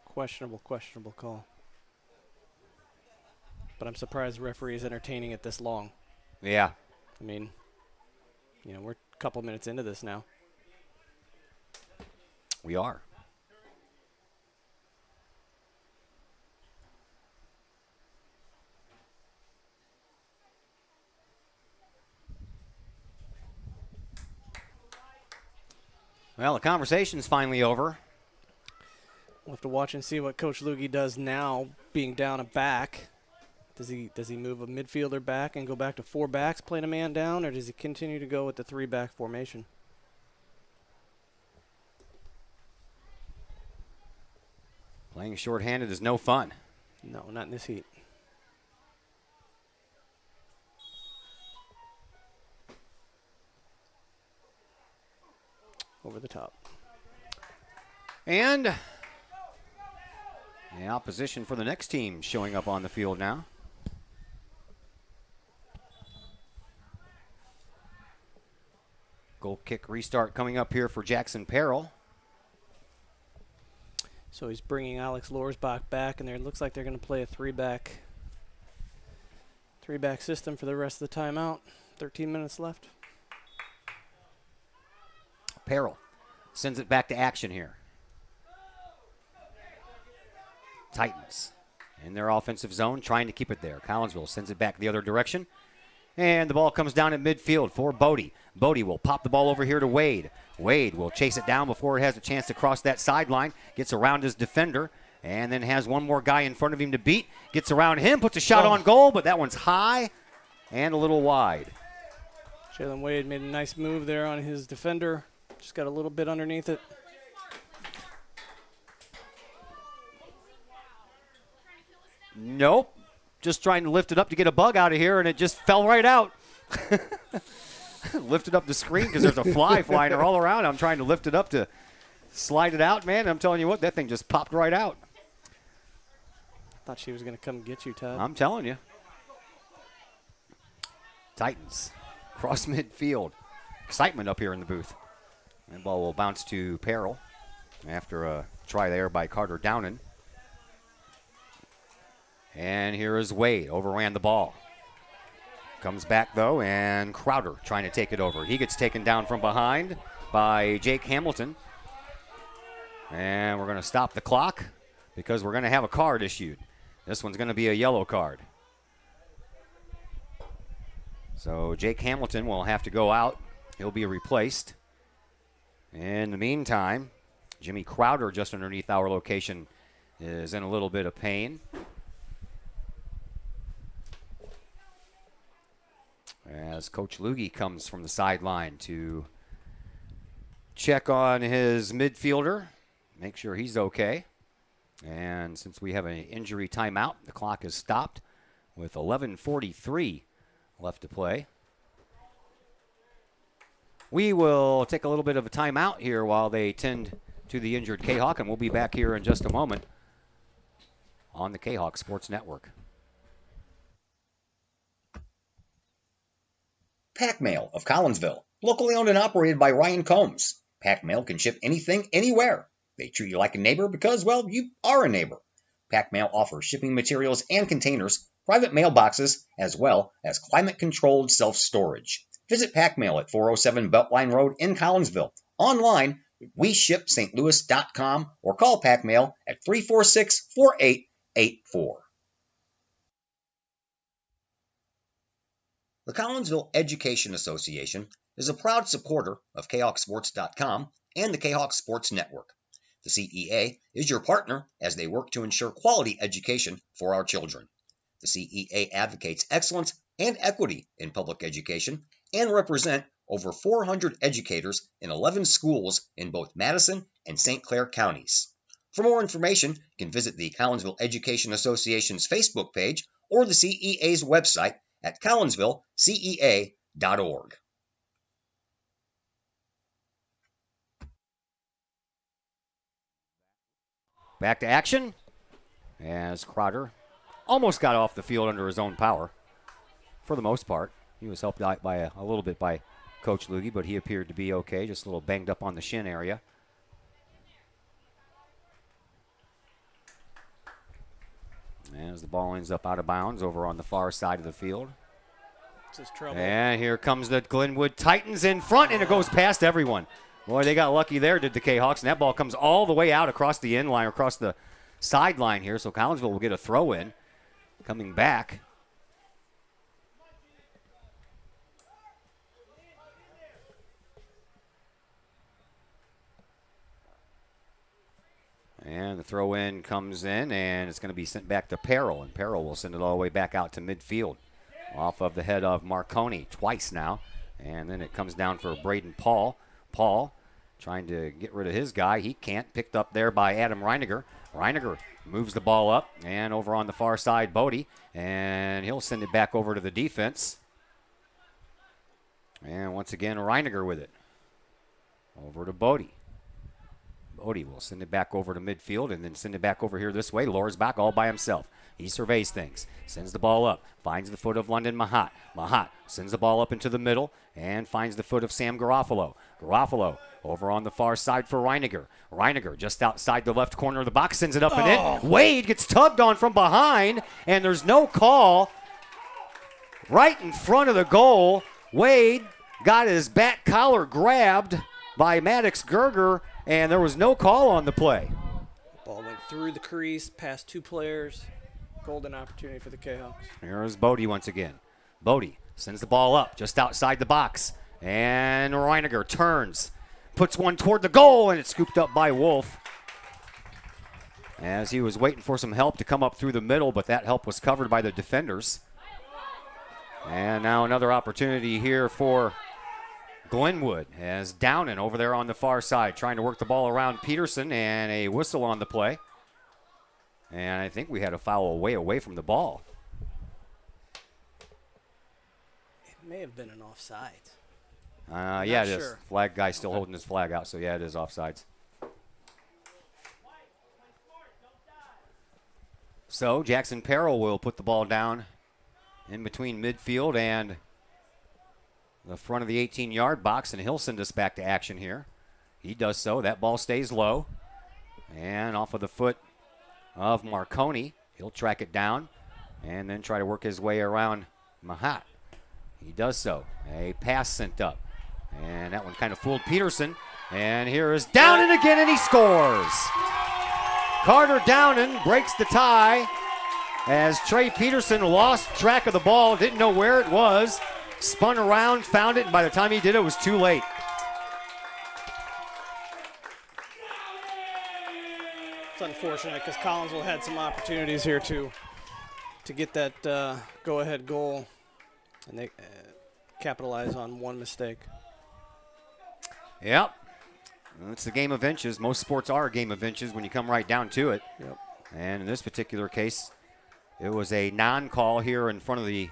Questionable call. But I'm surprised the referee is entertaining it this long. Yeah. I mean, we're a couple minutes into this now. We are. Well, the conversation's finally over. We'll have to watch and see what Coach Lugie does now, being down a back. Does he move a midfielder back and go back to 4 backs, playing a man down, or does he continue to go with the 3-back formation? Playing shorthanded is no fun. No, not in this heat. Over the top. And the opposition for the next team showing up on the field now. Goal kick restart coming up here for Jackson Peril. So he's bringing Alex Lorsbach back, and it looks like they're going to play a 3-back system for the rest of the timeout. 13 minutes left. Peril sends it back to action here. Titans in their offensive zone trying to keep it there. Collinsville sends it back the other direction. And the ball comes down at midfield for Bodie. Bodie will pop the ball over here to Wade. Wade will chase it down before it has a chance to cross that sideline. Gets around his defender and then has one more guy in front of him to beat. Gets around him, puts a shot on goal, but that one's high and a little wide. Jalen Wade made a nice move there on his defender. Just got a little bit underneath it. Nope. Just trying to lift it up to get a bug out of here, and it just fell right out. Lifted up the screen because there's a fly flying all around. I'm trying to lift it up to slide it out, man. I'm telling you what, that thing just popped right out. Thought she was going to come get you, Todd. I'm telling you. Titans cross midfield. Excitement up here in the booth. That ball will bounce to Peril after a try there by Carter Downen. And here is Wade, overran the ball. Comes back, though, and Crowder trying to take it over. He gets taken down from behind by Jake Hamilton. And we're going to stop the clock because we're going to have a card issued. This one's going to be a yellow card. So Jake Hamilton will have to go out. He'll be replaced. In the meantime, Jimmy Crowder, just underneath our location, is in a little bit of pain. As Coach Lugie comes from the sideline to check on his midfielder, make sure he's okay. And since we have an injury timeout, the clock is stopped with 11:43 left to play. We will take a little bit of a timeout here while they tend to the injured Kahok, and we'll be back here in just a moment on the Kahok Sports Network. Pack Mail of Collinsville, locally owned and operated by Ryan Combs. Pack Mail can ship anything, anywhere. They treat you like a neighbor because, well, you are a neighbor. Pack Mail offers shipping materials and containers, private mailboxes, as well as climate-controlled self-storage. Visit Pack Mail at 407 Beltline Road in Collinsville. Online, WeShipSt.Louis.com or call Pack Mail at 346-4884. The Collinsville Education Association is a proud supporter of KahokSports.com and the Kahok Sports Network. The CEA is your partner as they work to ensure quality education for our children. The CEA advocates excellence and equity in public education and represent over 400 educators in 11 schools in both Madison and St. Clair counties. For more information, you can visit the Collinsville Education Association's Facebook page or the CEA's website at collinsvillecea.org. Back to action as Crowder almost got off the field under his own power for the most part. He was helped out by a little bit by Coach Lugie, but he appeared to be okay, just a little banged up on the shin area. As the ball ends up out of bounds over on the far side of the field. This is trouble. And here comes the Glenwood Titans in front, and it goes past everyone. Boy, they got lucky there, did the Kahawks, and that ball comes all the way out across the end line, across the sideline here, so Collinsville will get a throw in. Coming back. And the throw in comes in, and it's going to be sent back to Peril, and Peril will send it all the way back out to midfield. Off of the head of Marconi twice now. And then it comes down for Braden Paul. Paul trying to get rid of his guy. He can't. Picked up there by Adam Reiniger. Reiniger moves the ball up. And over on the far side, Bodie. And he'll send it back over to the defense. And once again, Reiniger with it. Over to Bodie. Bodie will send it back over to midfield and then send it back over here this way. Lohr's back all by himself. He surveys things, sends the ball up, finds the foot of London Mahat. Mahat sends the ball up into the middle and finds the foot of Sam Garofalo. Garofalo over on the far side for Reiniger. Reiniger just outside the left corner of the box, sends it up and in. Wade gets tugged on from behind, and there's no call. Right in front of the goal, Wade got his back collar grabbed by Maddox Gerger, and there was no call on the play. Ball went through the crease, past two players. Golden opportunity for the Kahawks. Here's Bodie once again. Bodie sends the ball up just outside the box. And Reiniger turns, puts one toward the goal, and it's scooped up by Wolf. As he was waiting for some help to come up through the middle, but that help was covered by the defenders. And now another opportunity here for Glenwood as Downen over there on the far side trying to work the ball around Peterson, and a whistle on the play. And I think we had a foul way away from the ball. It may have been an offside. Yeah, it is. sure. Flag guy still holding his flag out, so yeah, it is offsides. So Jackson Peril will put the ball down in between midfield and the front of the 18-yard box, and he'll send us back to action here. He does so. That ball stays low. And off of the foot of Marconi. He'll track it down and then try to work his way around Mahat. He does so. A pass sent up. And that one kind of fooled Peterson. And here is Downen again, and he scores. Carter Downen breaks the tie as Trey Peterson lost track of the ball, didn't know where it was, spun around, found it, and by the time he did, it was too late. It's unfortunate because Collinsville had some opportunities here to get that go-ahead goal, and they capitalize on one mistake. Yep. It's the game of inches. Most sports are a game of inches when you come right down to it. Yep. And in this particular case, it was a non-call here in front of the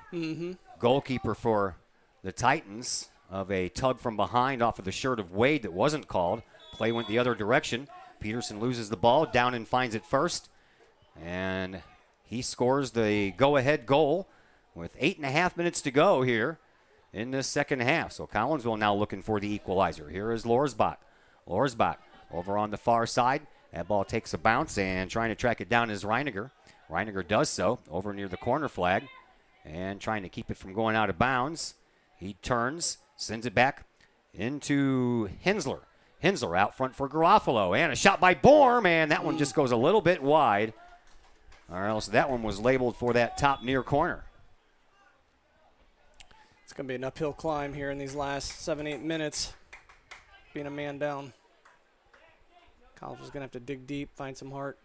goalkeeper for the Titans of a tug from behind off of the shirt of Wade that wasn't called. Play went the other direction. Peterson loses the ball. Down and finds it first. And he scores the go-ahead goal with 8.5 minutes to go here in this second half. So Collinsville now looking for the equalizer. Here is Lorsbach. Lorsbach over on the far side. That ball takes a bounce, and trying to track it down is Reiniger. Reiniger does so over near the corner flag and trying to keep it from going out of bounds. He turns, sends it back into Hensler. Hensler out front for Garofalo, and a shot by Borm, and that one just goes a little bit wide, or else that one was labeled for that top near corner. It's going to be an uphill climb here in these last 7-8 minutes, being a man down. College is going to have to dig deep, find some heart.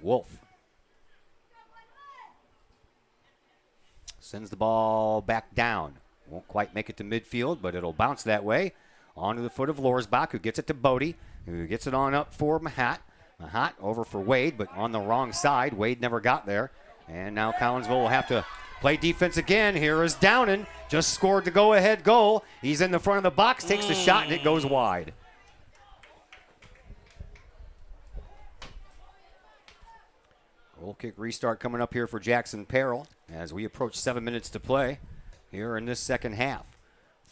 Wolf sends the ball back down. Won't quite make it to midfield, but it'll bounce that way. Onto the foot of Lorsbach, who gets it to Bodie, who gets it on up for Mahat. Mahat over for Wade, but on the wrong side. Wade never got there. And now Collinsville will have to play defense again. Here is Downen. Just scored the go-ahead goal. He's in the front of the box, takes the shot, and it goes wide. Goal kick restart coming up here for Jackson Peril as we approach 7 minutes to play here in this second half.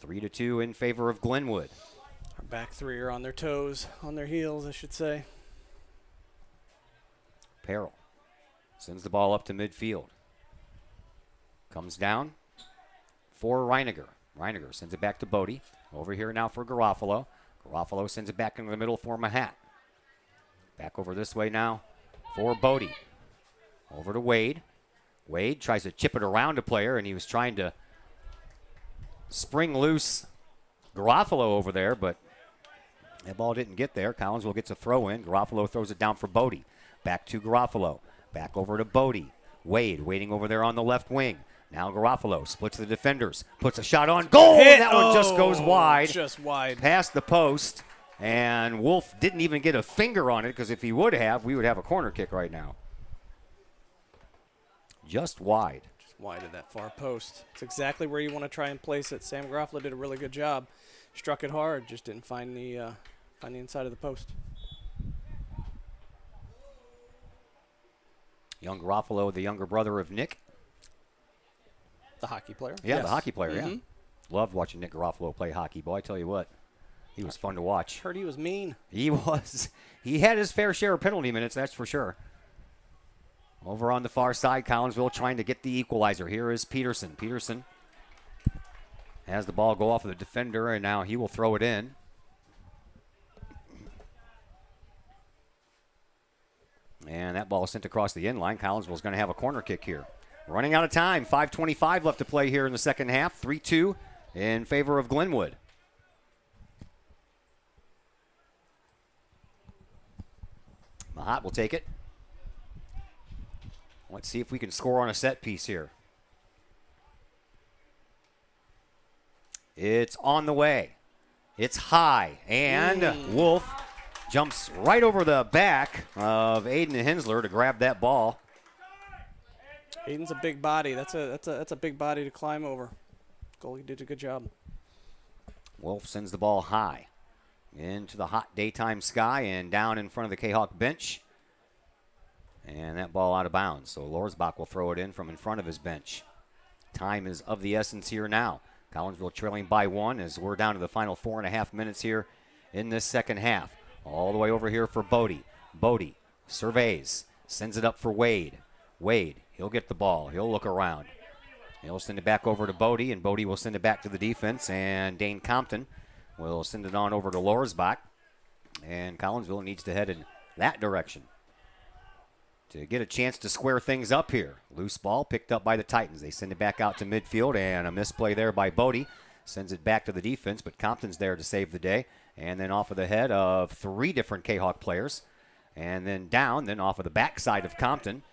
3-2 in favor of Glenwood. Our back three are on their toes, on their heels, I should say. Peril sends the ball up to midfield. Comes down for Reiniger. Reiniger sends it back to Bodie. Over here now for Garofalo. Garofalo sends it back into the middle for Mahat. Back over this way now for Bodie. Over to Wade. Wade tries to chip it around a player, and he was trying to spring loose Garofalo over there, but that ball didn't get there. Collinsville gets a throw in. Garofalo throws it down for Bodie. Back to Garofalo. Back over to Bodie. Wade waiting over there on the left wing. Now Garofalo splits the defenders. Puts a shot on goal. That one just goes wide. Just wide. Past the post. And Wolf didn't even get a finger on it, because if he would have, we would have a corner kick right now. Just wide. Just wide of that far post. It's exactly where you want to try and place it. Sam Garofalo did a really good job. Struck it hard, just didn't find the inside of the post. Young Garofalo, the younger brother of Nick. The hockey player? Yeah, Yes. the hockey player, yeah. Loved watching Nick Garofalo play hockey. Boy, I tell you what, he was fun to watch. Heard he was mean. He was. He had his fair share of penalty minutes, that's for sure. Over on the far side, Collinsville trying to get the equalizer. Here is Peterson. Peterson has the ball go off of the defender, and now he will throw it in. And that ball is sent across the end line. Collinsville's going to have a corner kick here. Running out of time. 5:25 left to play here in the second half. 3-2 in favor of Glenwood. Mahat will take it. Let's see if we can score on a set piece here. It's on the way. It's high. And Wolf jumps right over the back of Aiden Hensler to grab that ball. Aiden's a big body. That's a big body to climb over. Goalie did a good job. Wolf sends the ball high into the hot daytime sky and down in front of the Kahok bench. And that ball out of bounds. So Lorsbach will throw it in from in front of his bench. Time is of the essence here now. Collinsville trailing by 1 as we're down to the final 4.5 minutes here in this second half. All the way over here for Bodie. Bodie surveys, sends it up for Wade. Wade, he'll get the ball. He'll look around. He'll send it back over to Bodie, and Bodie will send it back to the defense. And Dane Compton will send it on over to Lorsbach. And Collinsville needs to head in that direction to get a chance to square things up here. Loose ball picked up by the Titans. They send it back out to midfield, and a misplay there by Bodie. Sends it back to the defense, but Compton's there to save the day. And then off of the head of 3 different Kahok players. And then down, then off of the backside of Compton.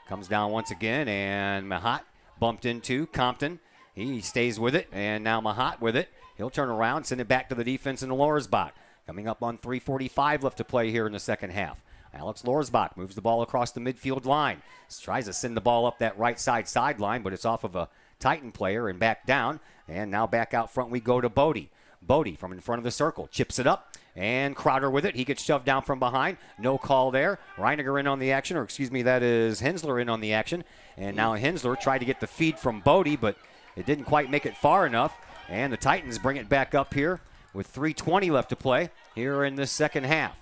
Comes down once again, and Mahat bumped into Compton. He stays with it, and now Mahat with it. He'll turn around, send it back to the defense in the Lorsbach. Coming up on 3:45 left to play here in the second half. Alex Lorsbach moves the ball across the midfield line. Tries to send the ball up that right side sideline, but it's off of a Titan player and back down. And now back out front we go to Bodie. Bodie from in front of the circle chips it up. And Crowder with it. He gets shoved down from behind. No call there. Reiniger in on the action, or excuse me, that is Hensler in on the action. And now Hensler tried to get the feed from Bodie, but it didn't quite make it far enough. And the Titans bring it back up here with 3:20 left to play here in the second half.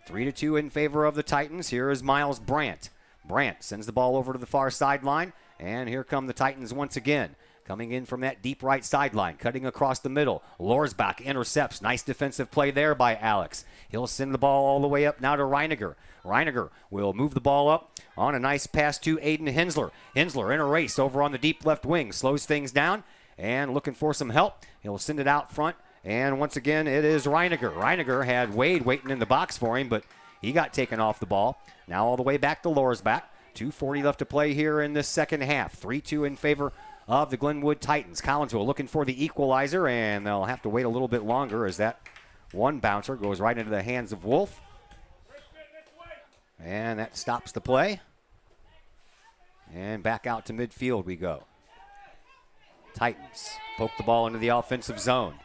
3-2 in favor of the Titans. Here is Miles Brandt. Brandt sends the ball over to the far sideline. And here come the Titans once again. Coming in from that deep right sideline, cutting across the middle. Lorsbach intercepts. Nice defensive play there by Alex. He'll send the ball all the way up now to Reiniger. Reiniger will move the ball up on a nice pass to Aiden Hensler. Hensler in a race over on the deep left wing. Slows things down and looking for some help. He'll send it out front. And once again, it is Reiniger. Reiniger had Wade waiting in the box for him, but he got taken off the ball. Now all the way back to Lorsbach. 2:40 left to play here in this second half. 3-2 in favor of the Glenwood Titans. Collinsville looking for the equalizer, and they'll have to wait a little bit longer as that one bouncer goes right into the hands of Wolf. And that stops the play. And back out to midfield we go. Titans poke the ball into the offensive zone.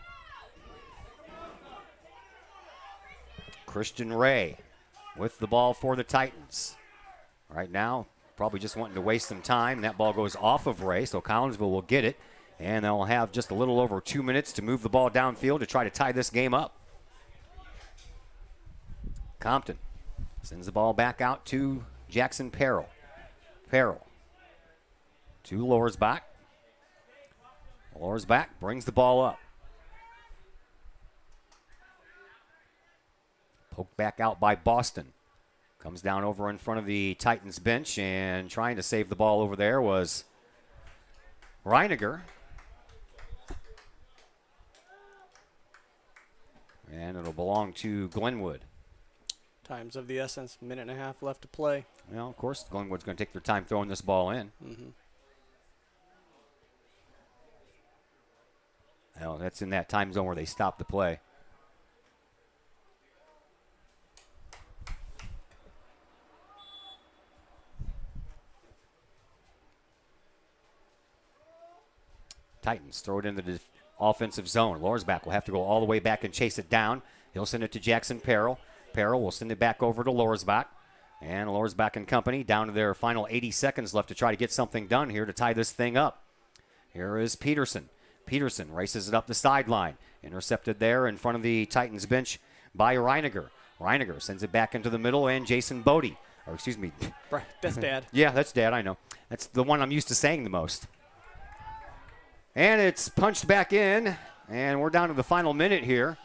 Christian Ray with the ball for the Titans. Right now, probably just wanting to waste some time. That ball goes off of Ray, so Collinsville will get it. And they'll have just a little over 2 minutes to move the ball downfield to try to tie this game up. Compton sends the ball back out to Jackson Perrell. Perrell to Lorsbach. Lorsbach brings the ball up. Poked back out by Boston. Comes down over in front of the Titans bench, and trying to save the ball over there was Reiniger. And it'll belong to Glenwood. Time's of the essence, minute and a half left to play. Well, of course, Glenwood's going to take their time throwing this ball in. Well, that's in that time zone where they stop the play. Titans throw it in the offensive zone. Lorsbach will have to go all the way back and chase it down. He'll send it to Jackson Perrell. Perrell will send it back over to Lorsbach. And Lorsbach and company down to their final 80 seconds left to try to get something done here to tie this thing up. Here is Peterson. Peterson races it up the sideline. Intercepted there in front of the Titans bench by Reiniger. Reiniger sends it back into the middle, and Jason Bodie. Or excuse me. That's Dad. Yeah, that's Dad, I know. That's the one I'm used to saying the most. And it's punched back in, and we're down to the final minute here.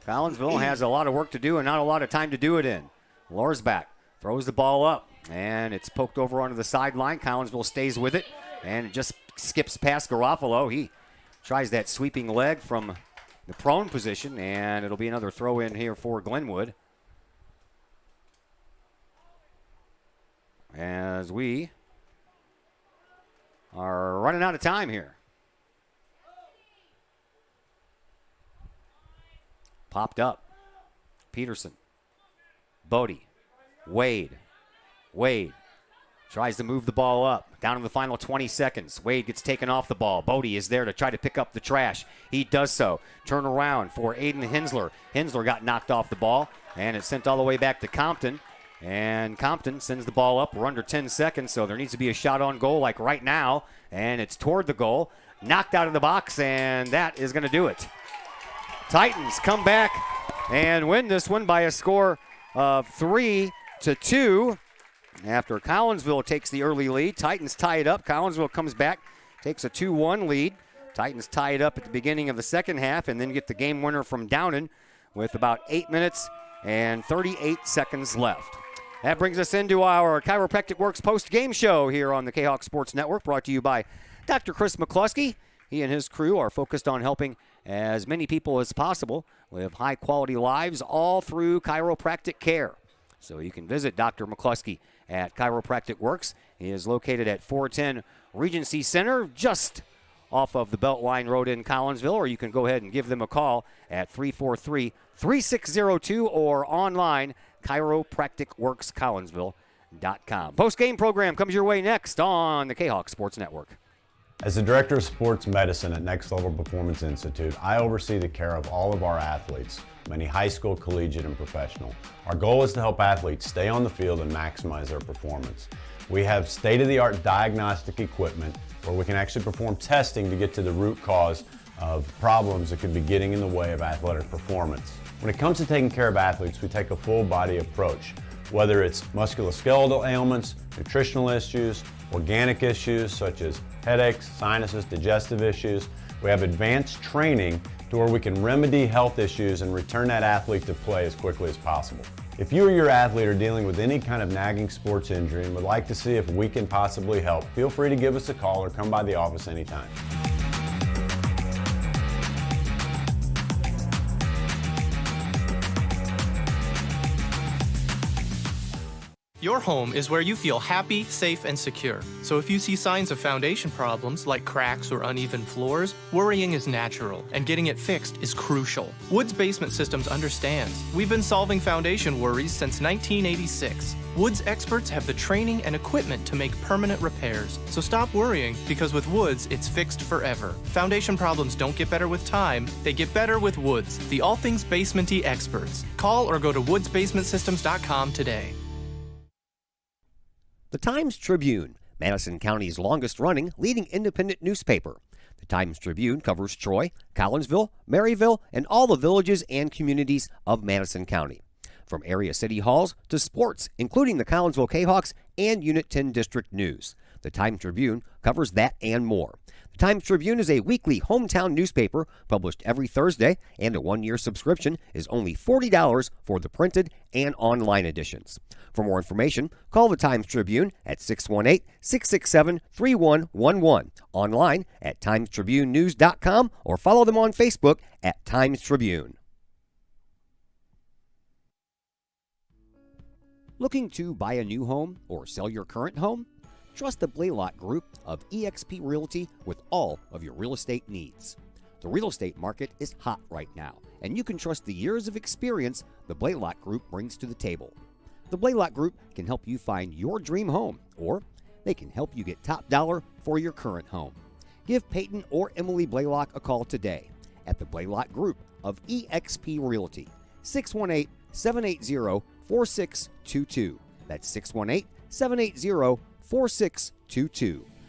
Collinsville has a lot of work to do and not a lot of time to do it in. Lorsbach throws the ball up, and it's poked over onto the sideline. Collinsville stays with it, and it just skips past Garofalo. He tries that sweeping leg from the prone position, and it'll be another throw in here for Glenwood. As we are running out of time here. Popped up. Peterson. Bodie. Wade. Wade tries to move the ball up. Down in the final 20 seconds. Wade gets taken off the ball. Bodie is there to try to pick up the trash. He does so. Turn around for Aiden Hensler. Hensler got knocked off the ball, and it's sent all the way back to Compton. And Compton sends the ball up. We're under 10 seconds, so there needs to be a shot on goal like right now. And it's toward the goal. Knocked out of the box, and that is going to do it. Titans come back and win this one by a score of 3-2. After Collinsville takes the early lead, Titans tie it up. Collinsville comes back, takes a 2-1 lead. Titans tie it up at the beginning of the second half and then get the game winner from Downen with about 8 minutes and 38 seconds left. That brings us into our Chiropractic Works post-game show here on the Kahok Sports Network, brought to you by Dr. Chris McCluskey. He and his crew are focused on helping as many people as possible live high-quality lives all through chiropractic care. So you can visit Dr. McCluskey at Chiropractic Works. He is located at 410 Regency Center, just off of the Beltline Road in Collinsville, or you can go ahead and give them a call at 343-3602 or online, chiropracticworkscollinsville.com. Post-game program comes your way next on the Kahok Sports Network. As the Director of Sports Medicine at Next Level Performance Institute, I oversee the care of all of our athletes, many high school, collegiate, and professional. Our goal is to help athletes stay on the field and maximize their performance. We have state-of-the-art diagnostic equipment where we can actually perform testing to get to the root cause of problems that could be getting in the way of athletic performance. When it comes to taking care of athletes, we take a full body approach, whether it's musculoskeletal ailments, nutritional issues, organic issues such as headaches, sinuses, digestive issues. We have advanced training to where we can remedy health issues and return that athlete to play as quickly as possible. If you or your athlete are dealing with any kind of nagging sports injury and would like to see if we can possibly help, feel free to give us a call or come by the office anytime. Your home is where you feel happy, safe, and secure. So if you see signs of foundation problems like cracks or uneven floors, worrying is natural, and getting it fixed is crucial. Woods Basement Systems understands. We've been solving foundation worries since 1986. Woods experts have the training and equipment to make permanent repairs. So stop worrying, because with Woods, it's fixed forever. Foundation problems don't get better with time, they get better with Woods, the all things basement-y experts. Call or go to woodsbasementsystems.com today. The Times-Tribune, Madison County's longest-running leading independent newspaper. The Times-Tribune covers Troy, Collinsville, Maryville, and all the villages and communities of Madison County. From area city halls to sports, including the Collinsville Kahawks and Unit 10 District News. The Times-Tribune covers that and more. The Times-Tribune is a weekly hometown newspaper published every Thursday, and a one-year subscription is only $40 for the printed and online editions. For more information, call the Times-Tribune at 618-667-3111, online at timestribunenews.com, or follow them on Facebook at Times-Tribune. Looking to buy a new home or sell your current home? Trust the Blaylock Group of eXp Realty with all of your real estate needs. The real estate market is hot right now, and you can trust the years of experience the Blaylock Group brings to the table. The Blaylock Group can help you find your dream home, or they can help you get top dollar for your current home. Give Peyton or Emily Blaylock a call today at the Blaylock Group of eXp Realty, 618-780-4622. That's 618-780-4622.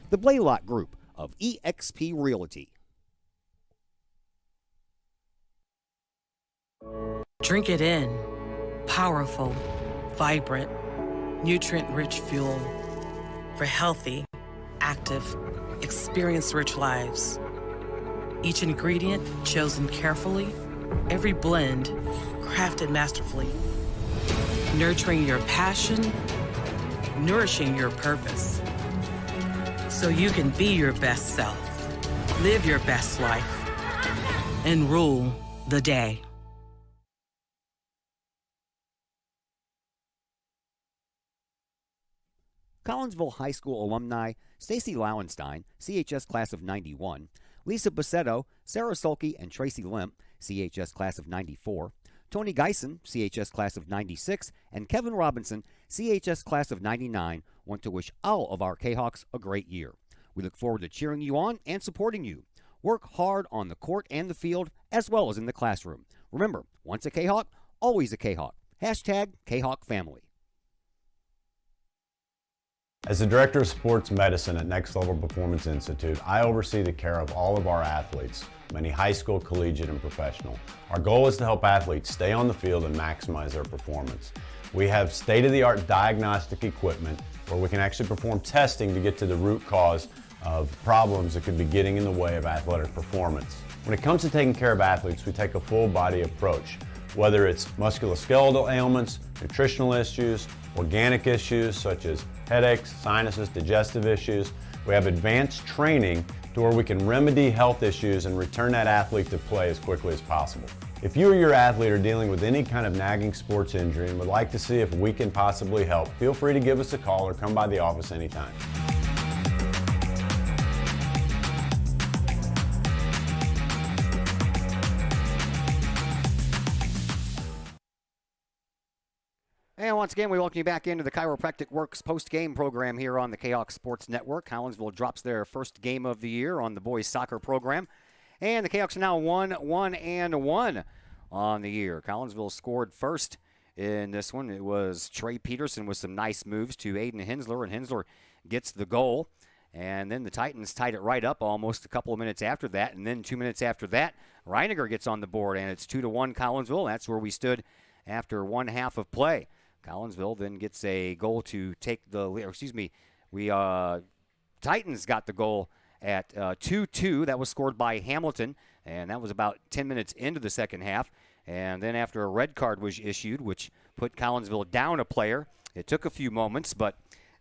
The Blaylock Group of eXp Realty. Drink it in. Powerful, vibrant, nutrient-rich fuel for healthy, active, experience-rich lives. Each ingredient chosen carefully, every blend crafted masterfully. Nurturing your passion, nourishing your purpose. So you can be your best self, live your best life, and rule the day. Collinsville High School alumni Stacy Lauenstein, CHS class of 91, Lisa Bassetto, Sarah Sulke, and Tracy Limp, CHS class of 94, Tony Geisen, CHS class of 96, and Kevin Robinson, CHS class of 99, want to wish all of our Kahawks a great year. We look forward to cheering you on and supporting you. Work hard on the court and the field, as well as in the classroom. Remember, once a Kahawk, always a Kahawk. Hashtag Kahawk Family. As the Director of Sports Medicine at Next Level Performance Institute, I oversee the care of all of our athletes, many high school, collegiate, and professional. Our goal is to help athletes stay on the field and maximize their performance. We have state-of-the-art diagnostic equipment where we can actually perform testing to get to the root cause of problems that could be getting in the way of athletic performance. When it comes to taking care of athletes, we take a full body approach, whether it's musculoskeletal ailments, nutritional issues, organic issues such as headaches, sinuses, digestive issues. We have advanced training to where we can remedy health issues and return that athlete to play as quickly as possible. If you or your athlete are dealing with any kind of nagging sports injury and would like to see if we can possibly help, feel free to give us a call or come by the office anytime. And once again, we welcome you back into the Chiropractic Works post-game program here on the Kahok Sports Network. Collinsville drops their first game of the year on the boys soccer program. And the Cahoks are now 1-1 on the year. Collinsville scored first in this one. It was Trey Peterson with some nice moves to Aiden Hensler, and Hensler gets the goal. And then the Titans tied it right up almost a couple of minutes after that. And then 2 minutes after that, Reiniger gets on the board, and it's 2-1 Collinsville. That's where we stood after one half of play. Collinsville then gets a goal to take the lead. Titans got the goal at 2-2. That was scored by Hamilton, and that was about 10 minutes into the second half. And then after a red card was issued, which put Collinsville down a player, it took a few moments, but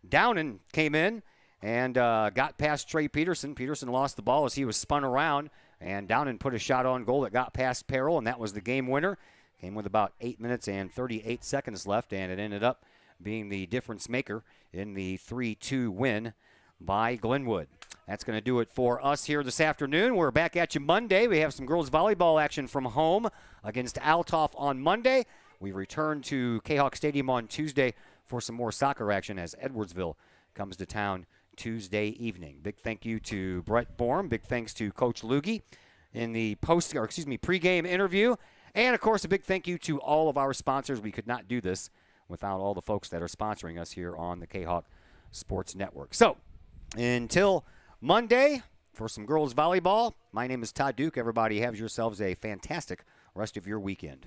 Downen came in and got past Trey Peterson. Peterson lost the ball as he was spun around, and Downen put a shot on goal that got past Peril, and that was the game winner. Came with about 8 minutes and 38 seconds left, and it ended up being the difference maker in the 3-2 win by Glenwood. That's going to do it for us here this afternoon. We're back at you Monday. We have some girls volleyball action from home against Altoff on Monday. We return to Kahok Stadium on Tuesday for some more soccer action as Edwardsville comes to town Tuesday evening. Big thank you to Brett Borm. Big thanks to Coach Lugge in the pregame interview. And, of course, a big thank you to all of our sponsors. We could not do this without all the folks that are sponsoring us here on the Kahok Sports Network. So, until Monday for some girls volleyball, my name is Todd Duke. Everybody have yourselves a fantastic rest of your weekend.